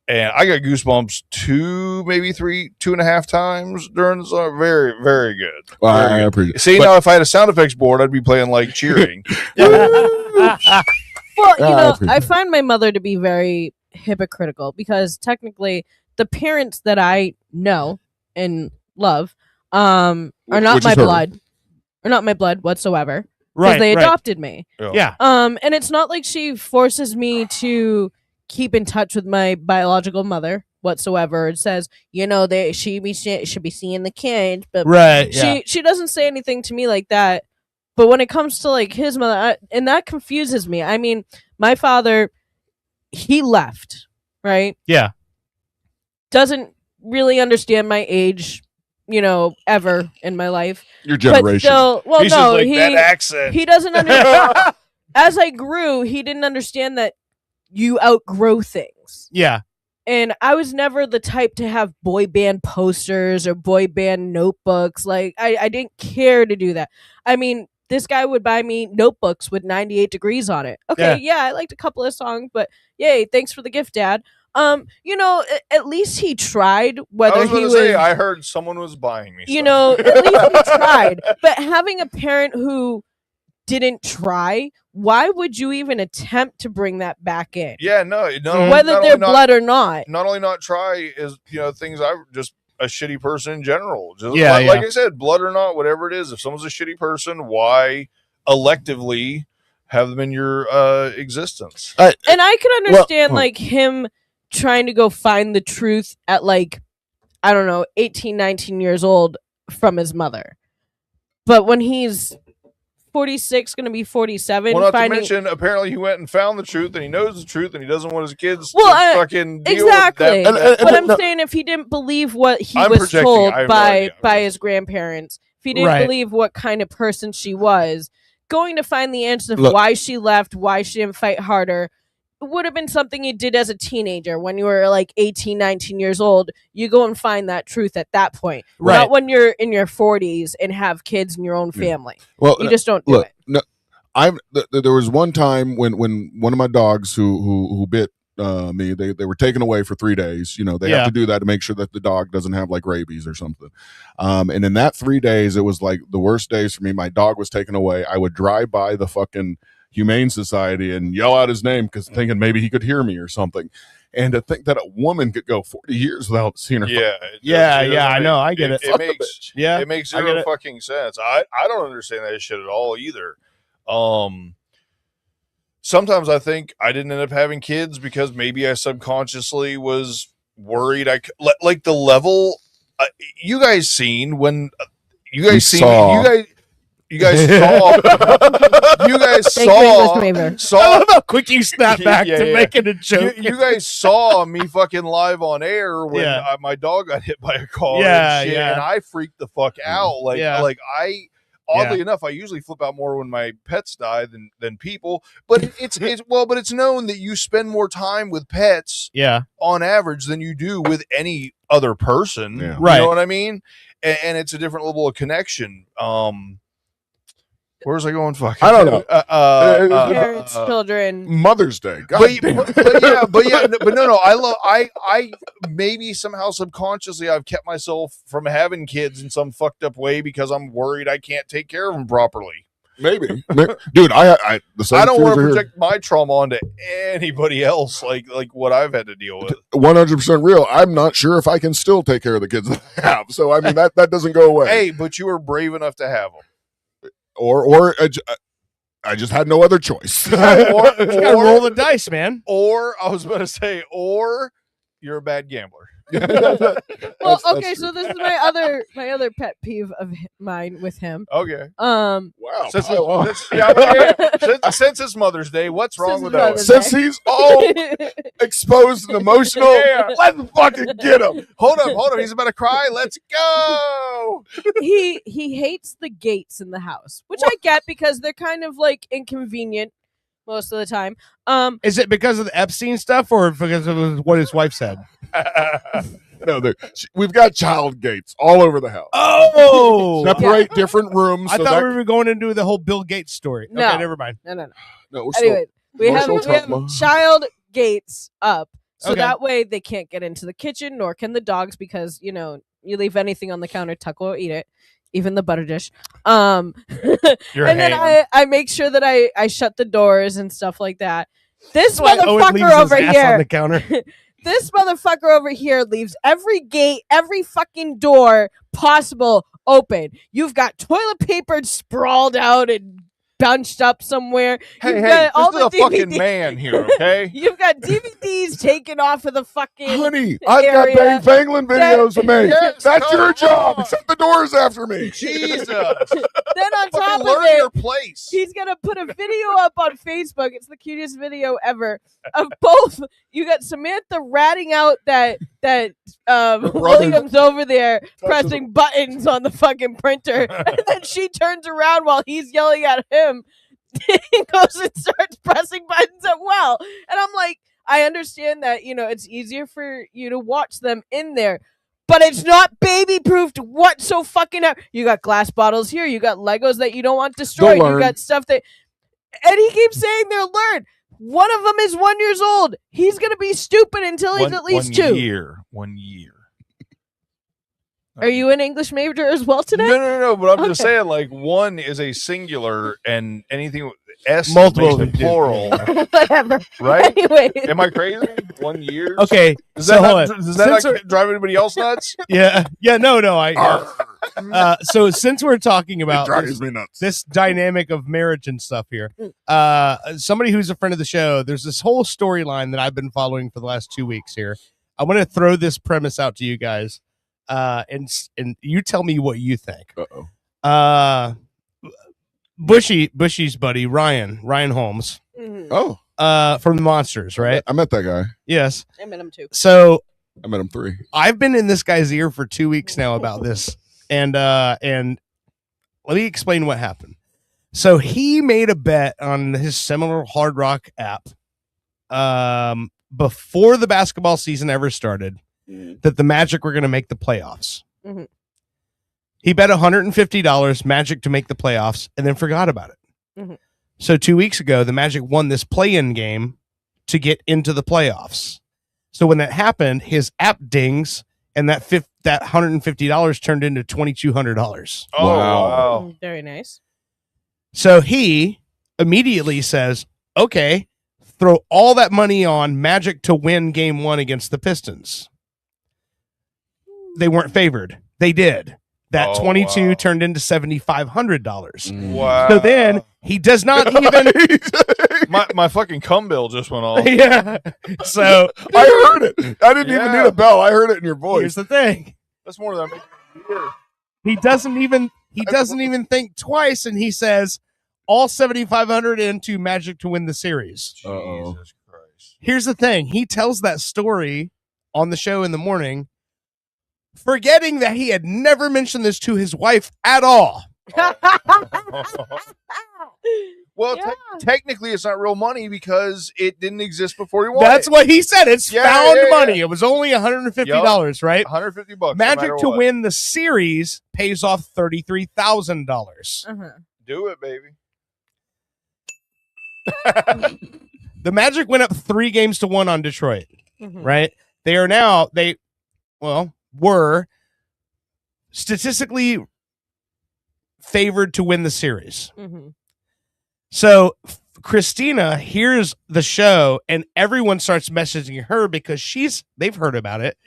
And I got goosebumps 2.5 times during the song. Very, very good.
Well,
Very
I
good.
appreciate it.
See, now if I had a sound effects board, I'd be playing like cheering.
Well, you know,
appreciate
I
it.
find my mother to be very hypocritical because technically the parents that I know and love are not
Which
my
is her.
blood. Are not my blood whatsoever. Because
Right,
they
right.
adopted me.
Yeah.
And it's not like she forces me to keep in touch with my biological mother whatsoever. It says, you know, should be seeing the kid, but
Right, yeah.
she doesn't say anything to me like that. But when it comes to like his mother, and that confuses me. I mean, my father, he left, right?
Yeah.
Doesn't really understand my age, you know, ever in my life.
Your
But
generation.
still, well,
He's
no,
just like, that accent.
He doesn't understand. As I grew, he didn't understand that you outgrow things.
Yeah.
And I was never the type to have boy band posters or boy band notebooks. Like, I didn't care to do that. I mean, this guy would buy me notebooks with 98 Degrees on it. Okay, yeah, I liked a couple of songs, but yay, thanks for the gift, Dad. You know, at least he tried. Whether
I was
he
going
was,
to say, I heard someone was buying me.
you know, at least he tried. But having a parent who didn't try, why would you even attempt to bring that back in?
Yeah, no,
whether
not
they're
only
blood or not.
Not only not try is things I just a shitty person in general. Just
Yeah,
like
yeah.
I said, blood or not, whatever it is. If someone's a shitty person, why electively have them in your existence?
And I can understand like him trying to go find the truth at like, I don't know, 18, 19 years old from his mother. But when he's 46, going to be 47,
Well, not
finding
to mention, apparently he went and found the truth, and he knows the truth, and he doesn't want his kids
well,
to fucking deal
exactly.
with that.
But I'm saying if he didn't believe what he
I'm
was
projecting.
told
I have no
by
idea.
his grandparents, if he didn't
Right.
believe what kind of person she was, going to find the answer of
Look.
why she left, why she didn't fight harder, would have been something you did as a teenager when you were like 18, 19 years old. You go and find that truth at that point,
Right.
not when you're in your 40s and have kids in your own family.
Well,
You just don't do
look,
it.
No, there was one time when one of my dogs who bit me, they were taken away for 3 days. You know, they
Yeah.
have to do that to make sure that the dog doesn't have like rabies or something. And in that 3 days, it was like the worst days for me. My dog was taken away. I would drive by the fucking Humane Society and yell out his name because thinking maybe he could hear me or something. And to think that a woman could go 40 years without seeing her.
Yeah,
I know, I get it.
It makes
Yeah,
it makes
I get
zero
it.
fucking sense. I don't understand that shit at all either. Sometimes I think I didn't end up having kids because maybe I subconsciously was worried. Like the level you guys seen when you
We
guys seen
saw.
you guys saw you guys
Thank you, English Waiver.
saw
I love how quick you snap back
Yeah,
to
yeah.
making a joke.
You guys saw me fucking live on air when
Yeah.
my dog got hit by a car
Yeah,
and shit,
yeah.
and I freaked the fuck out. Like,
Yeah.
oddly enough, I usually flip out more when my pets die than people. But it's known that you spend more time with pets
Yeah.
on average than you do with any other person.
Yeah.
Right.
You know what I mean? And it's a different level of connection. Where's I going? Fuck.
I don't know.
Parents, children.
Mother's Day. God
But,
damn.
but no. I maybe somehow subconsciously I've kept myself from having kids in some fucked up way because I'm worried I can't take care of them properly.
Maybe. Dude, I the same
I don't want to
fears are here.
project my trauma onto anybody else, like what I've had to deal with.
100% real. I'm not sure if I can still take care of the kids that I have. So I mean that doesn't go away.
Hey, but you were brave enough to have them.
Or I just had no other choice.
Or
You gotta roll the dice, man.
Or I was about to say, or you're a bad gambler.
Well, okay, so this is my other pet peeve of mine with him.
Okay.
Wow.
Since,
pile on.
since it's Mother's Day, what's wrong
Since
with
it's
that?
Mother's
Since he's all exposed and emotional,
Yeah.
let's fucking get him.
Hold up. He's about to cry. Let's go.
he hates the gates in the house, which I get because they're kind of like inconvenient most of the time.
Is it because of the Epstein stuff or because of what his wife said?
No, we've got child gates all over the house.
Oh,
Separate different rooms.
I
so
thought
that,
we were going into the whole Bill Gates story.
No.
Okay, never mind.
No.
no, we're
Anyway, we
we're
have
still talking about-
child gates up, so
Okay.
that way they can't get into the kitchen, nor can the dogs, because you leave anything on the counter, Tucker will eat it, even the butter dish.
Your
and then
hand.
I make sure that I shut the doors and stuff like that. This
Why Owen leaves
motherfucker
his
over
ass
here.
on the counter.
This motherfucker over here leaves every gate, every fucking door possible open. You've got toilet paper sprawled out and bunched up somewhere.
Hey,
You've
hey,
got all
this is
the
a fucking
DVDs.
man here, okay?
You've got DVDs taken off of the fucking
Honey, I've got
area.
Bang Fanglin videos of me.
Yes,
That's
come
your job.
on.
Shut the doors after me.
Jesus.
Then on top
Fucking
of
learn
it,
your place.
he's gonna put a video up on Facebook. It's the cutest video ever of both. You got Samantha ratting out that William's over there pressing buttons on the fucking printer, and then she turns around while he's yelling at him. He goes and starts pressing buttons as well, and I'm like, I understand that, it's easier for you to watch them in there, but it's not baby proofed whatsoever. You got glass bottles here, you got Legos that you don't want destroyed, you got stuff that, and he keeps saying they're learned. One of them is 1 year old. He's gonna be stupid until he's at least 2.
1 year.
Are you an English major as well today?
No. But I'm just saying, like, one is a singular, and anything S
multiple
makes it plural.
Whatever.
Right?
Anyway.
Am I crazy? 1 year.
Okay.
Does
So
that,
hold on.
does that not
Since
drive anybody else nuts?
Yeah. No. So since we're talking about
drives me nuts.
this dynamic of marriage and stuff here, somebody who's a friend of the show, there's this whole storyline that I've been following for the last 2 weeks here. I want to throw this premise out to you guys, and you tell me what you think. Bushy's buddy Ryan Holmes.
Oh,
from the Monsters, right?
I met that guy.
Yes,
I met him too.
So
I met him 3.
I've been in this guy's ear for 2 weeks now about this, and let me explain what happened. So he made a bet on his Seminole Hard Rock app before the basketball season ever started that the Magic were going to make the playoffs.
Mm-hmm.
He bet $150 Magic to make the playoffs and then forgot about it.
Mm-hmm.
So 2 weeks ago, the Magic won this play-in game to get into the playoffs. So when that happened, his app dings, and that $150 turned into $2,200.
Oh, wow.
Very nice.
So he immediately says, okay, throw all that money on Magic to win game 1 against the Pistons. They weren't favored. They did. That 22 turned into $7,500.
Wow.
So then he does not even.
my fucking cum bill just went off.
Yeah. So
I heard it. I didn't even need a bell. I heard it in your voice.
Here's the thing.
That's more than
He doesn't even think twice, and he says all 7,500 into Magic to win the series.
Jesus Christ.
Here's the thing. He tells that story on the show in the morning, forgetting that he had never mentioned this to his wife at all.
Well, technically, it's not real money because it didn't exist before he won.
That's
it.
what he said. It's found money.
Yeah.
It was only $150, right?
$150.
Magic
no
to
what.
win the series pays off $33,000.
Uh-huh.
Do it, baby.
The Magic went up 3-1 on Detroit,
Mhm.
right? They are now, were statistically favored to win the series.
Mhm.
So Christina hears the show and everyone starts messaging her because they've heard about it.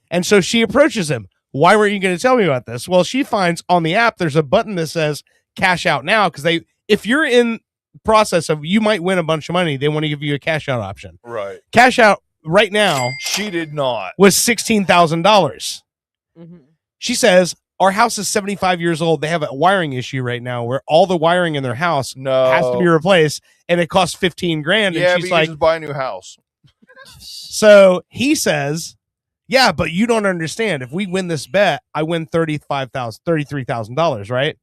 And so she approaches him. Why weren't you going to tell me about this? Well, she finds on the app, there's a button that says cash out now. Cause if you're in process of, you might win a bunch of money, they want to give you a cash out option.
Right.
Cash out right now.
She did not.
Was $16,000.
Mm-hmm.
She says, our house is 75 years old. They have a wiring issue right now where all the wiring in their house has to be replaced, and it costs $15,000.
Yeah,
and she's
but
like,
you just buy a new house.
so he says, yeah, but you don't understand. If we win this bet, I win $33,000, right?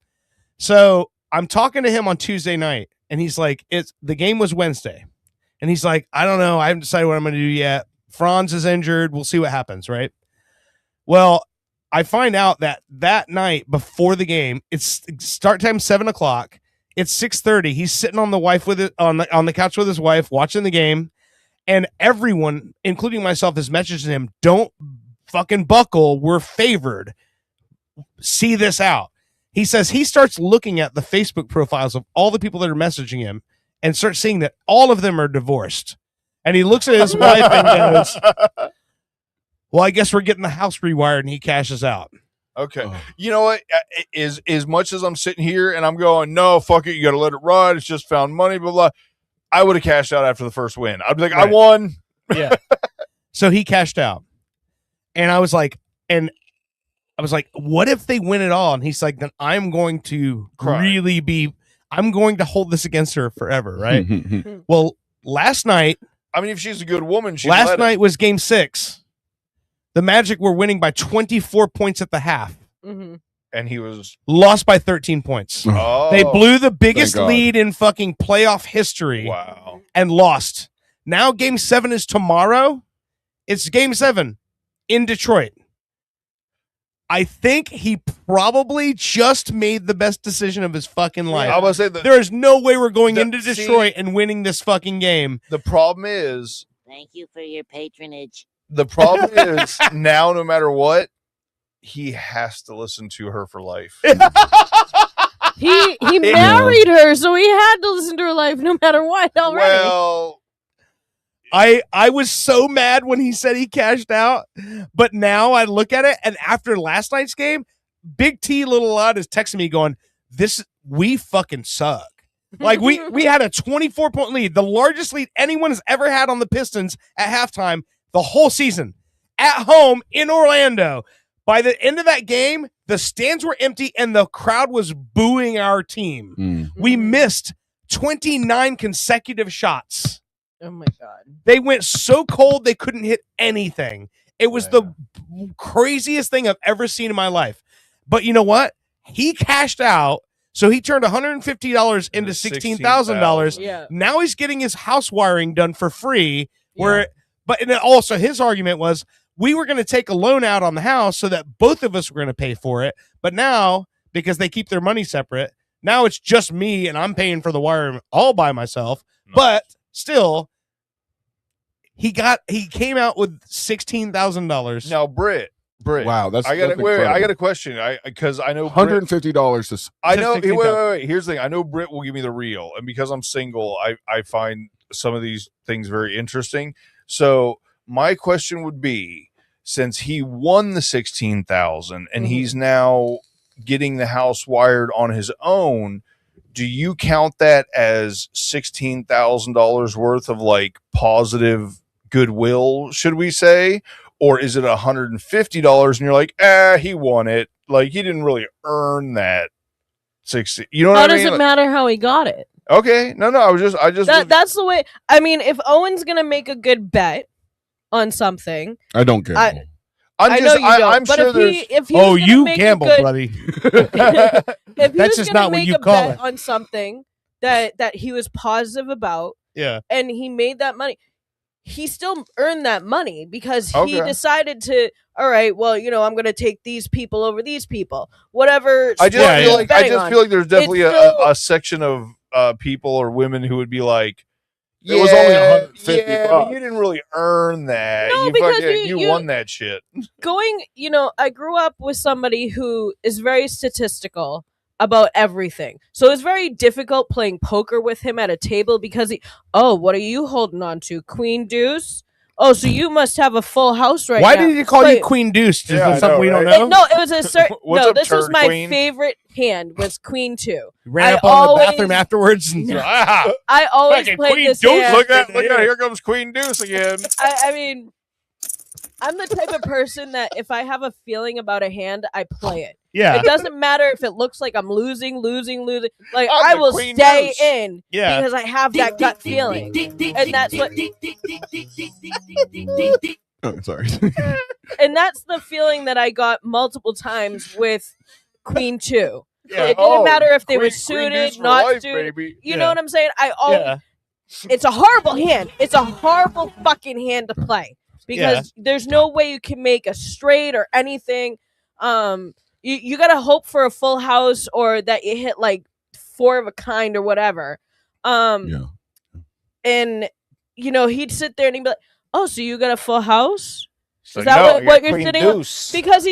So I'm talking to him on Tuesday night, and he's like, the game was Wednesday. And he's like, I don't know. I haven't decided what I'm going to do yet. Franz is injured. We'll see what happens, right? Well, I find out that night before the game, it's start time 7:00. It's 6:30. He's sitting on on the couch with his wife watching the game, and everyone, including myself, is messaging him, "Don't fucking buckle. We're favored. See this out." He says he starts looking at the Facebook profiles of all the people that are messaging him and starts seeing that all of them are divorced. And he looks at his wife and goes, well, I guess we're getting the house rewired, and he cashes out.
Okay. You know what? As much as I'm sitting here and I'm going, no, fuck it, you got to let it ride. It's just found money, blah, blah. I would have cashed out after the first win. I'd be like, I won.
Yeah. So he cashed out. And I was like, what if they win it all? And he's like, then I'm going to I'm going to hold this against her forever, right? Well, last night.
I mean, if she's a good woman,
last night was game 6. The Magic were winning by 24 points at the half.
Mm-hmm.
And he was
lost by 13 points.
Oh,
they blew the biggest
thank God.
lead in fucking playoff history.
Wow.
And lost. Now Game 7 is tomorrow. It's Game 7 in Detroit. I think he probably just made the best decision of his fucking life.
I was gonna say
there is no way we're going into Detroit and winning this fucking game.
The problem is,
Thank you for your patronage.
the problem is now, no matter what, he has to listen to her for life.
He married her, so he had to listen to her life no matter what already.
Well,
I was so mad when he said he cashed out, but now I look at it, and after last night's game, Big T Little Odd is texting me going, we fucking suck. Like we had a 24-point lead, the largest lead anyone has ever had on the Pistons at halftime the whole season, at home in Orlando. By the end of that game, the stands were empty and the crowd was booing our team. We missed 29 consecutive shots.
Oh my God.
They went so cold they couldn't hit anything. It was the craziest thing I've ever seen in my life. But you know what? He cashed out, so he turned $150 into $16,000.
Yeah.
Now he's getting his house wiring done for free. But and then also his argument was we were going to take a loan out on the house so that both of us were going to pay for it. But now, because they keep their money separate, now it's just me and I'm paying for the wiring all by myself. But still, he came out with $16,000.
Now, Britt.
Wow, that's
I got
incredible.
I got a question. because I know
$150 to.
I know. Wait. Here's the thing. I know Britt will give me the real, and because I'm single, I find some of these things very interesting. So my question would be, since he won the $16,000 and he's now getting the house wired on his own, do you count that as $16,000 worth of like positive goodwill, should we say? Or is it $150 and you're like, he won it. Like he didn't really earn that 60. You know what I mean?
How does it matter how he got it?
Okay. No, I just
That's the way. I mean, if Owen's gonna make a good bet on something,
I don't care.
I know you don't.
I'm
but
sure
if he was gonna make a
gamble,
good-
buddy.
if he
That's
was
just
gonna
not what
make
you
a
call
bet
it.
on something that he was positive about,
Yeah.
and he made that money, he still earned that money because he
Okay.
decided to. All right, well, I'm going to take these people over these people. Whatever.
I just
sport
feel
he's
like
betting on.
there's definitely
It's still-
a section of people or women who would be like,
It was only $150.
Yeah, but you didn't really earn that.
No,
you
because
fucking-
you-
you won that shit.
going, I grew up with somebody who is very statistical about everything. So it's very difficult playing poker with him at a table because what are you holding on to? Queen deuce? Oh, so you must have a full house right
Why
now.
did he call you Queen Deuce? Is there something we don't know?
No, it was a certain.
What's
No,
up,
this was
turd
my
queen?
favorite hand. Was Queen 2.
Ran up on the bathroom afterwards. And,
I always
Fucking
played
Queen
this
Deuce.
hand.
Look at here comes Queen Deuce again.
I mean, I'm the type of person that if I have a feeling about a hand, I play it.
Yeah.
It doesn't matter if it looks like I'm losing. Like
I'm
I
the
will
Queen
stay
Deuce.
in
Yeah.
because I have that gut feeling, and that's what.
Oh, sorry.
And that's the feeling that I got multiple times with Queen 2.
Yeah.
It didn't
Oh,
matter if they were
Queen
suited,
Deuce for
not
life,
suited.
baby.
You
Yeah.
know what I'm saying? It's a horrible hand. It's a horrible fucking hand to play because there's no way you can make a straight or anything. You gotta hope for a full house or that you hit like 4 of a kind or whatever. And he'd sit there and he'd be like, "Oh, so you got a full house?
So
Is that
no, I got
what you're
Queen
sitting
Deuce."
on?" Because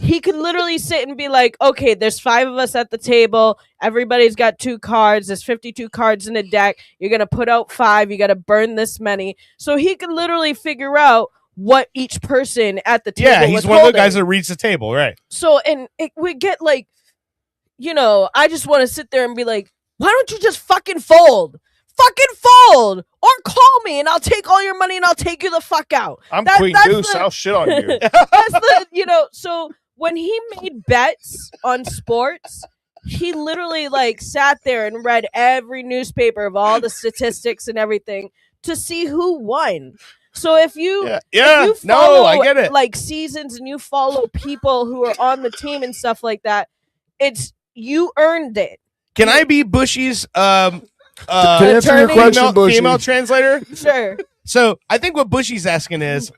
he could literally sit and be like, "Okay, there's 5 of us at the table. Everybody's got 2 cards. There's 52 cards in the deck. You're gonna put out 5. You gotta burn this many." So he could literally figure out what each person at the table.
Yeah, he's
was
one of the
holding.
guys that reads the table, right?
So, and it would get like, I just want to sit there and be like, why don't you just fucking fold? Fucking fold! Or call me and I'll take all your money and I'll take you the fuck out.
I'm
That-
Queen
that's
Deuce.
the-
I'll shit on you.
That's the, so when he made bets on sports, he literally like sat there and read every newspaper of all the statistics and everything to see who won. So if you
Yeah.
if you
No,
follow
I get it.
like seasons and you follow people who are on the team and stuff like that, it's you earned it.
Can I be Bushy's
answer your question, Bushy.
female translator.
Sure.
So I think what Bushy's asking is,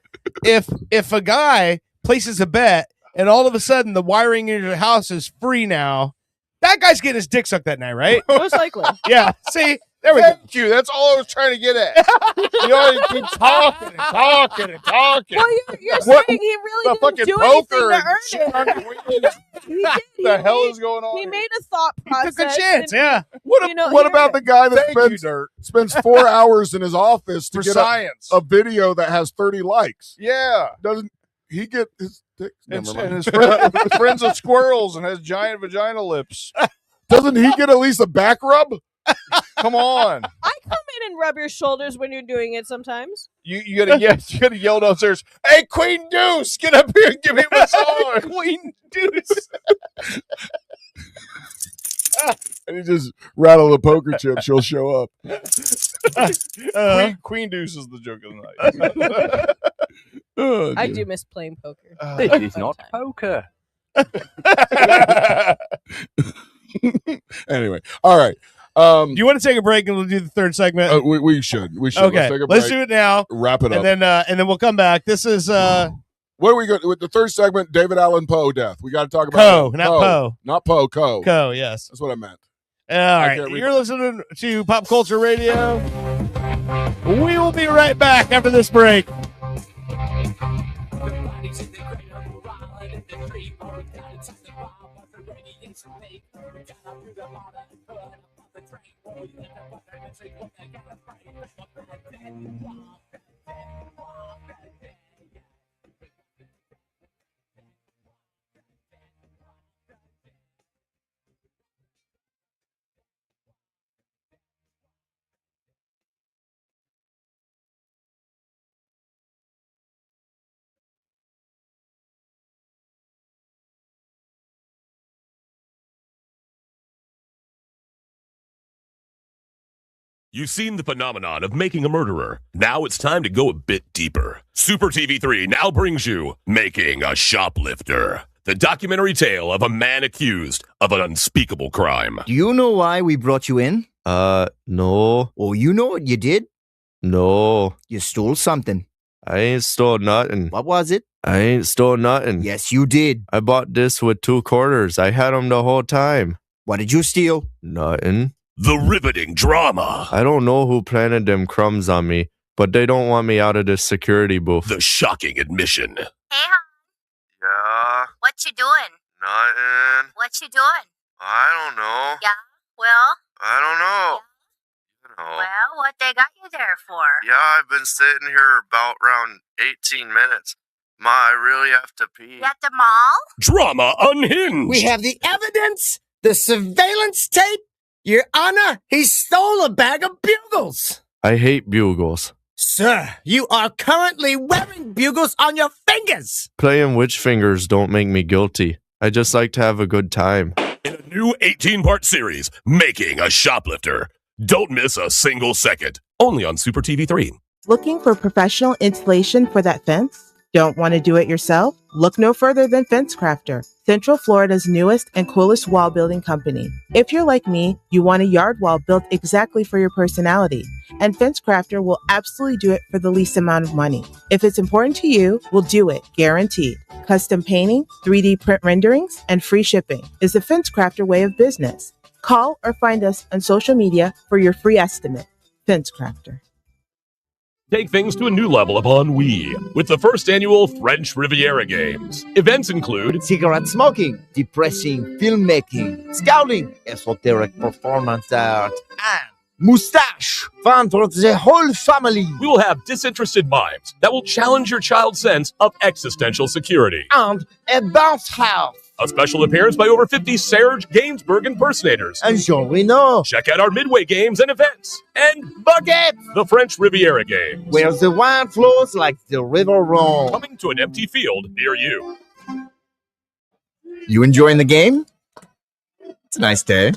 if a guy places a bet and all of a sudden the wiring in your house is free now, that guy's getting his dick sucked that night, right?
Most likely.
Yeah. See, there we go.
Thank you. That's all I was trying to get at. You always keep talking and talking and talking.
Well, you're
What-
saying he really
the
didn't
fucking
do
poker
anything
and
to earn it. He did.
the hell is going on?
He made a thought process.
Took a chance,
and-
yeah.
What about the guy that
Thank you, Dirt.
spends 4 hours in his office to
For
get
science.
a video that has 30 likes?
Yeah.
Doesn't he get his dick?
And,
Never mind.
and his friends of squirrels and has giant vagina lips.
Doesn't he get at least a back rub?
Come on.
I come in and rub your shoulders when you're doing it sometimes.
You gotta yell downstairs, hey, Queen Deuce, get up here and give me a massage.
Queen Deuce.
And you just rattle the poker chip, she'll show up.
Queen Deuce is the joke of the night.
Oh,
I
dear.
do miss playing poker.
This is not poker.
Anyway, all right.
Do you want to take a break and we'll do the third segment?
We should. We should.
Okay,
Let's take a
let's
break,
do it now.
Wrap it up.
And then we'll come back. This is
what are we going with the third segment? David Allan Poe death. We got to talk about
Coe,
that.
not Poe.
Not Poe. Coe.
Coe, yes.
That's what I meant.
All
I
right,
can't read
you're listening to Pop Culture Radio. We will be right back after this break.
You've seen the phenomenon of making a murderer. Now it's time to go a bit deeper. Super TV3 now brings you Making a Shoplifter, the documentary tale of a man accused of an unspeakable crime.
Do you know why we brought you in?
No.
Oh, you know what you did?
No.
You stole something.
I ain't stole nothing.
What was it?
I ain't stole nothing.
Yes, you did.
I bought this with 2 quarters. I had them the whole time.
What did you steal?
Nothing.
The riveting drama.
I don't know who planted them crumbs on me, but they don't want me out of this security booth.
The shocking admission.
Hey, hon.
Yeah,
What you doing?
nothing.
What you doing?
I don't know.
Yeah. Well,
I don't know. You know.
well, what they got you there for?
Yeah, I've been sitting here about around 18 minutes. Ma, I really have to pee.
You at the mall?
Drama unhinged.
We have the evidence, the surveillance tape. Your Honor, he stole a bag of bugles.
I hate bugles.
Sir, you are currently wearing bugles on your fingers.
Playing witch fingers don't make me guilty. I just like to have a good time.
In a new 18-part series, Making a Shoplifter. Don't miss a single second. Only on Super TV3.
Looking for professional installation for that fence? Don't want to do it yourself? Look no further than Fence Crafter, Central Florida's newest and coolest wall building company. If you're like me, you want a yard wall built exactly for your personality, and Fence Crafter will absolutely do it for the least amount of money. If it's important to you, we'll do it, guaranteed. Custom painting, 3D print renderings, and free shipping is the Fence Crafter way of business. Call or find us on social media for your free estimate. Fence Crafter.
Take things to a new level upon Wii with the first annual French Riviera Games. Events include
cigarette smoking, depressing filmmaking, scouting, esoteric performance art, and moustache. Fun for the whole family.
We will have disinterested mimes that will challenge your child's sense of existential security.
And a bounce house.
A special appearance by over 50 Serge Gainsbourg impersonators.
And Jean Reno.
Check out our midway games and events. And
Bucket.
The French Riviera Games.
Where the wine flows like the river Rhone.
Coming to an empty field near you.
You enjoying the game? It's a nice day. A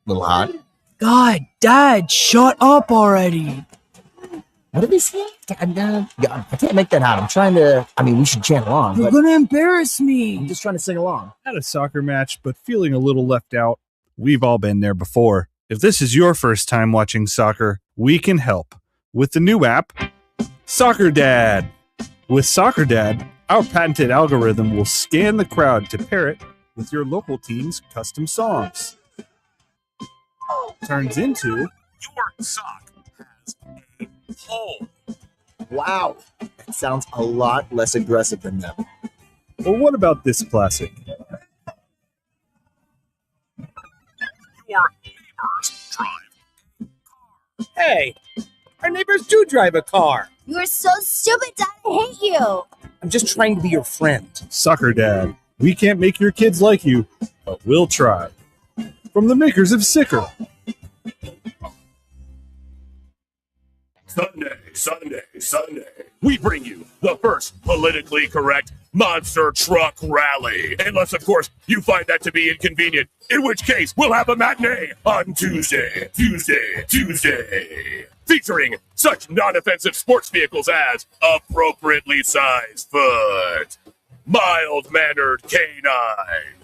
little hot.
God, Dad, shut up already.
What did he say? God, I can't make that out. I'm trying to. I mean, we should chant along.
You're
but
gonna embarrass me.
I'm just trying to sing along.
At a soccer match, but feeling a little left out. We've all been there before. If this is your first time watching soccer, we can help with the new app, Soccer Dad. With Soccer Dad, our patented algorithm will scan the crowd to pair it with your local team's custom songs. Turns into
Your sock has a hole.
Wow, that sounds a lot less aggressive than them.
Well, what about this classic?
Your neighbors drive.
Hey, our neighbors do drive a car.
You're so stupid, Dad. I hate you.
I'm just trying to be your friend.
Soccer Dad. We can't make your kids like you, but we'll try. From the makers of Sicker.
Sunday, we bring you the first politically correct monster truck rally. Unless, of course, you find that to be inconvenient, in which case we'll have a matinee on Tuesday. Featuring such non-offensive sports vehicles as appropriately sized foot, mild-mannered canine,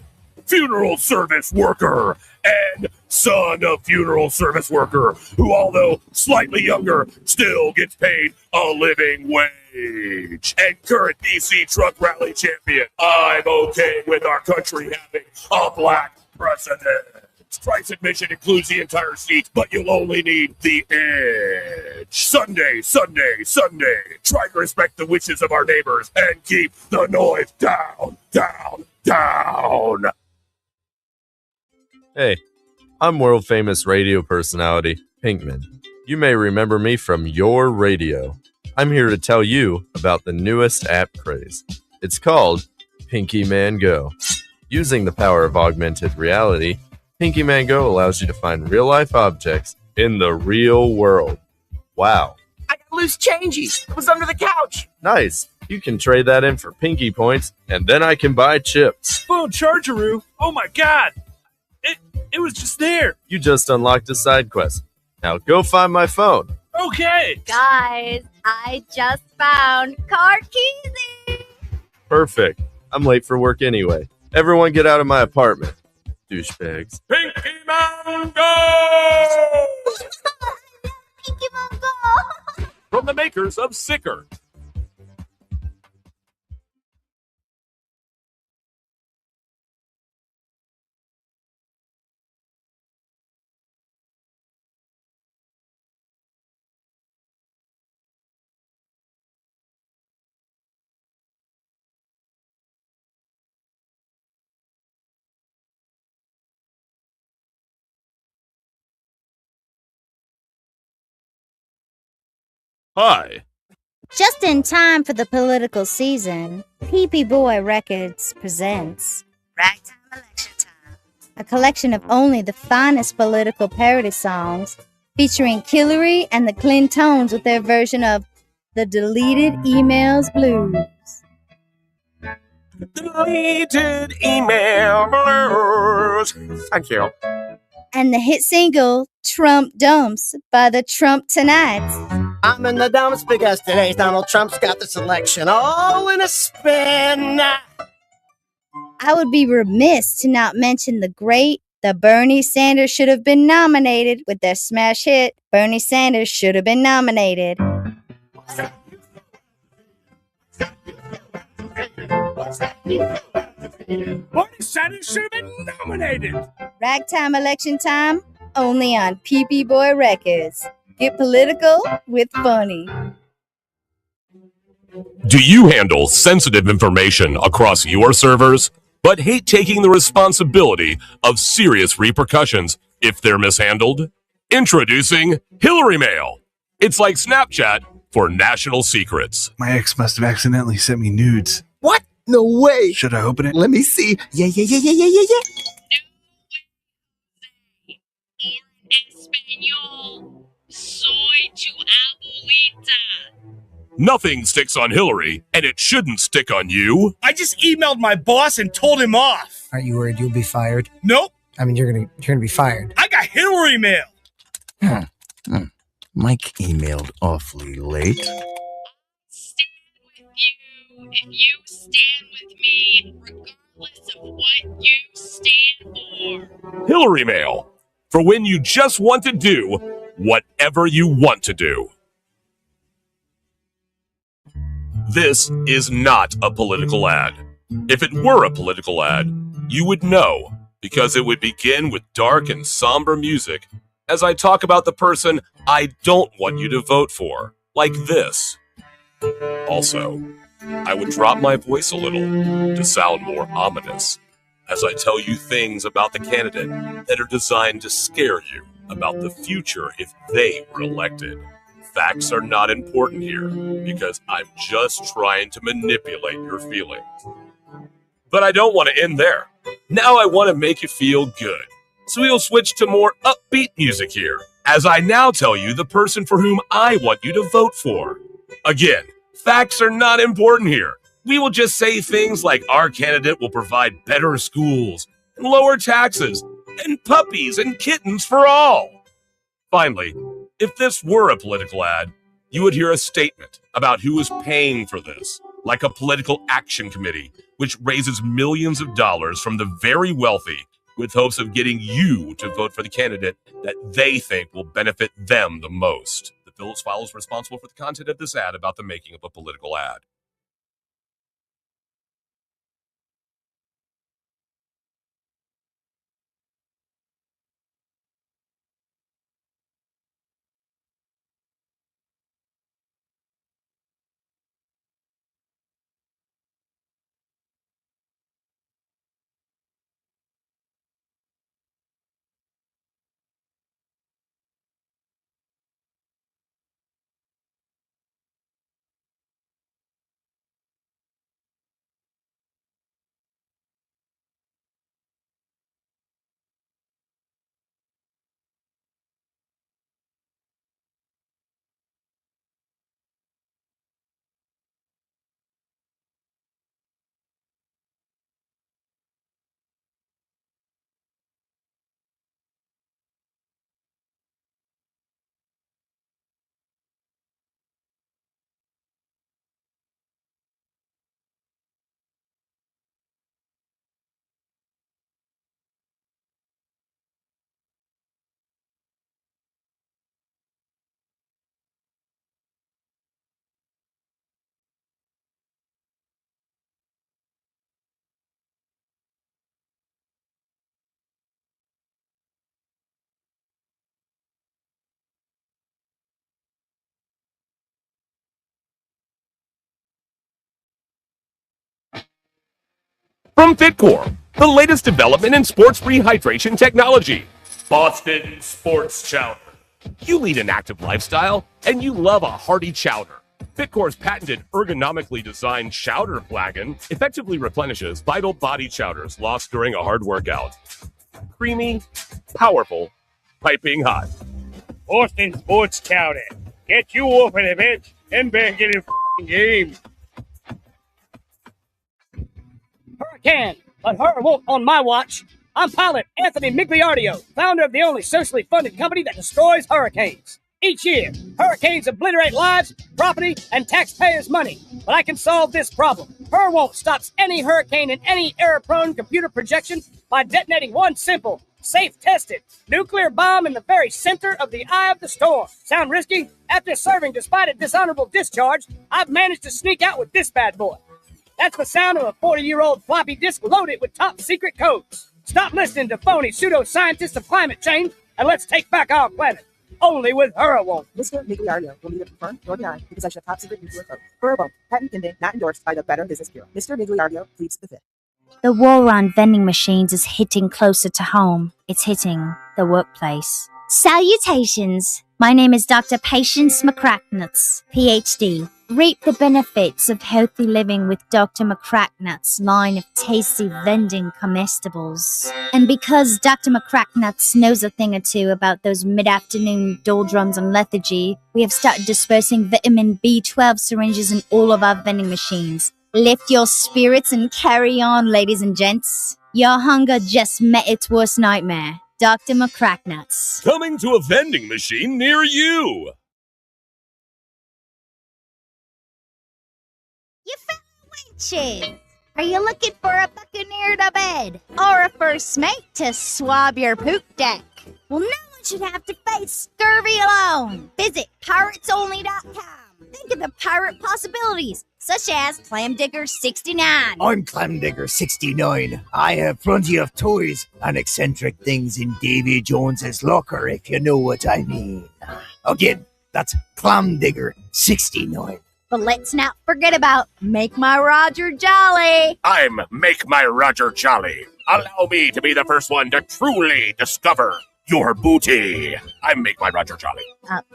funeral service worker, and son of funeral service worker, who, although slightly younger, still gets paid a living wage. And current DC Truck Rally champion, I'm okay with our country having a black president. Price admission includes the entire seat, but you'll only need the edge. Sunday. Try to respect the wishes of our neighbors and keep the noise down.
Hey, I'm world famous radio personality, Pinkman. You may remember me from your radio. I'm here to tell you about the newest app craze. It's called Pinky Man Go. Using the power of augmented reality, Pinky Man Go allows you to find real-life objects in the real world. Wow.
I got loose changes. It was under the couch.
Nice. You can trade that in for Pinky points, and then I can buy chips.
Phone chargeroo. Oh my god. It was just there.
You just unlocked a side quest. Now go find my phone.
Okay.
Guys, I just found Car Keezy.
Perfect. I'm late for work anyway. Everyone get out of my apartment. Douchebags.
Pinky Man Go!
Pinky Man Go!
From the makers of Sicker. Hi.
Just in time for the political season, PP Boy Records presents
Ragtime Election Time.
a collection of only the finest political parody songs featuring Hillary and the Clintones with their version of the Deleted Emails Blues.
Deleted email blues. Thank you.
And the hit single Trump Dumps by the Trump Tonights.
I'm in the dumps because today's Donald Trump's got this election all in a spin.
I would be remiss to not mention the Bernie Sanders should have been nominated with their smash hit, Bernie Sanders should have been nominated.
Bernie Sanders should have been nominated.
Ragtime Election Time, only on PP Boy Records. Get political with funny.
Do you handle sensitive information across your servers, but hate taking the responsibility of serious repercussions if they're mishandled? Introducing Hillary Mail. It's like Snapchat for national secrets.
My ex must have accidentally sent me nudes.
What? No way.
Should I open it?
Let me see. Yeah.
Soy tu abuelita.
Nothing sticks on Hillary, and it shouldn't stick on you.
I just emailed my boss and told him off.
Aren't you worried you'll be fired?
Nope.
I mean, you're gonna be fired.
I got Hillary mail.
Mike emailed awfully late.
If you stand with me, regardless of what you stand for.
Hillary Mail. for when you just want to do whatever you want to do. This is not a political ad. If it were a political ad, you would know, because it would begin with dark and somber music as I talk about the person I don't want you to vote for, like this. Also, I would drop my voice a little to sound more ominous as I tell you things about the candidate that are designed to scare you about the future if they were elected. Facts are not important here because I'm just trying to manipulate your feelings. But I don't want to end there. Now I want to make you feel good. So we'll switch to more upbeat music here, as I now tell you the person for whom I want you to vote for. Again, facts are not important here. We will just say things like our candidate will provide better schools, and lower taxes, and puppies and kittens for all. Finally, if this were a political ad, you would hear a statement about who is paying for this, like a political action committee, which raises millions of dollars from the very wealthy with hopes of getting you to vote for the candidate that they think will benefit them the most. The Phillips File is responsible for the content of this ad about the making of a political ad. From Fitcore, the latest development in sports rehydration technology. Boston Sports Chowder. You lead an active lifestyle, and you love a hearty chowder. Fitcore's patented ergonomically designed chowder flagon effectively replenishes vital body chowders lost during a hard workout. Creamy, powerful, piping hot.
Boston Sports Chowder. Get you off of the bench and back in the game.
Hurricane, but her won't on my watch. I'm pilot Anthony Migliardio, founder of the only socially funded company that destroys hurricanes. Each year, hurricanes obliterate lives, property, and taxpayers' money. But I can solve this problem. Hurwon't stops any hurricane in any error-prone computer projection by detonating one simple, safe-tested nuclear bomb in the very center of the eye of the storm. Sound risky? After serving despite a dishonorable discharge, I've managed to sneak out with this bad boy. That's the sound of a 40-year-old floppy disk loaded with top-secret codes. Stop listening to phony pseudoscientists of climate change, and let's take back our planet. Only with Hurwon't.
Mr. Migliardio will neither confirm nor deny the possession of top-secret nuclear code. Hurwon't. Patent pending, not endorsed by the Better Business Bureau. Mr. Migliardio pleads the fifth.
The war on vending machines is hitting closer to home. It's hitting the workplace. Salutations! My name is Dr. Patience McCracknuts, PhD. Reap the benefits of healthy living with Dr. McCracknuts' line of tasty vending comestibles. And because Dr. McCracknuts knows a thing or two about those mid-afternoon doldrums on lethargy, we have started dispersing vitamin B12 syringes in all of our vending machines. Lift your spirits and carry on, ladies and gents. Your hunger just met its worst nightmare. Dr. McCracknuts.
Coming to a vending machine near you.
You fellow wenches! Are you looking for a buccaneer to bed? Or a first mate to swab your poop deck? Well, no one should have to face scurvy alone. Visit piratesonly.com. Think of the pirate possibilities, such as Clamdigger 69.
I'm Clamdigger 69. I have plenty of toys and eccentric things in Davy Jones's locker, if you know what I mean. Again, that's Clamdigger 69.
But let's not forget about Make My Roger Jolly.
I'm Make My Roger Jolly. Allow me to be the first one to truly discover your booty. I'm Make My Roger Jolly.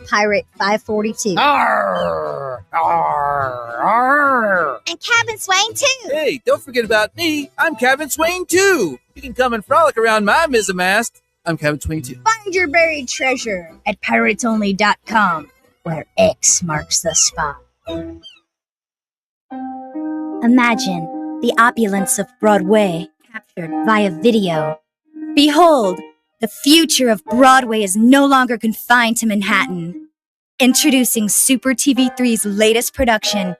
Pirate 542.
Arr, arr, arr.
And Cabin Swain too.
Hey, don't forget about me. I'm Cabin Swain too. You can come and frolic around my mizzenmast. I'm Cabin Swain too.
Find your buried treasure at piratesonly.com, where X marks the spot. Imagine the opulence of Broadway captured via video. Behold, the future of Broadway is no longer confined to Manhattan. Introducing Super TV3's latest production,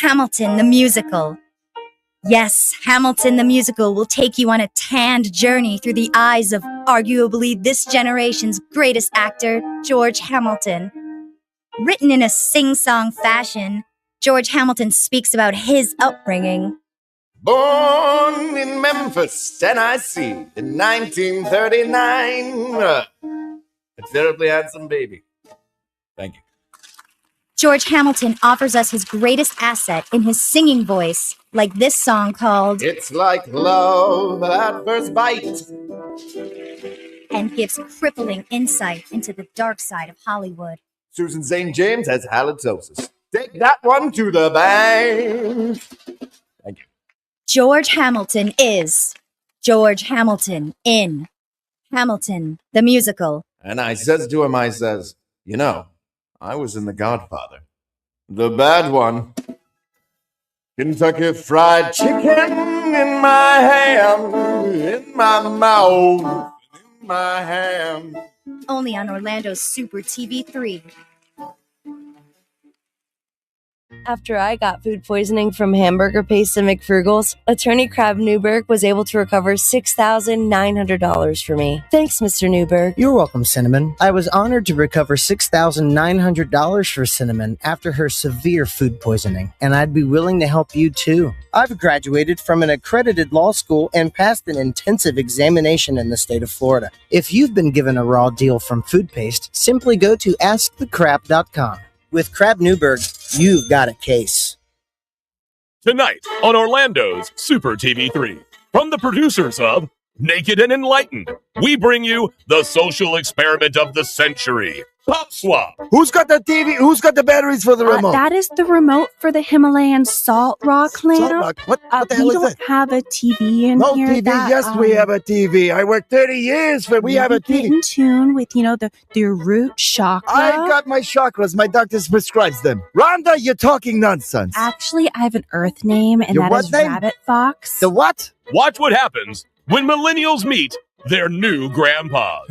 Hamilton the Musical. Yes, Hamilton the Musical will take you on a tanned journey through the eyes of arguably this generation's greatest actor, George Hamilton. Written in a sing-song fashion, George Hamilton speaks about his upbringing.
Born in Memphis, Tennessee, in 1939. A terribly handsome baby. Thank you.
George Hamilton offers us his greatest asset in his singing voice, like this song called
It's Like Love at First Bite.
And gives crippling insight into the dark side of Hollywood.
Susan St. James has halitosis. Take that one to the bank. Thank you.
George Hamilton is George Hamilton in Hamilton the Musical.
And I says to him, I says, you know, I was in The Godfather. The bad one. Kentucky Fried Chicken in my ham, in my mouth, in my ham.
Only on Orlando's Super TV3.
After I got food poisoning from hamburger paste and McFrugal's, attorney Crab Newberg was able to recover $6,900 for me. Thanks, Mr. Newberg.
You're welcome, Cinnamon. I was honored to recover $6,900 for Cinnamon after her severe food poisoning, and I'd be willing to help you too. I've graduated from an accredited law school and passed an intensive examination in the state of Florida. If you've been given a raw deal from food paste, simply go to askthecrab.com. With Crab Newberg, you've got a case.
Tonight on Orlando's Super TV3, from the producers of Naked and Enlightened, we bring you the social experiment of the century, Pop Swap.
Who's got the TV? Who's got the batteries for the remote?
That is the remote for the Himalayan salt rock lamp.
Salt rock? What the hell
we
is
don't
that?
have a TV in
No
here.
TV. Yes, we have a TV. I worked 30 years for. We have a
Get
TV.
in tune with the root chakra.
I got my chakras. My doctor prescribes them. Rhonda, you're talking nonsense.
Actually, I have an Earth name, and
Your
that
what
is
name?
Rabbit Fox.
The what?
Watch what happens when millennials meet their new grandpas.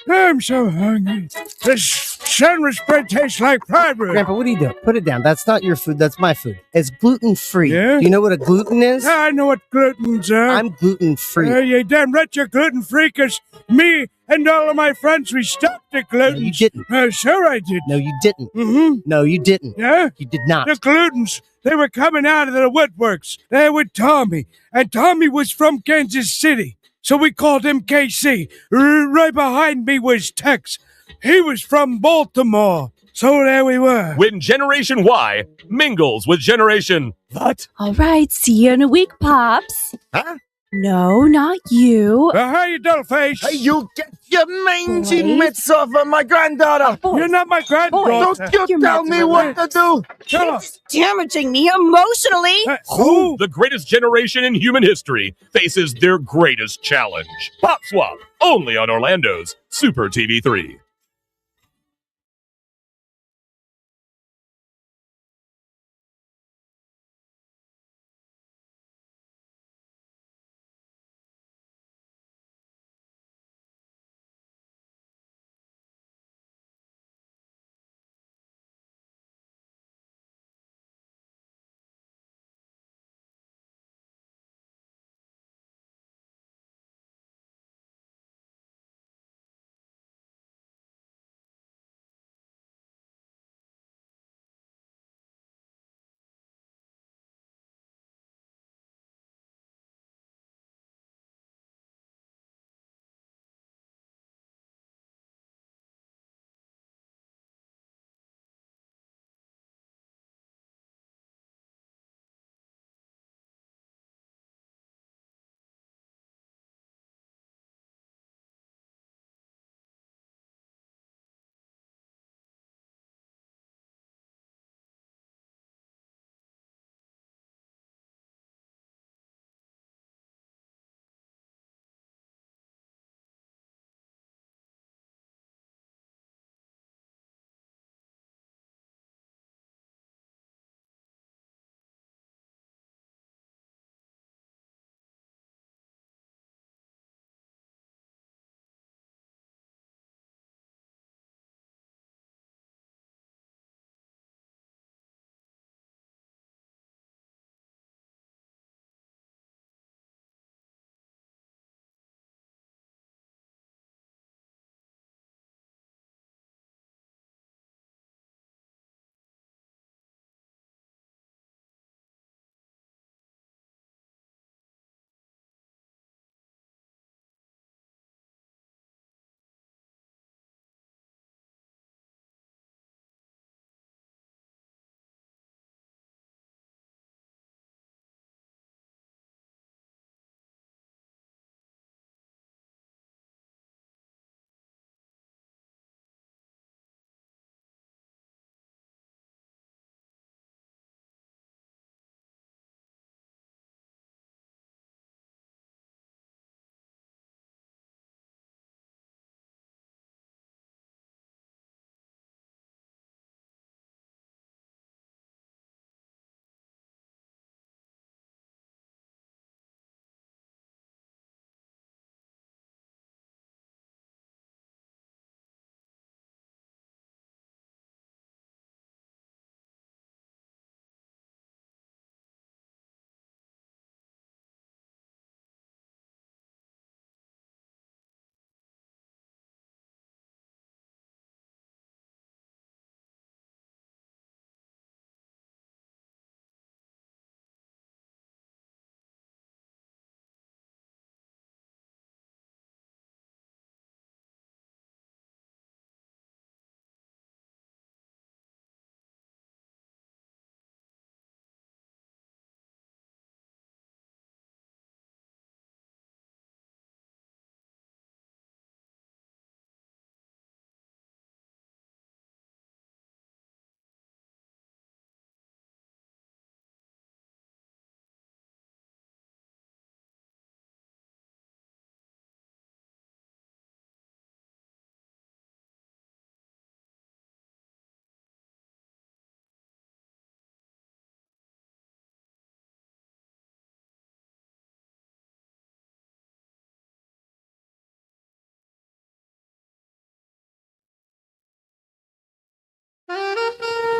I'm so hungry. This sandwich bread tastes like fried bread.
Grandpa, what are you doing? Put it down. That's not your food. That's my food. It's gluten-free.
Yeah?
Do you know what a gluten is?
I know what glutens are.
I'm gluten-free.
You damn right you're gluten-free, because me and all of my friends, we stopped the gluten.
No, you didn't.
Sure I did.
No, you didn't.
Mm-hmm.
No, you didn't.
Yeah?
You did not.
The glutens, they were coming out of the woodworks. They were Tommy, and Tommy was from Kansas City. So we called him KC. Right behind me was Tex. He was from Baltimore. So there we were.
When Generation Y mingles with Generation
What?
All right, see you in a week, Pops.
Huh?
No, not you.
How you doing, face?
Hey, you get your mangy
Boys.
mitts off of my granddaughter.
You're not my granddaughter.
Don't you tell me what to do.
Shut
Damaging me emotionally.
Who?
the greatest generation in human history faces their greatest challenge. Pop Swap, only on Orlando's Super TV3.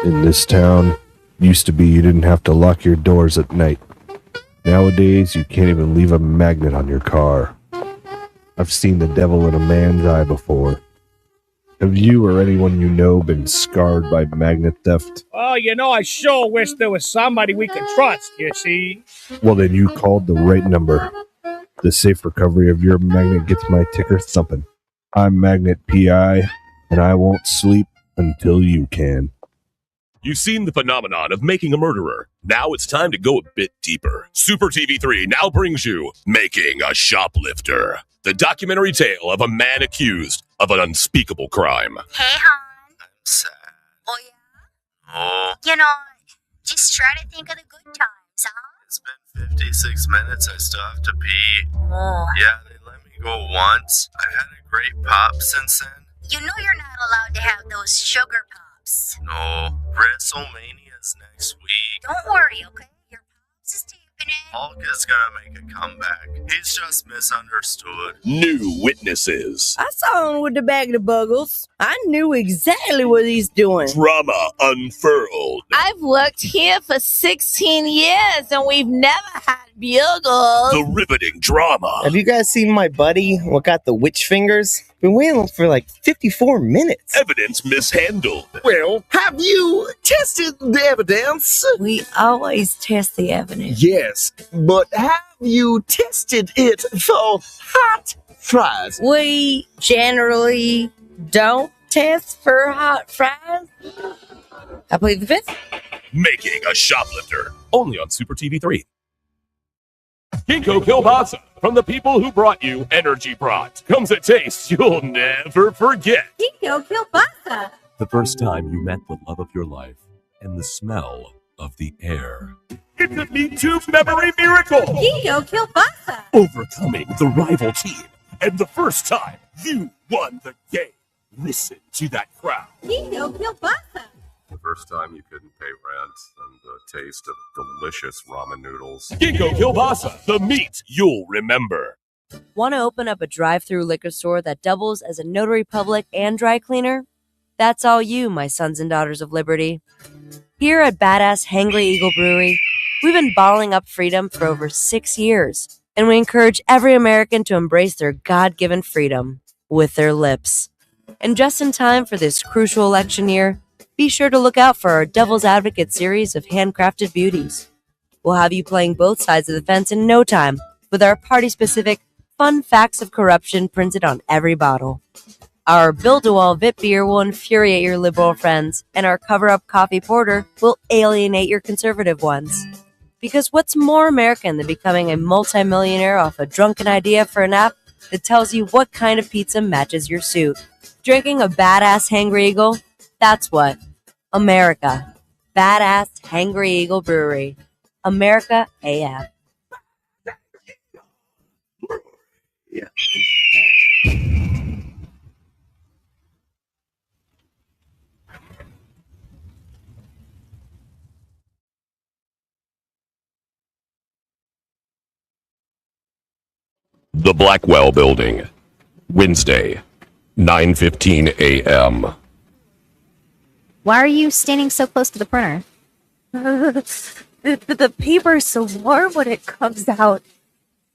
in this town, used to be you didn't have to lock your doors at night. Nowadays, you can't even leave a magnet on your car. I've seen the devil in a man's eye before. Have you or anyone you know been scarred by magnet theft?
Oh, I sure wish there was somebody we could trust, you see.
Well, then you called the right number. The safe recovery of your magnet gets my ticker thumping. I'm Magnet PI, and I won't sleep until you can.
You've seen the phenomenon of making a murderer. Now it's time to go a bit deeper. Super TV3 now brings you Making a Shoplifter, the documentary tale of a man accused of an unspeakable crime.
Hey, hon.
I'm sad.
Oh, yeah?
Oh,
Just try to think of the good times, huh?
it's been 56 minutes. I still have to pee.
Oh.
Yeah, they let me go once. I've had a great pop since then.
You know you're not allowed to have those sugar pops.
No, WrestleMania's next week.
Don't worry, okay? Your pops is taping it.
Hulk is gonna make a comeback. He's just misunderstood.
New witnesses.
I saw him with the bag of buggles. I knew exactly what he's doing.
Drama unfurled.
I've worked here for 16 years and we've never had bugles.
The riveting drama.
Have you guys seen my buddy, what got the witch fingers? Been waiting for like 54 minutes.
Evidence mishandled.
Well, have you tested the evidence?
We always test the evidence.
Yes, but have you tested it for hot fries?
We generally don't test for hot fries. I plead the fifth.
Making a Shoplifter. Only on Super TV3. Ginkgo Kielbasa, from the people who brought you Energy Brat, comes a taste you'll never forget.
Ginkgo Kielbasa.
The first time you met the love of your life and the smell of the air.
It's a Me Too memory miracle.
Ginkgo Kielbasa.
Overcoming the rival team. And the first time you won the game. Listen to that crowd.
Ginkgo Kielbasa.
The first time you couldn't pay rent and the taste of delicious ramen noodles.
Ginkgo Kielbasa, the meat you'll remember.
Want to open up a drive-through liquor store that doubles as a notary public and dry cleaner? That's all you, my sons and daughters of liberty. Here at Badass Hangry Eagle Brewery, we've been bottling up freedom for over 6 years, and we encourage every American to embrace their God-given freedom with their lips. And just in time for this crucial election year, be sure to look out for our Devil's Advocate series of handcrafted beauties. We'll have you playing both sides of the fence in no time with our party-specific fun facts of corruption printed on every bottle. Our Build-A-Wall VIP beer will infuriate your liberal friends, and our cover-up coffee porter will alienate your conservative ones. Because what's more American than becoming a multimillionaire off a drunken idea for an app that tells you what kind of pizza matches your suit? Drinking a Badass Hangry Eagle? That's what. America. Badass Hangry Eagle Brewery. America AF.
Yeah.
The Blackwell Building. Wednesday, 9:15 a.m.
Why are you standing so close to the printer?
The paper is so warm when it comes out.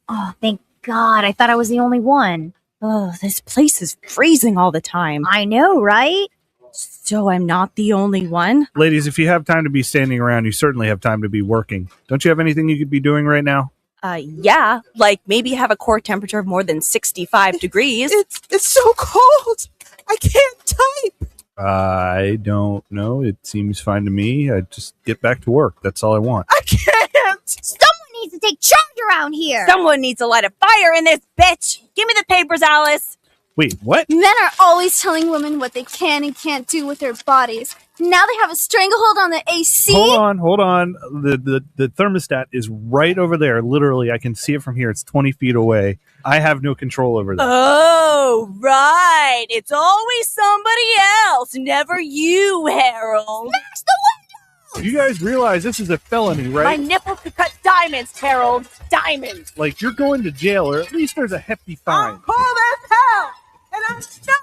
Oh, thank God. I thought I was the only one.
Oh, this place is freezing all the time.
I know, right?
So I'm not the only one?
Ladies, if you have time to be standing around, you certainly have time to be working. Don't you have anything you could be doing right now?
Yeah, like maybe have a core temperature of more than 65 degrees.
It's so cold. I can't type.
I don't know. It seems fine to me. I just get back to work. That's all I want.
I can't.
Someone needs to take charge around here.
Someone needs to light a fire in this bitch. Give me the papers, Alice.
Wait, what?
Men are always telling women what they can and can't do with their bodies. Now they have a stranglehold on the AC.
Hold on. The thermostat is right over there. Literally, I can see it from here. It's 20 feet away. I have no control over that.
Oh, right. It's always somebody else, never you, Harold.
Smash the window!
You guys realize this is a felony, right?
My nipples could cut diamonds, Harold. Diamonds.
Like, you're going to jail, or at least there's a hefty fine.
I'm cold as hell, and I'm not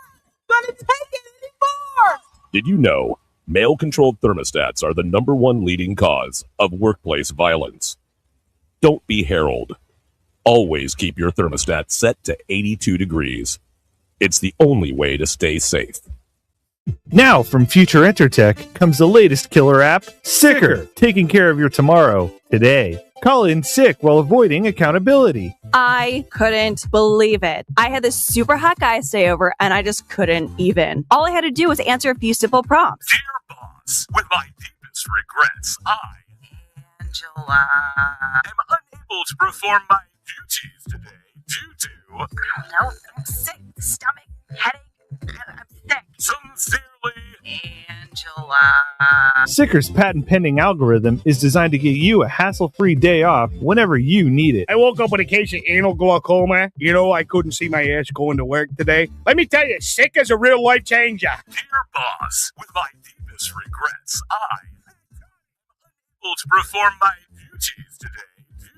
gonna take it anymore.
Did you know Male-controlled thermostats are the #1 leading cause of workplace violence. Don't be Harold. Always keep your thermostat set to 82 degrees. It's the only way to stay safe.
Now, from Future Entertech comes the latest killer app, Sicker, taking care of your tomorrow, today. Call in sick while avoiding accountability.
I couldn't believe it. I had this super hot guy stay over, and I just couldn't even. All I had to do was answer a few simple prompts.
Dear boss, with my deepest regrets, I, Angela, am unable to perform my duties today due to...
No, I'm sick. Stomach, headache. I'm sick.
Sincerely,
Angela.
Sicker's patent-pending algorithm is designed to get you a hassle-free day off whenever you need it.
I woke up with a case of anal glaucoma. You know, I couldn't see my ass going to work today. Let me tell you, sick is a real life changer.
dear boss, with my deepest regrets, I, am unable to perform my duties today due to...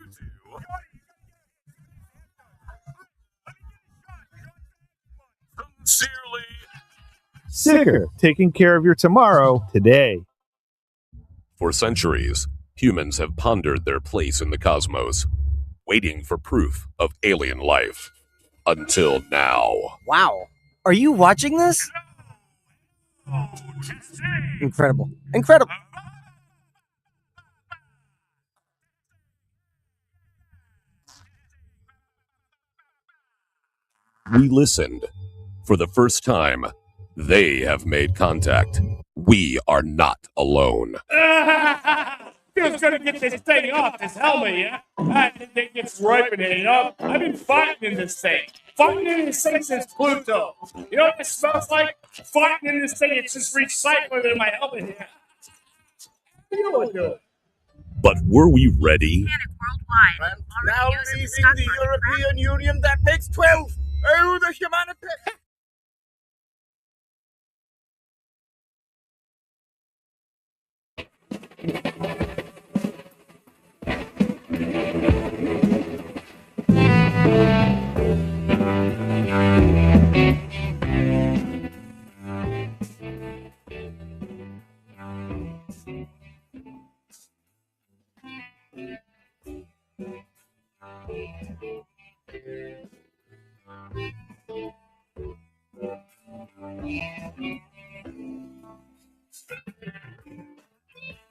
Sincerely,
Sicker, taking care of your tomorrow, today.
For centuries, humans have pondered their place in the cosmos, waiting for proof of alien life. Until now.
Wow. Are you watching this? Incredible. Incredible.
We listened. For the first time, they have made contact. We are not alone.
Feels good to get this thing off, this helmet, yeah? I think it's ripening, you know? I've been fighting in this thing. Fighting in this thing since Pluto. You know what it smells like? Fighting in this thing, it's just recycling in my helmet here. You would do it.
But were we ready?
Worldwide.
Now leaving the European Union, that makes 12. Oh, the humanity.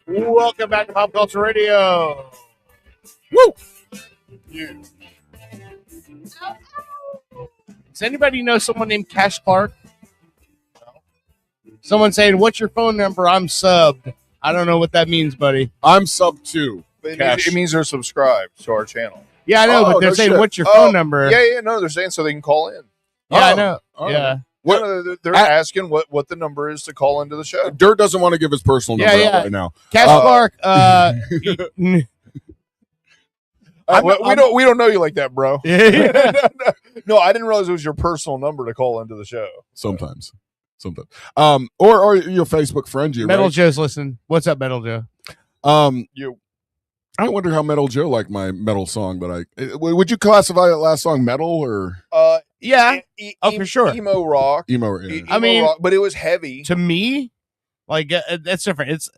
Welcome back to Pop Culture Radio. Woo! Yeah. Does anybody know someone named Cash Clark? Someone saying, "What's your phone number? I'm subbed." I don't know what that means, buddy.
I'm sub too.
It means they're subscribed to our channel.
Yeah, I know, but they're saying, "What's your phone number?"
Yeah, no, they're saying so they can call in.
Yeah, I know. Yeah.
What they're asking what the number is to call into the show.
Dirt doesn't want to give his personal number out right now.
Cash Clark.
We don't know you like that, bro. No, I didn't realize it was your personal number to call into the show.
Sometimes. Or your Facebook friend you.
Metal
right?
Joe's listening. What's up, Metal Joe?
I wonder how Metal Joe liked my metal song, but would you classify that last song metal or?
Yeah. For sure.
Emo rock.
Yeah.
I mean,
rock, but it was heavy
to me. Like that's different. It's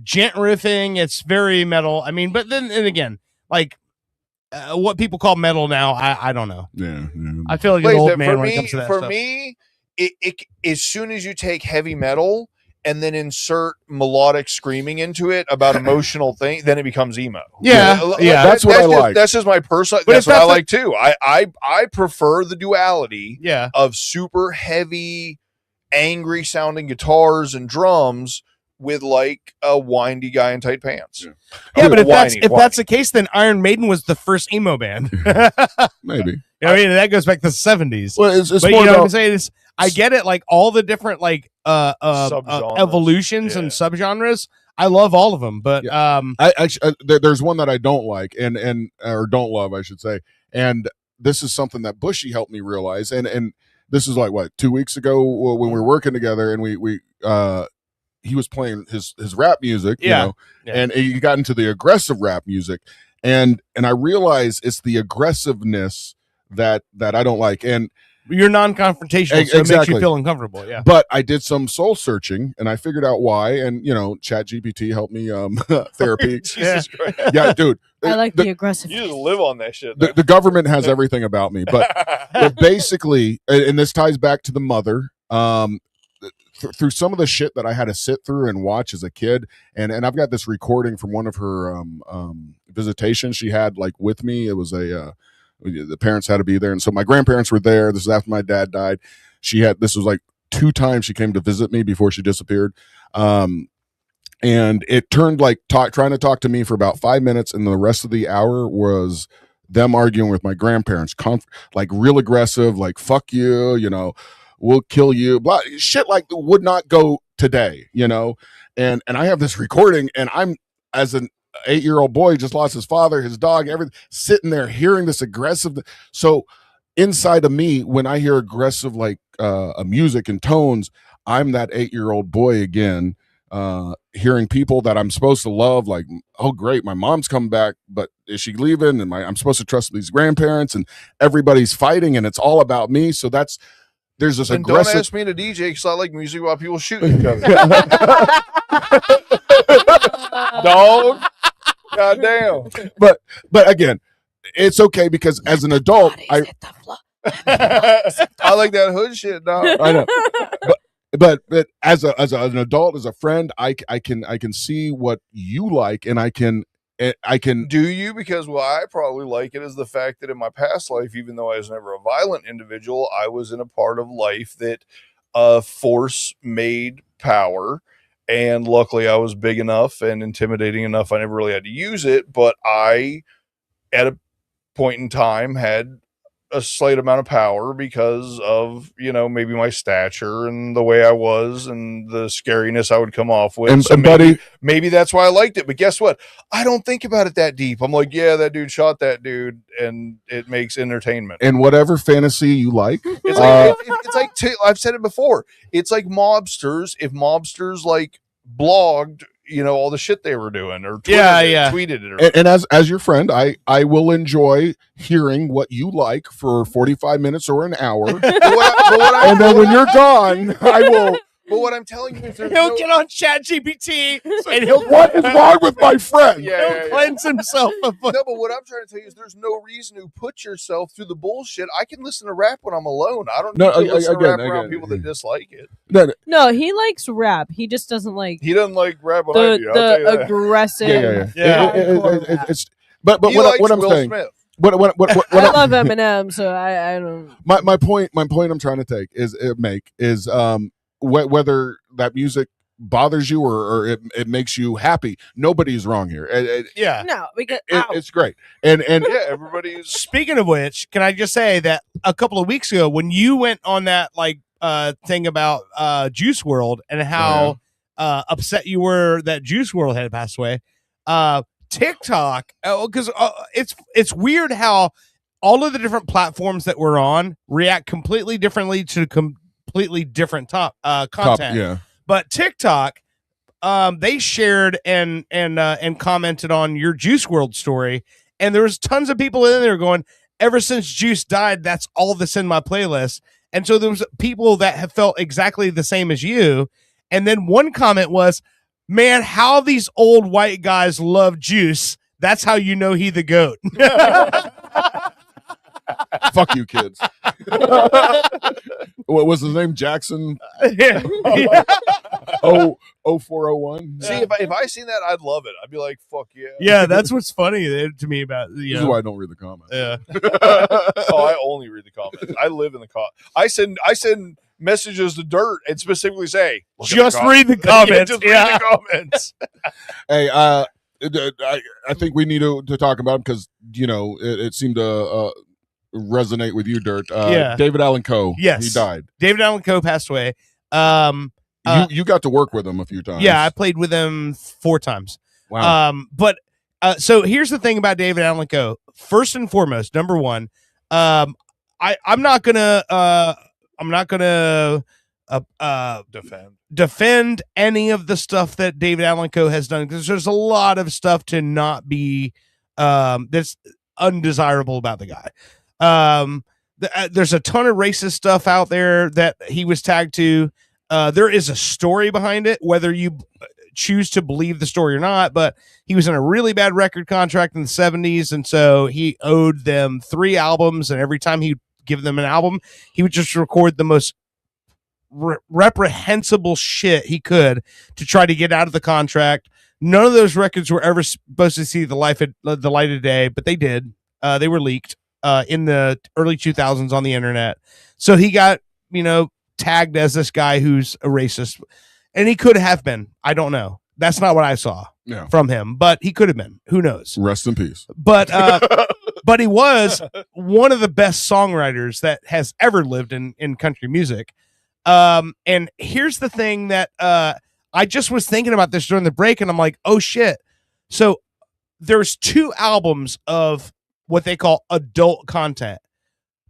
gent riffing. It's very metal. I mean, but then and again, like what people call metal now, I don't know.
Yeah.
I feel like an old man when it comes to that
for
stuff.
me, it as soon as you take heavy metal and then insert melodic screaming into it about emotional thing, then it becomes emo.
Yeah.
That's what I like.
That's just my personal.
But
That's what
that's
I like too. I prefer the duality.
Yeah.
Of super heavy, angry sounding guitars and drums with like a windy guy in tight pants.
Yeah, but if that's the case, then Iron Maiden was the first emo band.
Maybe.
I mean, that goes back to the 70s.
Well, it's
but
more
you know
about,
what I'm saying? I get it, like all the different like
Subgenres.
evolutions and subgenres. I love all of them, but
there's one that I don't like and or don't love, I should say. And this is something that Bushy helped me realize. And this is like what 2 weeks ago when we were working together, and we he was playing his rap music, you know, and he got into the aggressive rap music, and I realized it's the aggressiveness that I don't like. And
you're non-confrontational, so it makes you feel uncomfortable. Yeah.
But I did some soul searching and I figured out why. And ChatGPT helped me therapy.
Jesus Christ.
Yeah, dude.
I like the aggressive.
You just live on that shit.
The government has everything about me, but basically, and this ties back to the mother. Through some of the shit that I had to sit through and watch as a kid, and I've got this recording from one of her visitations she had like with me. It was the parents had to be there, and so my grandparents were there. This is after my dad died. This was like 2 times she came to visit me before she disappeared. And it turned like trying to talk to me for about 5 minutes, and the rest of the hour was them arguing with my grandparents, like real aggressive, like fuck you, we'll kill you, blah, shit like would not go today, and I have this recording, and I'm, as an 8-year-old boy, just lost his father, his dog, everything, sitting there hearing this aggressive. So inside of me, when I hear aggressive like music and tones, I'm that 8-year-old boy again, hearing people that I'm supposed to love, like, oh great, my mom's come back, but is she leaving? And I'm supposed to trust these grandparents, and everybody's fighting, and it's all about me. So there's this
and
aggressive.
Don't ask me to DJ because I like music while people shooting each other. Dog. God damn.
But again, it's okay because as an adult, I
like that hood shit, dog.
I know. But as an adult, as a friend, I can see what you like, and I can.
Do you? Because what I probably like it is the fact that in my past life, even though I was never a violent individual, I was in a part of life that force made power. And luckily I was big enough and intimidating enough. I never really had to use it, but I, at a point in time, had a slight amount of power because of, maybe my stature and the way I was and the scariness I would come off with.
And,
so
and buddy,
maybe that's why I liked it. But guess what? I don't think about it that deep. I'm like, yeah, that dude shot that dude, and it makes entertainment.
and whatever fantasy you like,
It's like, I've said it before. It's like mobsters. If mobsters like blogged, all the shit they were doing, or tweeted it. Or,
and as your friend, I will enjoy hearing what you like for 45 minutes or an hour. And then when you're gone, I will.
But what I'm telling you is
he'll get on ChatGPT and he'll.
What is wrong with my friend?
He'll cleanse himself of.
No, but what I'm trying to tell you is there's no reason to put yourself through the bullshit. I can listen to rap when I'm alone. I don't need to listen to rap around people that dislike it.
No, he likes rap. He just doesn't like.
He doesn't like rap when I do. I'll tell you that.
Aggressive.
It's but
He
what
likes
I'm
Will
saying.
Smith.
What
I love Eminem, so I don't.
My point I'm trying to take is whether that music bothers you or it makes you happy. Nobody's wrong here.
No, because
it's great. And
yeah, everybody's.
Speaking of which, can I just say that a couple of weeks ago when you went on that thing about Juice WRLD and how upset you were that Juice WRLD had passed away, TikTok, because it's weird how all of the different platforms that we're on react completely differently to completely different content. But TikTok, they shared and commented on your Juice WRLD story, and there was tons of people in there going, ever since Juice died, that's all that's in my playlist. And so there was people that have felt exactly the same as you. And then one comment was, man, how these old white guys love Juice. That's how you know he the GOAT.
Fuck you, kids. What was his name? Jackson?
Yeah.
0401.
See, if I seen that, I'd love it. I'd be like, fuck yeah.
Yeah, that's what's funny to me about
This is why I don't read the comments.
Yeah.
I only read the comments. I live in the I send messages to Dirt and specifically say,
just read the comments.
Just read the comments.
Hey, I think we need to talk about him because it seemed to resonate with you, Dirt. David Allan Coe.
Yes,
he died.
David Allan Coe passed away.
You got to work with him a few times.
Yeah, I played with him 4 times.
Wow.
So here's the thing about David Allan Coe. First and foremost, number one, I'm not gonna defend any of the stuff that David Allan Coe has done, because there's a lot of stuff to not be that's undesirable about the guy. there's a ton of racist stuff out there that he was tagged to. There is a story behind it, whether you choose to believe the story or not, but he was in a really bad record contract in the 70s, and so he owed them 3 albums, and every time he'd give them an album, he would just record the most reprehensible shit he could to try to get out of the contract. None of those records were ever supposed to see the light of day, but they did. They were leaked in the early 2000s on the internet. So he got, tagged as this guy who's a racist, and he could have been. I don't know. That's not what I saw from him, but he could have been. Who knows?
Rest in peace.
But but he was one of the best songwriters that has ever lived in country music. And here's the thing that I just was thinking about this during the break, and I'm like, oh shit. So there's 2 albums of what they call adult content.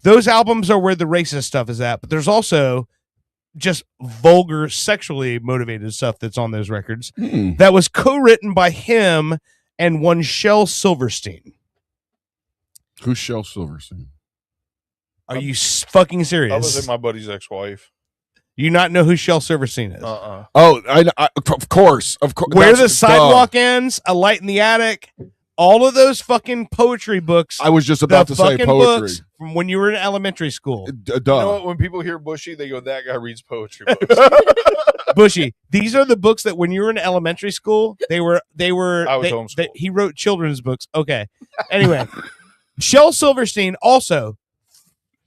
Those albums are where the racist stuff is at, but there's also just vulgar, sexually motivated stuff that's on those records that was co-written by him and one Shel Silverstein.
Who's Shel Silverstein?
Are you fucking serious?
I was at my buddy's ex-wife.
You not know who Shel Silverstein is?
Oh, I of course.
Where the Sidewalk Ends, A Light in the Attic, all of those fucking poetry books.
I was just about to say poetry.
From when you were in elementary school.
You know what? When people hear Bushy, they go, that guy reads poetry books.
Bushy, these are the books that when you were in elementary school, I was homeschooled. He wrote children's books. Okay. Anyway, Shel Silverstein also,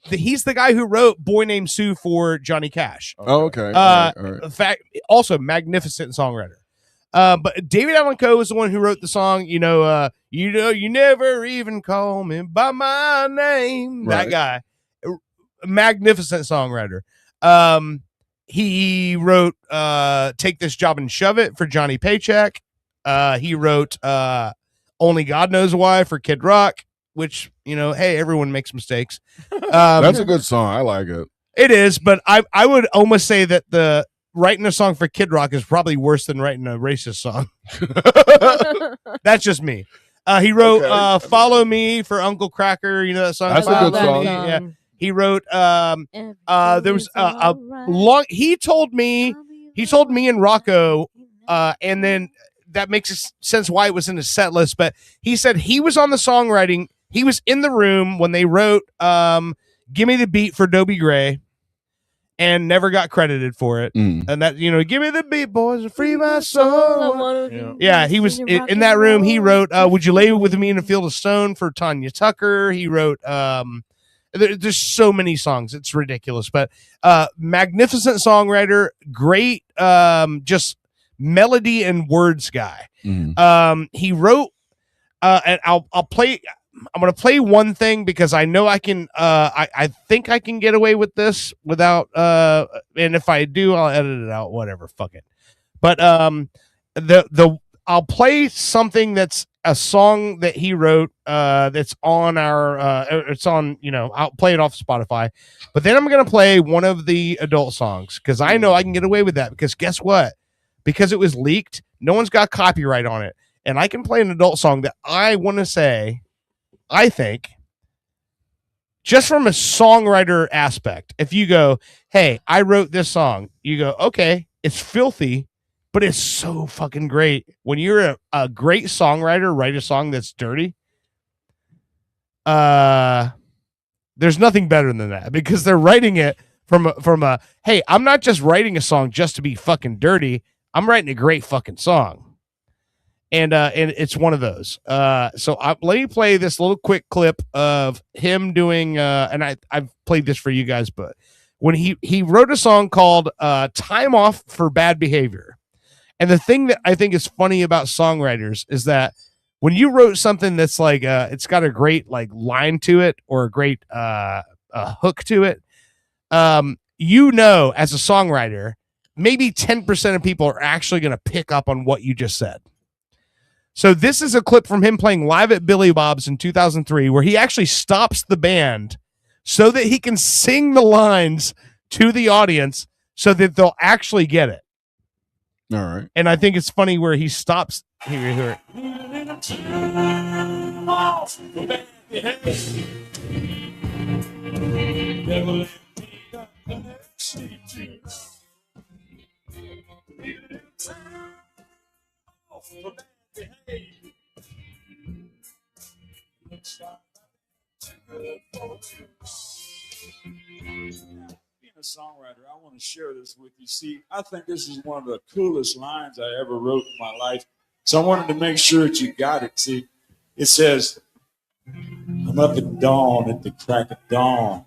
he's the guy who wrote Boy Named Sue for Johnny Cash.
Oh, okay.
All right. In fact, also magnificent songwriter. But David Allan Coe was the one who wrote the song, you never even call me by my name.
Right.
That guy, magnificent songwriter. He wrote Take This Job and Shove It for Johnny Paycheck. He wrote Only God Knows Why for Kid Rock, which, hey, everyone makes mistakes.
That's a good song. I like it.
It is, but I would almost say that writing a song for Kid Rock is probably worse than writing a racist song. That's just me. He wrote Follow Me for Uncle Cracker. You know that song?
That's a good song.
Yeah. He wrote there was a long he told me and Rocco and then that makes sense why it was in his set list, but he said he was on the songwriting. He was in the room when they wrote Give Me the Beat for Dobie Gray and never got credited for it. And that, give me the beat, boys, and free my soul. Yeah, he was in that room. He wrote Would You Lay With Me in a Field of Stone for Tanya Tucker. He wrote there's so many songs. It's ridiculous, but magnificent songwriter, great just melody and words guy. He wrote and I'm going to play one thing because I know I can, I think I can get away with this without, and if I do, I'll edit it out, whatever, fuck it. But, I'll play something that's a song that he wrote, that's on it's on, I'll play it off Spotify, but then I'm going to play one of the adult songs because I know I can get away with that because guess what? Because it was leaked, no one's got copyright on it. And I can play an adult song that I want to say, I think, just from a songwriter aspect, if you go, hey, I wrote this song, you go, okay, it's filthy, but it's so fucking great. When you're a great songwriter, write a song that's dirty. There's nothing better than that because they're writing it from a, hey, I'm not just writing a song just to be fucking dirty. I'm writing a great fucking song. And it's one of those. So let me play this little quick clip of him doing, and I've played this for you guys, but when he wrote a song called Time Off for Bad Behavior. And the thing that I think is funny about songwriters is that when you wrote something that's like, it's got a great like line to it or a great hook to it, as a songwriter, maybe 10% of people are actually going to pick up on what you just said. So this is a clip from him playing live at Billy Bob's in 2003, where he actually stops the band so that he can sing the lines to the audience so that they'll actually get it.
All right.
And I think it's funny where he stops. Here.
Devil in me got connection to. Off for bad behavior. Looks like being a songwriter, I want to share this with you. See, I think this is one of the coolest lines I ever wrote in my life. So I wanted to make sure that you got it. See, it says, I'm up at dawn, at the crack of dawn.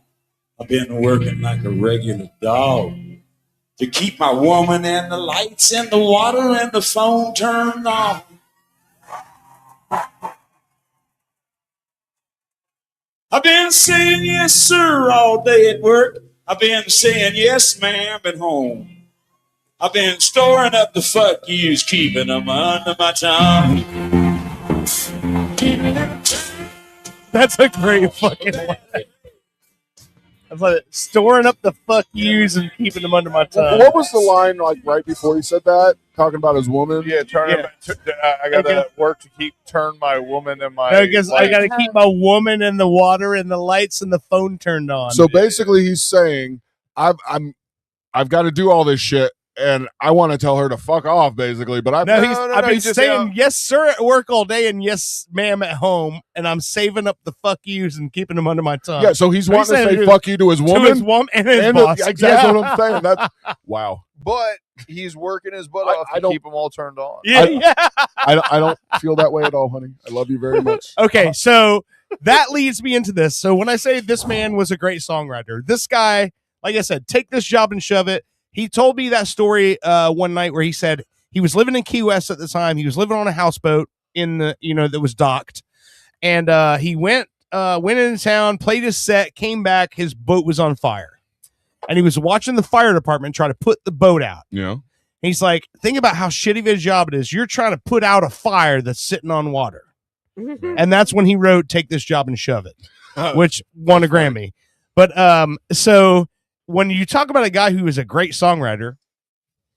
I've been working like a regular dog to keep my woman and the lights and the water and the phone turned on. I've been saying yes, sir, all day at work. I've been saying yes, ma'am, at home. I've been storing up the fuck yous, keeping them under my tongue.
That's a great fucking line. I love it. Storing up the fuck yous and keeping them under my tongue.
What was the line like right before he said that? Talking about his woman?
Yeah, I gotta work to turn my woman and my.
I guess I gotta keep my woman and the water and the lights and the phone turned on.
So basically, he's saying, I've got to do all this shit, and I want to tell her to fuck off, basically. But I've
been saying yes, sir, at work all day and yes, ma'am, at home, and I'm saving up the fuck yous and keeping them under my tongue.
Yeah, so he's wanting to say fuck you to his woman,
and his boss.
Exactly what I'm saying. That's wow.
But he's working his butt off to keep them all turned on.
I don't feel that way at all, honey. I love you very much.
Okay, so that leads me into this. So when I say this man was a great songwriter, this guy, like I said, take this job and shove it. He told me that story one night where he said he was living in Key West at the time. He was living on a houseboat that was docked, and he went into town, played his set, came back. His boat was on fire. And he was watching the fire department try to put the boat out.
Yeah.
He's like, think about how shitty of a job it is. You're trying to put out a fire that's sitting on water. And that's when he wrote Take This Job and Shove It, which won a Grammy. But so when you talk about a guy who is a great songwriter,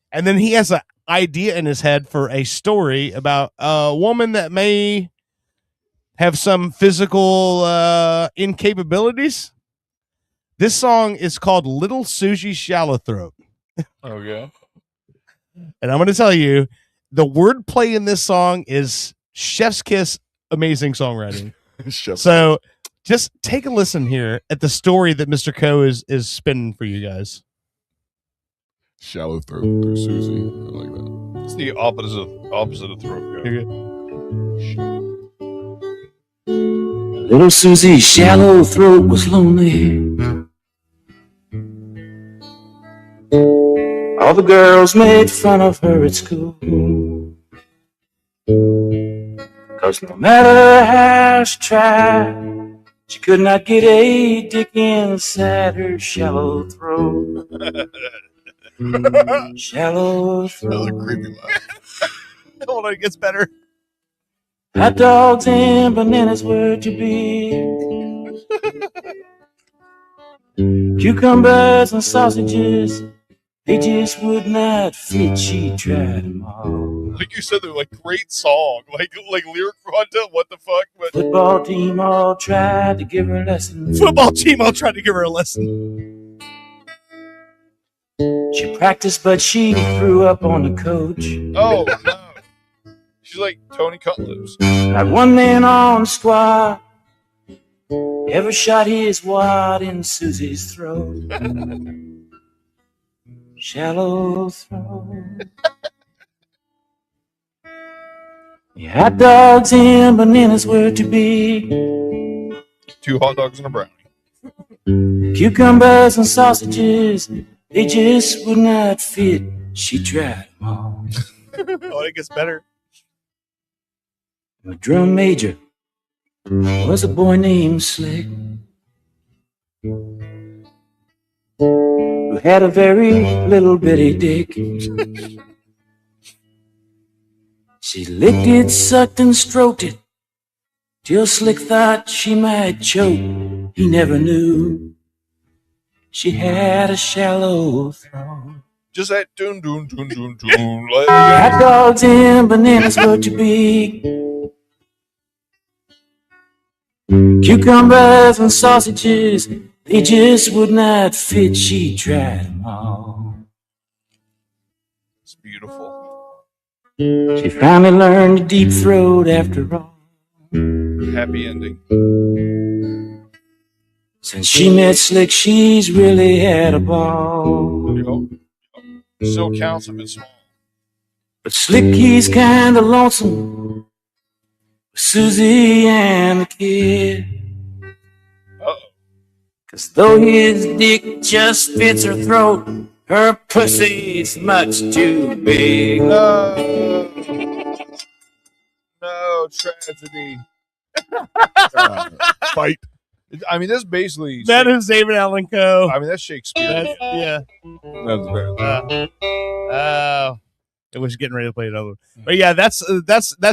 and then he has an idea in his head for a story about a woman that may have some physical incapabilities. This song is called Little Susie Shallow Throat.
Okay.
And I'm going to tell you, the wordplay in this song is chef's kiss, amazing songwriting. So just take a listen here at the story that Mr. Coe is spinning for you guys.
Shallow throat through Susie. I like that.
It's the opposite of throat.
Little Susie's shallow throat was lonely. All the girls made fun of her at school. 'Cause no matter how she tried, she could not get a dick inside her shallow throat. Shallow throat.
Hold on, it gets better.
Hot dogs and bananas were too big. Cucumbers and sausages, they just would not fit. She tried them all.
Like you said, they're like great song, like lyric content. What the fuck? But
Football team all tried to give her a lesson. She practiced, but she threw up on the coach.
Oh no, she's like Tony Cutloose.
Not one man on the squad ever shot his wad in Susie's throat. Shallow throat. Yeah, hot dogs and bananas were too big.
2 hot dogs and a brownie.
Cucumbers and sausages, they just would not fit. She tried them all.
Oh, it gets better.
The drum major was a boy named Slick, who had a very little bitty dick. She licked it, sucked and stroked it, till Slick thought she might choke. He never knew she had a shallow throat.
Just that doon doon doon doon doon.
Hot dogs and bananas were too big. Cucumbers and sausages,
They just would not fit, she tried them all.
It's beautiful.
She finally learned to deep throat after all.
Happy ending.
Since she met Slick, she's really had a ball.
Still counts if it's small.
But Slick, he's kinda lonesome with Susie and the kid. Cause though his dick just fits her throat, her pussy's much too big.
No tragedy.
Fight.
I mean, that's basically
That is David Allan Coe.
I mean, that's Shakespeare.
Yeah.
That's very
It was getting ready to play another one. But yeah, that's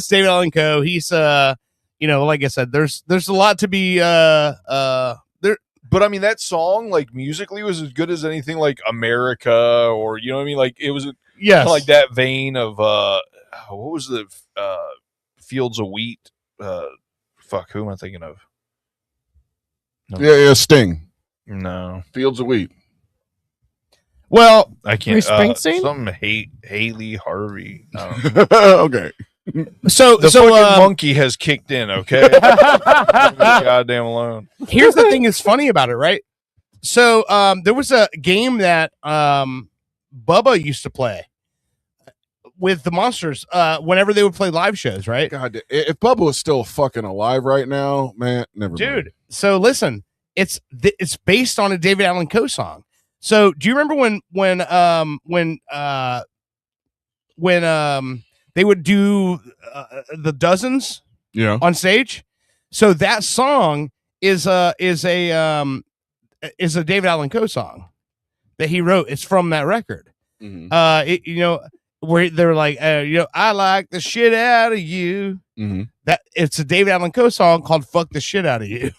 David Allan Coe. He's like I said, there's a lot to be there.
But I mean, that song, like musically, was as good as anything like America, or you know what I mean. Like it was,
yes,
like that vein of what was the Fields of Wheat? Fuck, who am I thinking of? No.
Yeah, Sting.
No,
Fields of Wheat.
Well,
I can't.
Bruce Springsteen?
Some Haley Harvey.
Okay.
So
the fucking monkey has kicked in. Okay, Leave me goddamn alone.
Here's the thing that's funny about it, right? So there was a game that Bubba used to play with the Monsters whenever they would play live shows, right?
God, if Bubba was still fucking alive right now, man, never mind.
Dude, so listen, it's based on a David Allan Coe song. So do you remember when they would do the Dozens on stage? So that song is a David Allan Coe song that he wrote. It's from that record. Where they're like, I like the shit out of you. That it's a David Allan Coe song called "Fuck the Shit Out of You."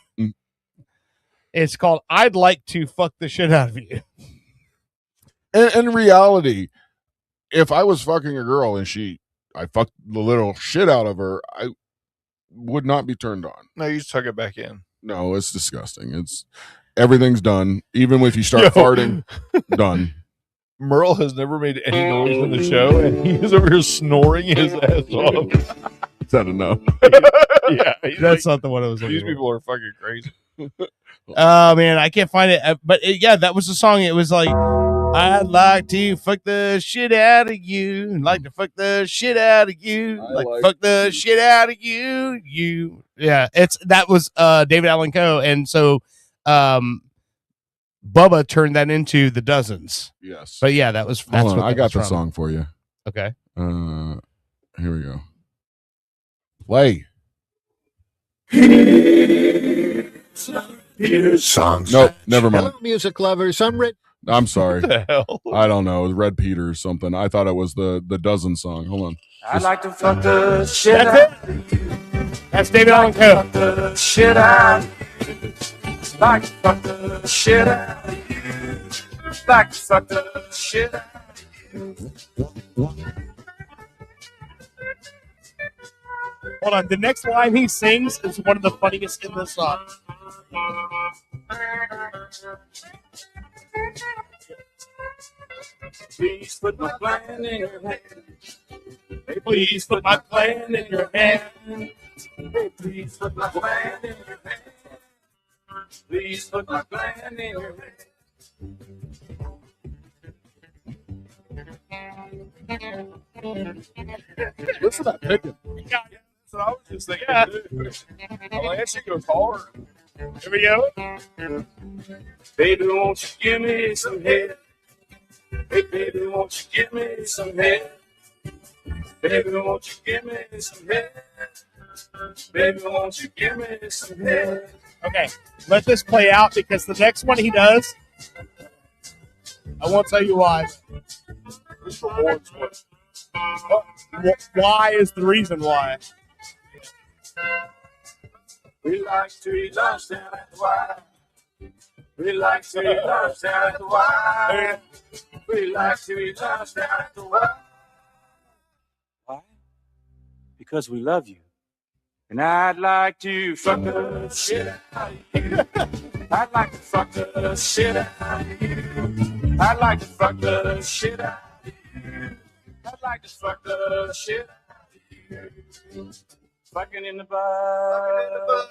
It's called "I'd Like to Fuck the Shit Out of You."
In reality, if I was fucking a girl and I fucked the little shit out of her, I would not be turned on.
No, you just tuck it back in.
No, it's disgusting. Everything's done. Even if you start farting, done.
Merle has never made any noise in the show, and he's over here snoring his ass off.
Is that enough?
Yeah,
That's not the one I was looking
These
for.
people are fucking crazy.
Oh man, I can't find it. But that was the song. It was like, I'd like to fuck the shit out of you. Like to fuck the shit out of you. Like to fuck the shit out of you. Yeah, that was David Allan Coe, and so Bubba turned that into the Dozens.
Yes.
But yeah, that's
Hold on,
what
I
that
got
was
the
from.
song for you.
Okay.
Here we go. Play.
Songs.
Nope, never mind.
Hello, music lovers. I'm Red.
I'm sorry.
What the hell?
I don't know. It was Red Peter or something. I thought it was the Dozen song. Hold on.
I like to fuck the shit out of you.
That's David Allan Coe.
Fuck the shit out of you. Like to fuck the shit out of you. Like to fuck the shit out of you.
Hold on. The next line he sings is one of the funniest in the song.
Please put my plan in your hand.
Hey, please put my plan in your hand.
Hey, please put my plan in your hand. Please put my plan in your hand.
Listen to that picking.
Yeah, that's what I was just thinking. Well, that shit goes hard.
Here we go.
Baby, won't you give me some head? Hey, baby, won't you give me some head? Baby, won't you give me some head? Baby, won't you give me some head?
Okay, let this play out because the next one he does, I won't tell you why. Why is the reason why?
We like to eat lunch down at the Y. We like to eat lunch down at the Y. We like to eat lunch down at the Y. Why? Because we love you. And I'd like to fuck the shit out of you. I'd like to fuck the shit out of you. I'd like to fuck the shit out of you. I'd like to fuck the shit out of you. Fucking in the butt.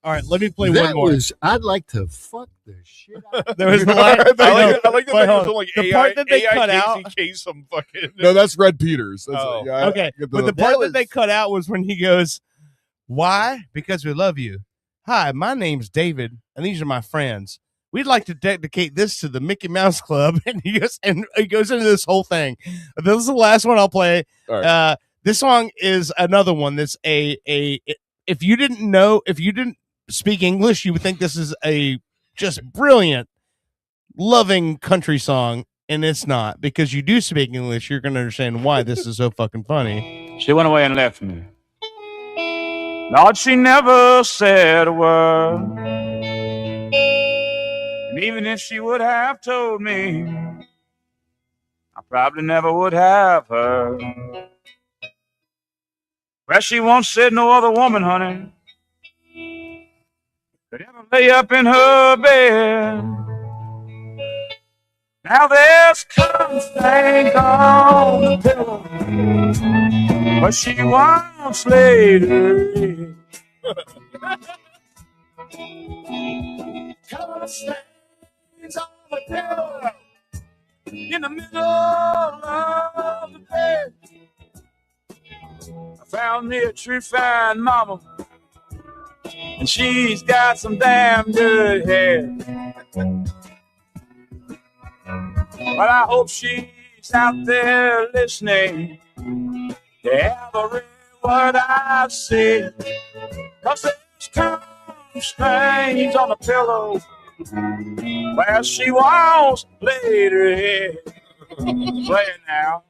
All right, let me play
That
one more.
I'd like to fuck the shit out of
There was the
I
line.
like the
Wait,
thing
hold
was
on.
like
The
AI,
part that they
AI
cut out.
some fucking.
No, that's Red Peters. That's,
Oh.
yeah, I
Okay,
get
but the part that they cut out was when he goes, "Why? Because we love you. Hi, my name's David, and these are my friends. We'd like to dedicate this to the Mickey Mouse Club." And he goes into this whole thing. This is the last one I'll play.
All right.
This song is another one that's if you didn't speak English, you would think this is a just brilliant, loving country song, and it's not, because you do speak English. You're going to understand why this is so fucking funny.
She went away and left me. Lord, she never said a word. And even if she would have told me, I probably never would have heard. Well, she once said no other woman, honey, could ever lay up in her bed. Now there's cum stains on the pillow, but she once laid her head. Cum stains on the pillow, in the middle of the bed. I found me a true fine mama, and she's got some damn good hair. But I hope she's out there listening to every word I say, 'cause there's cum stains on the pillow where she once laid her head. Play it now.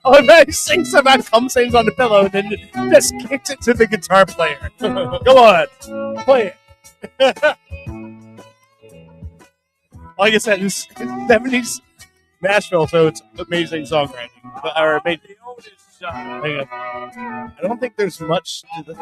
Oh, man, he sings about cum stains on the pillow and then just kicks it to the guitar player. Go on, play it. Like I said, it's 70s Nashville, so it's amazing songwriting. Or amazing. I don't think there's much to the.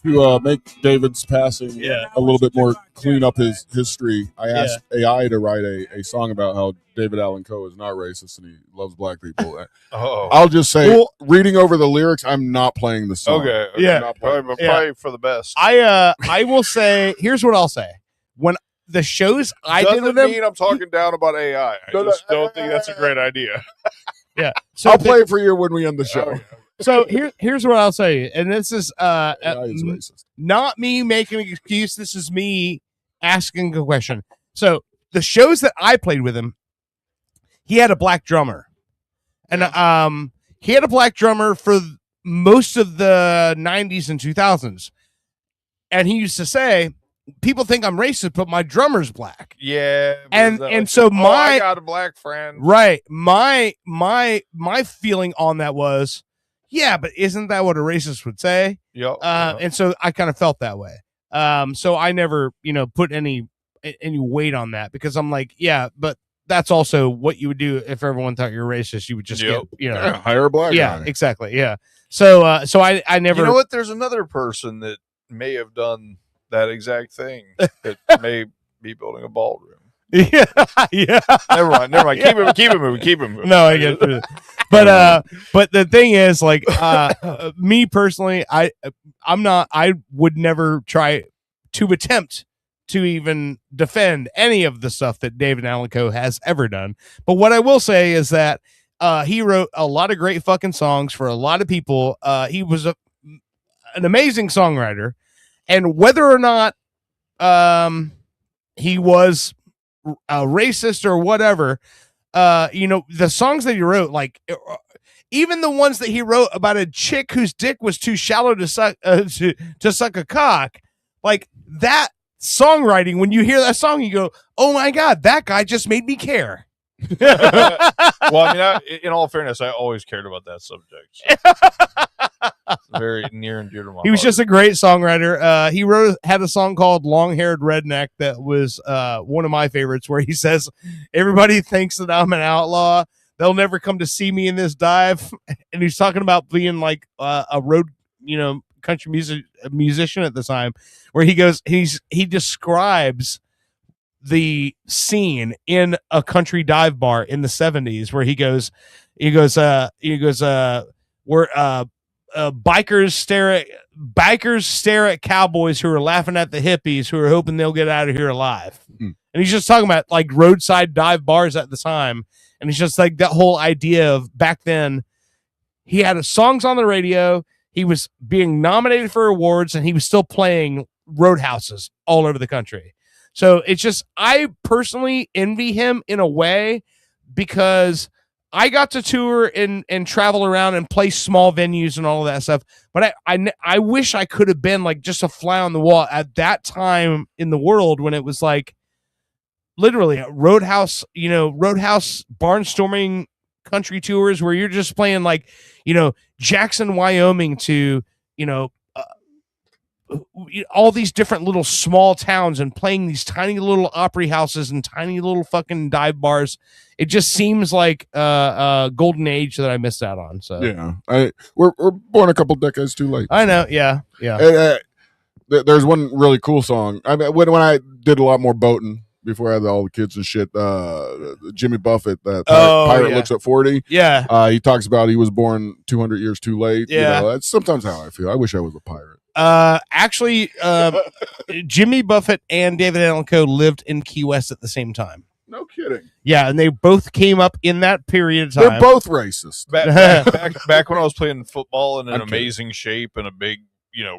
To make David's passing a little bit more clean up his history, I asked AI to write a song about how David Allan Coe is not racist and he loves black people. I'll just say, reading over the lyrics, I'm not playing the song.
Okay.
Yeah.
Not probably for the best.
I will say, here's what I'll say. When the shows I did with
Doesn't
him,
mean I'm talking down about AI. I just don't think that's a great idea.
yeah.
I'll play it for you when we end the show.
So here's what I'll say, and this is not me making an excuse. This is me asking a question. So the shows that I played with him, he had a black drummer, and he had a black drummer for most of the 90s and 2000s, and he used to say, "People think I'm racist, but my drummer's black."
Yeah,
and so
I got a black friend.
Right. My feeling on that was, yeah, but isn't that what a racist would say?
Yep.
And so I kind of felt that way. So I never, put any weight on that, because I'm like, yeah, but that's also what you would do if everyone thought you're racist. You would just get,
hire a black
yeah,
guy.
exactly. Yeah. So I never.
You know what? There's another person that may have done that exact thing that may be building a ballroom.
Yeah, yeah.
Never mind. Keep it moving.
No, I get it. But the thing is, like, me personally, I would never try to attempt to even defend any of the stuff that David Allan Coe has ever done. But what I will say is that he wrote a lot of great fucking songs for a lot of people. He was an amazing songwriter, and whether or not he was a racist or whatever, the songs that he wrote, like even the ones that he wrote about a chick whose dick was too shallow to suck a cock, like that songwriting, when you hear that song, you go, oh my God, that guy just made me care.
Well, I mean, in all fairness, I always cared about that subject. So. Very near and dear to my
He was
heart.
just a great songwriter. He had a song called Long Haired Redneck that was one of my favorites, where he says, everybody thinks that I'm an outlaw. They'll never come to see me in this dive. And he's talking about being like a road, country musician at the time, where he goes, he describes the scene in a country dive bar in the 70s where he goes, where bikers stare at cowboys who are laughing at the hippies who are hoping they'll get out of here alive. And he's just talking about like roadside dive bars at the time. And it's just like that whole idea of back then, he had songs on the radio. He was being nominated for awards, and he was still playing roadhouses all over the country. So it's just, I personally envy him in a way, because I got to tour and travel around and play small venues and all of that stuff. But I wish I could have been like just a fly on the wall at that time in the world, when it was like literally a roadhouse barnstorming country tours where you're just playing like, Jackson, Wyoming to, all these different little small towns, and playing these tiny little Opry houses and tiny little fucking dive bars. It just seems like a golden age that I missed out on. So
yeah, we're born a couple decades too late.
I know. Yeah.
There's one really cool song. I mean, when I did a lot more boating before I had all the kids and shit, Jimmy Buffett, that pirate looks at 40.
Yeah.
He talks about he was born 200 years too late.
Yeah.
That's sometimes how I feel. I wish I was a pirate.
Actually, Jimmy Buffett and David Allan Coe lived in Key West at the same time.
No kidding.
Yeah, and they both came up in that period of time.
They're both racist.
Back when I was playing football in an amazing shape and a big,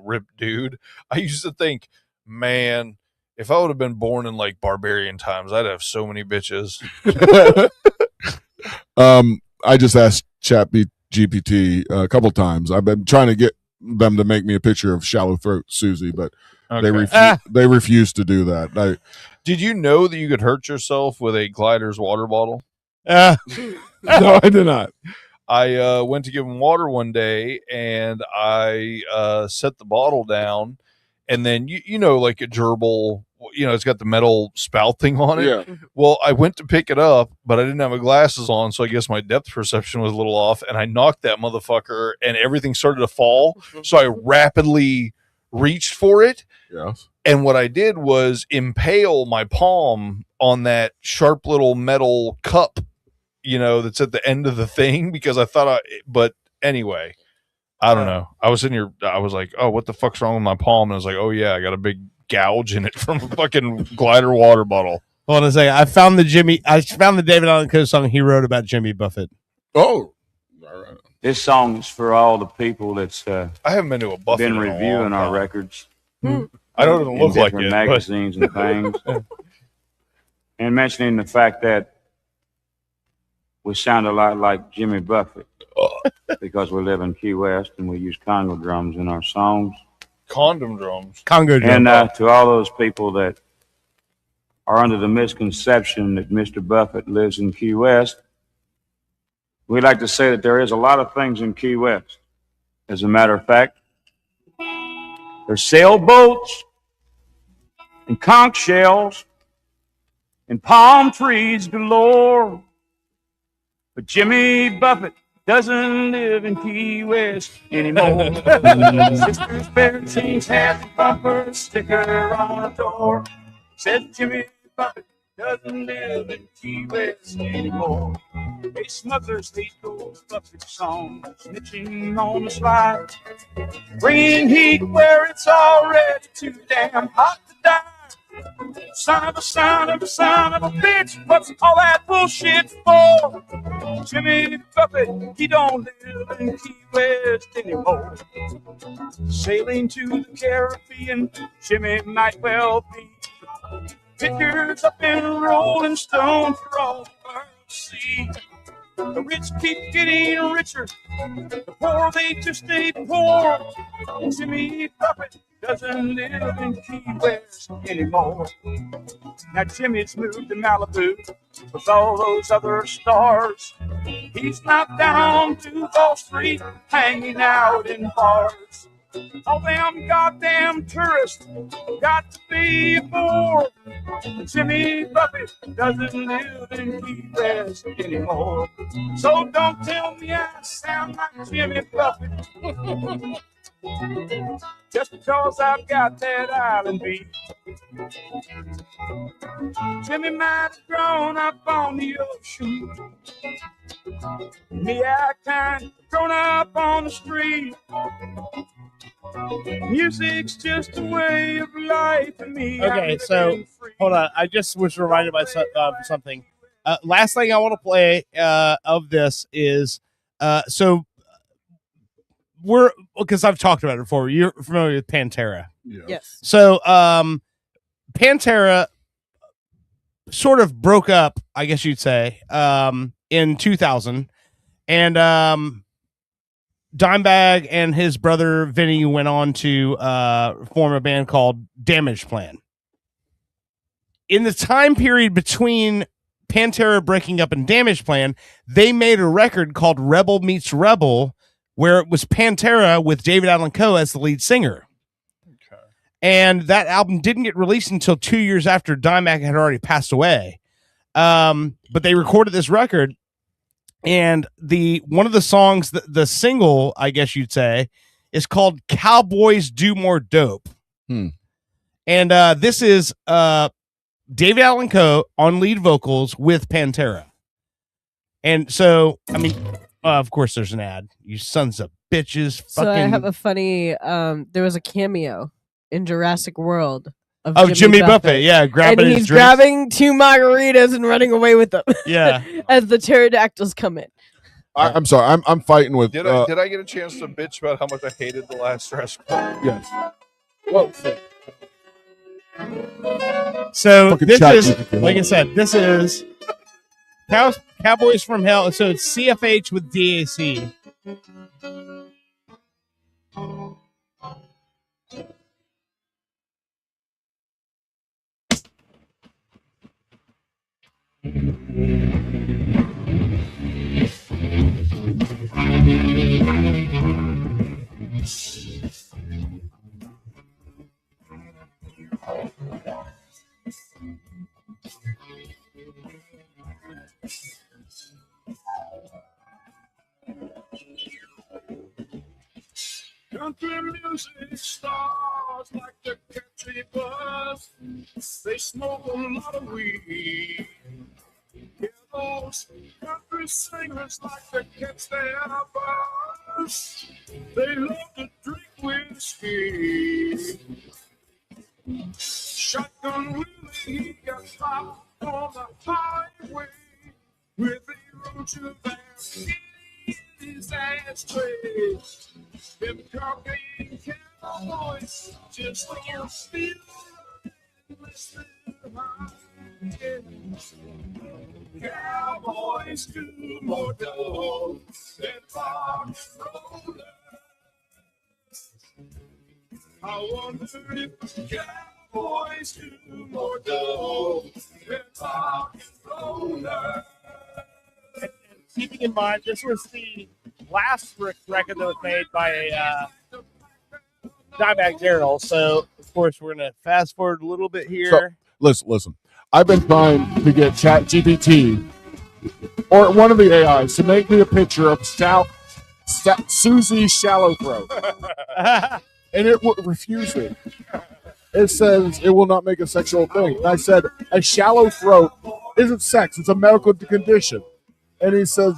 ripped dude, I used to think, man, if I would have been born in like barbarian times, I'd have so many bitches.
I just asked ChatGPT a couple times. I've been trying to get them to make me a picture of Shallow Throat Susie, but they refuse to do that.
Did you know that you could hurt yourself with a Glider's water bottle?
No, I did not.
I went to give him water one day, and I set the bottle down, and then like a gerbil, it's got the metal spout thing on it.
Yeah.
Well, I went to pick it up, but I didn't have my glasses on, so I guess my depth perception was a little off, and I knocked that motherfucker, and everything started to fall. So I rapidly reached for it.
Yes.
And what I did was impale my palm on that sharp little metal cup, that's at the end of the thing, because I thought but anyway, I don't know. I was sitting here, I was like, oh, what the fuck's wrong with my palm? And I was like, oh yeah, I got a big gouge in it from a fucking Glider water bottle.
Hold on a second. I found the David Allan Coe song he wrote about Jimmy Buffett.
Oh.
All right. This song is for all the people that's
I haven't been to a Buffett
been
in a long
reviewing our
time.
records.
I don't even look like
different
it.
magazines and things. And mentioning the fact that we sound a lot like Jimmy Buffett because we live in Key West and we use Congo drums in our songs.
Condom drums.
Congo drums.
And to all those people that are under the misconception that Mr. Buffett lives in Key West, we'd like to say that there is a lot of things in Key West. As a matter of fact, there's sailboats and conch shells and palm trees galore. But Jimmy Buffett doesn't live in Key West anymore. Sister's favorite jeans has a bumper sticker on the door. Says Jimmy Buffett doesn't live in Key West anymore. Hey, smugglers, they those Buffett songs, snitching on the slide, bringing heat where it's already too damn hot to die. Son of a bitch, what's all that bullshit for? Jimmy Buffett, he don't live in Key West anymore. Sailing to the Caribbean, Jimmy might well be. Pictures up in Rolling Stone for all the world to see. The rich keep getting richer, the poor they just stay poor. Jimmy Buffett doesn't live in Key West anymore.
Now Jimmy's moved to Malibu with all those other stars. He's not down on Duval Street hanging out in bars. All them goddamn tourists got to be aboard. Jimmy Buffett doesn't live in Key West anymore. So don't tell me I sound like Jimmy Buffett. Just because I've got that island beat. Jimmy might have grown up on the ocean. Me, I kind of grown up on the street. Music's just a way of life to me.
Okay, so hold on. I just was reminded by something. Last thing I want to play of this is so we're because I've talked about it before. You're familiar with Pantera.
Yes.
So Pantera sort of broke up, I guess you'd say, in 2000, and Dimebag and his brother Vinny went on to form a band called Damage Plan. In the time period between Pantera breaking up and Damage Plan, they made a record called Rebel Meets Rebel, where it was Pantera with David Allan Coe as the lead singer. Okay. And that album didn't get released until 2 years after Dimebag had already passed away. But they recorded this record. And one of the songs, the single, I guess you'd say, is called Cowboys Do More Dope. And this is David Allan Coe on lead vocals with Pantera. And so, I mean, of course there's an ad. You sons of bitches.
So I have a funny, there was a cameo in Jurassic World
of Jimmy Buffett. Yeah, grabbing
and he's grabbing 2 margaritas and running away with them.
Yeah.
As the pterodactyls come in.
I'm sorry. I'm fighting with.
Did I get a chance to bitch about how much I hated the last Jurassic Park?
Yes. Well,
so
Fucking
this
chat
is,
GPT.
like I said, this is Cowboys from Hell. So it's CFH with DAC.
Country music stars like the country buzz. They smoke a lot of weed. Yeah, those country singers like the cats they are buzz. They love to drink whiskey. Shotgun Willie, he got stopped on the highway with a roach of ass in his ashtray. Them cocaine cowboys just don't feel right. Cowboys do more dope than rock and rollers. I wonder if cowboys do more dope than rock and rollers.
Keeping in mind, this was the last record that was made by Dimebag Darrell. So, of course, we're going to fast forward a little bit here.
So, listen. I've been trying to get ChatGPT or one of the AIs to make me a picture of Susie's shallow throat, and it refused me. It says it will not make a sexual thing. And I said a shallow throat isn't sex; it's a medical condition. And he says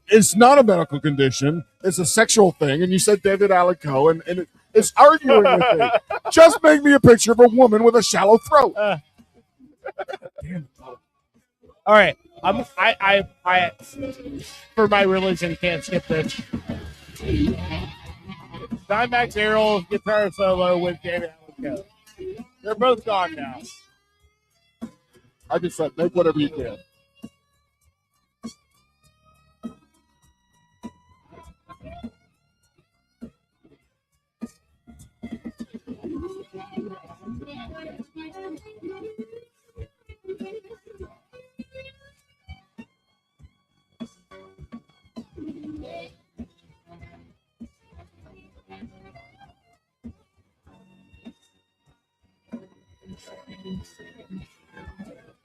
it's not a medical condition; it's a sexual thing. And you said David Allan Coe, and it's arguing with me. Just make me a picture of a woman with a shallow throat.
All right, I for my religion can't skip this. Dimebag Darrell guitar solo with David Allan Coe. They're both gone now.
I just said make whatever you can.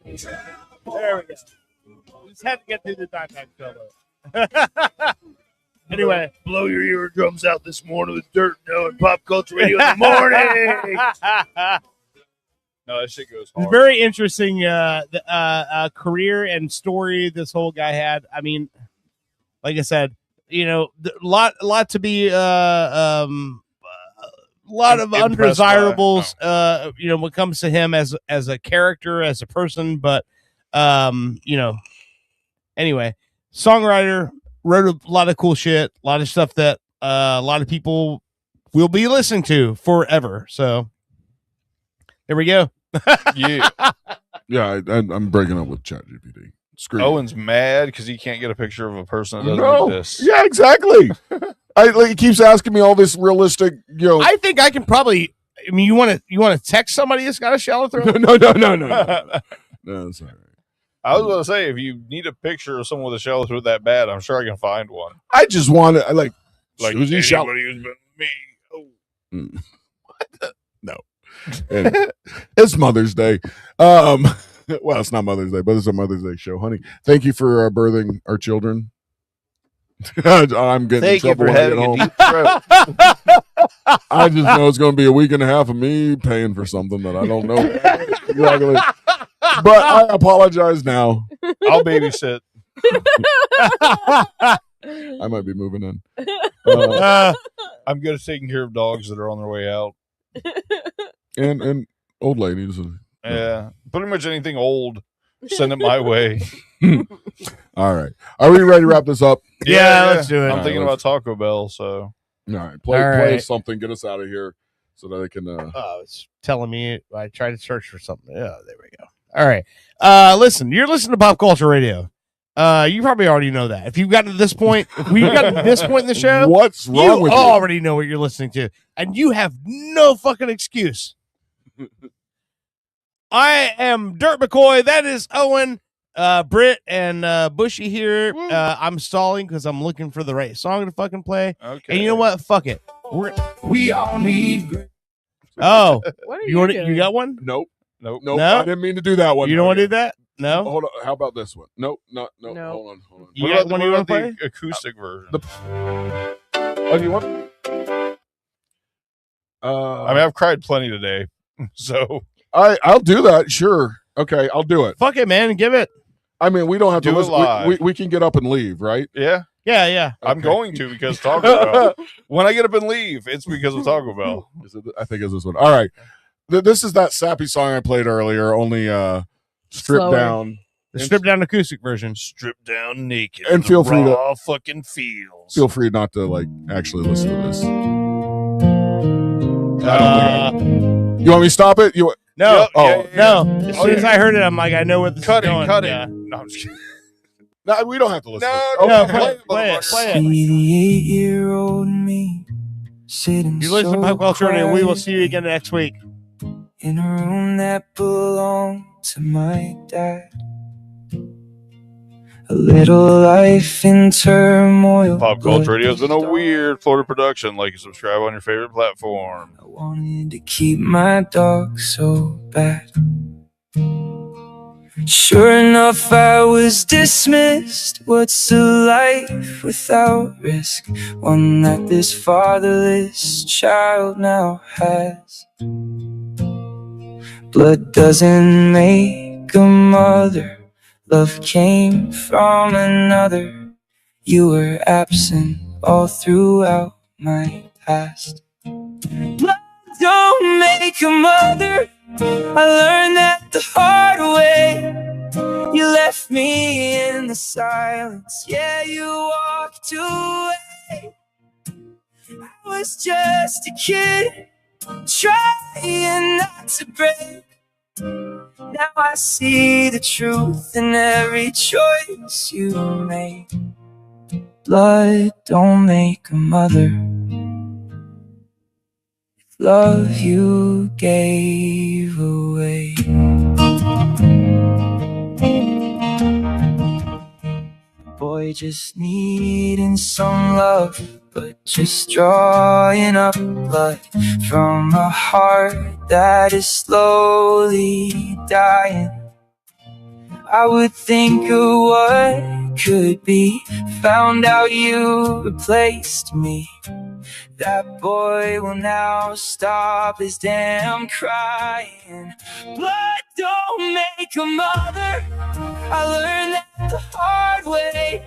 There we go. Just had to get through the Dimebag solo. Anyway,
blow your eardrums out this morning with Dirt No and Pop Culture Radio in the morning. No, that shit goes hard.
It's very interesting career and story this whole guy had. I mean, like I said, you know, lot to be lot of undesirables. You know, when it comes to him as a character, as a person, but you know, anyway, songwriter, wrote a lot of cool shit, a lot of stuff that a lot of people will be listening to forever. So there we go.
Yeah.
Yeah, I'm breaking up with ChatGPT. Screw you.
Owen's mad because he can't get a picture of a person that doesn't
No.
exist.
Yeah, exactly. He keeps asking me all this realistic, you know.
I think I can probably. I mean, you want to text somebody that's got a shallow throat?
No, that's all right.
I was going to say, if you need a picture of someone with a shallow throat that bad, I'm sure I can find one.
I just want to, like
Susie
anybody
Shallow.
who's been me. Oh. No. And it's Mother's Day. Well, it's not Mother's Day, but it's a Mother's Day show, honey. Thank you for birthing our children. I'm getting
Thank
in
you
trouble
for
when I
having
get
a
home.
deep throat.
I just know it's going to be a week and a half of me paying for something that I don't know exactly. But I apologize now.
I'll babysit.
I might be moving in.
I'm good at taking care of dogs that are on their way out.
And old ladies.
Yeah. Pretty much anything old, send it my way.
All right. Are we ready to wrap this up?
Yeah, let's do it.
I'm thinking about Taco Bell, so.
All right. Play something. Get us out of here so that I can.
Oh, it's telling me I tried to search for something. Yeah, there we go. All right. Listen, you're listening to Pop Culture Radio. You probably already know that. If you've gotten to this point, if we've gotten to this point in the show,
what's wrong with you?
You already know what you're listening to, and you have no fucking excuse. I am Dirt McCoy. That is Owen, Britt, and Bushy here. I'm stalling because I'm looking for the right song to fucking play.
Okay.
And you know what? Fuck it.
We all need.
Oh,
What are
you want?
you
You got one?
Nope.
Nope.
Nope.
No?
I didn't mean to do that one.
You don't want to do that? No.
Hold on. How about this one? Nope. No.
No.
Hold on.
You
What
got
about
one
the,
you
what
want to
about
play?
the acoustic version?
Oh, do you want?
I mean, I've cried plenty today, so
I'll do that. Sure. Okay, I'll do it.
Fuck it, man. Give it.
I mean, we don't have to
Do it
listen.
live.
We can get up and leave, right?
yeah.
Yeah.
I'm going to because Taco Bell. When I get up and leave, it's because of Taco Bell.
I think it's this one. All right. This is that sappy song I played earlier, only stripped
Slower.
down.
The stripped down acoustic version.
Stripped down naked.
And
in the
feel free to-
raw fucking feels.
Feel free not to like actually listen to this. You want me to stop it? You
No.
Yep,
Oh,
yeah, yeah.
No. As soon as I heard it, I'm like, I know where this
Cut
is
it,
going.
cut
Yeah.
it. No, I'm just kidding.
No, we don't have to listen.
No,
No,
play
play it. Play it.
See the 8-year-old me sitting
You listen to Pop Culture, and we will see you again next week.
in a room that belonged to my dad. A little life in turmoil.
Pop Culture Radio has been a weird Florida production. Like and subscribe on your favorite platform.
I wanted to keep my dog so bad. Sure enough, I was dismissed. What's a life without risk? One that this fatherless child now has. Blood doesn't make a mother. Love came from another. You were absent all throughout my past. Blood don't make a mother. I learned that the hard way. You left me in the silence. Yeah, you walked away. I was just a kid, trying not to break. Now I see the truth in every choice you made. Blood don't make a mother. Love you gave away. Boy,
boy just needing some love, but just drawing up blood from a heart that is slowly dying. I would think of what could be, found out you replaced me. That boy will now stop his damn crying. Blood don't make a mother, I learned that the hard way.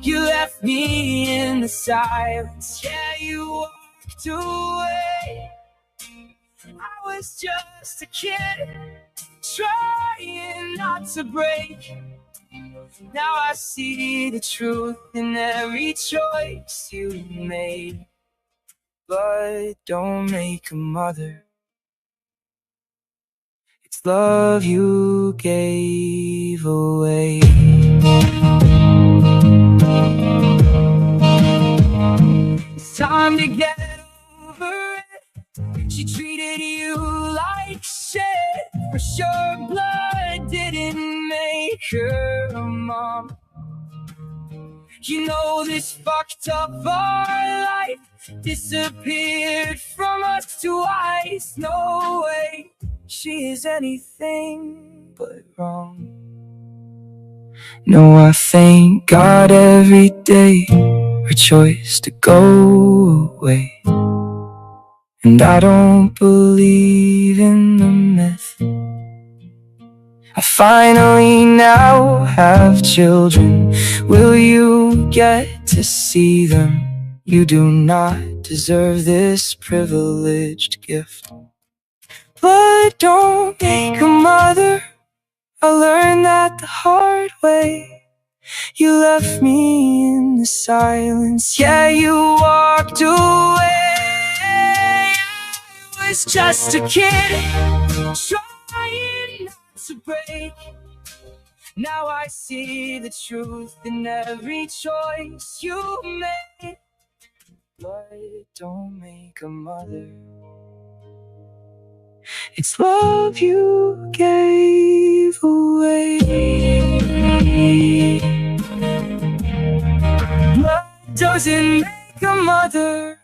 You left me in the silence, yeah, you walked away. I was just a kid, trying not to break. Now I see the truth in every choice you made. Blood don't make a mother, it's love you gave away. It's time to get over it. She treated you like shit. For sure blood didn't make her a mom. You know this fucked up our life disappeared from us twice. No way she is anything but wrong. No, I thank God every day her choice to go away. And I don't believe in the myth. I finally now have children. Will you get to see them? You do not deserve this privileged gift. Blood don't make a mother, I learned that the hard way. You left me in the silence, yeah, you walked away. I was just a kid, trying not to break. Now I see the truth in every choice you made. Blood don't make a mother, it's love you gave away. Blood doesn't make a mother,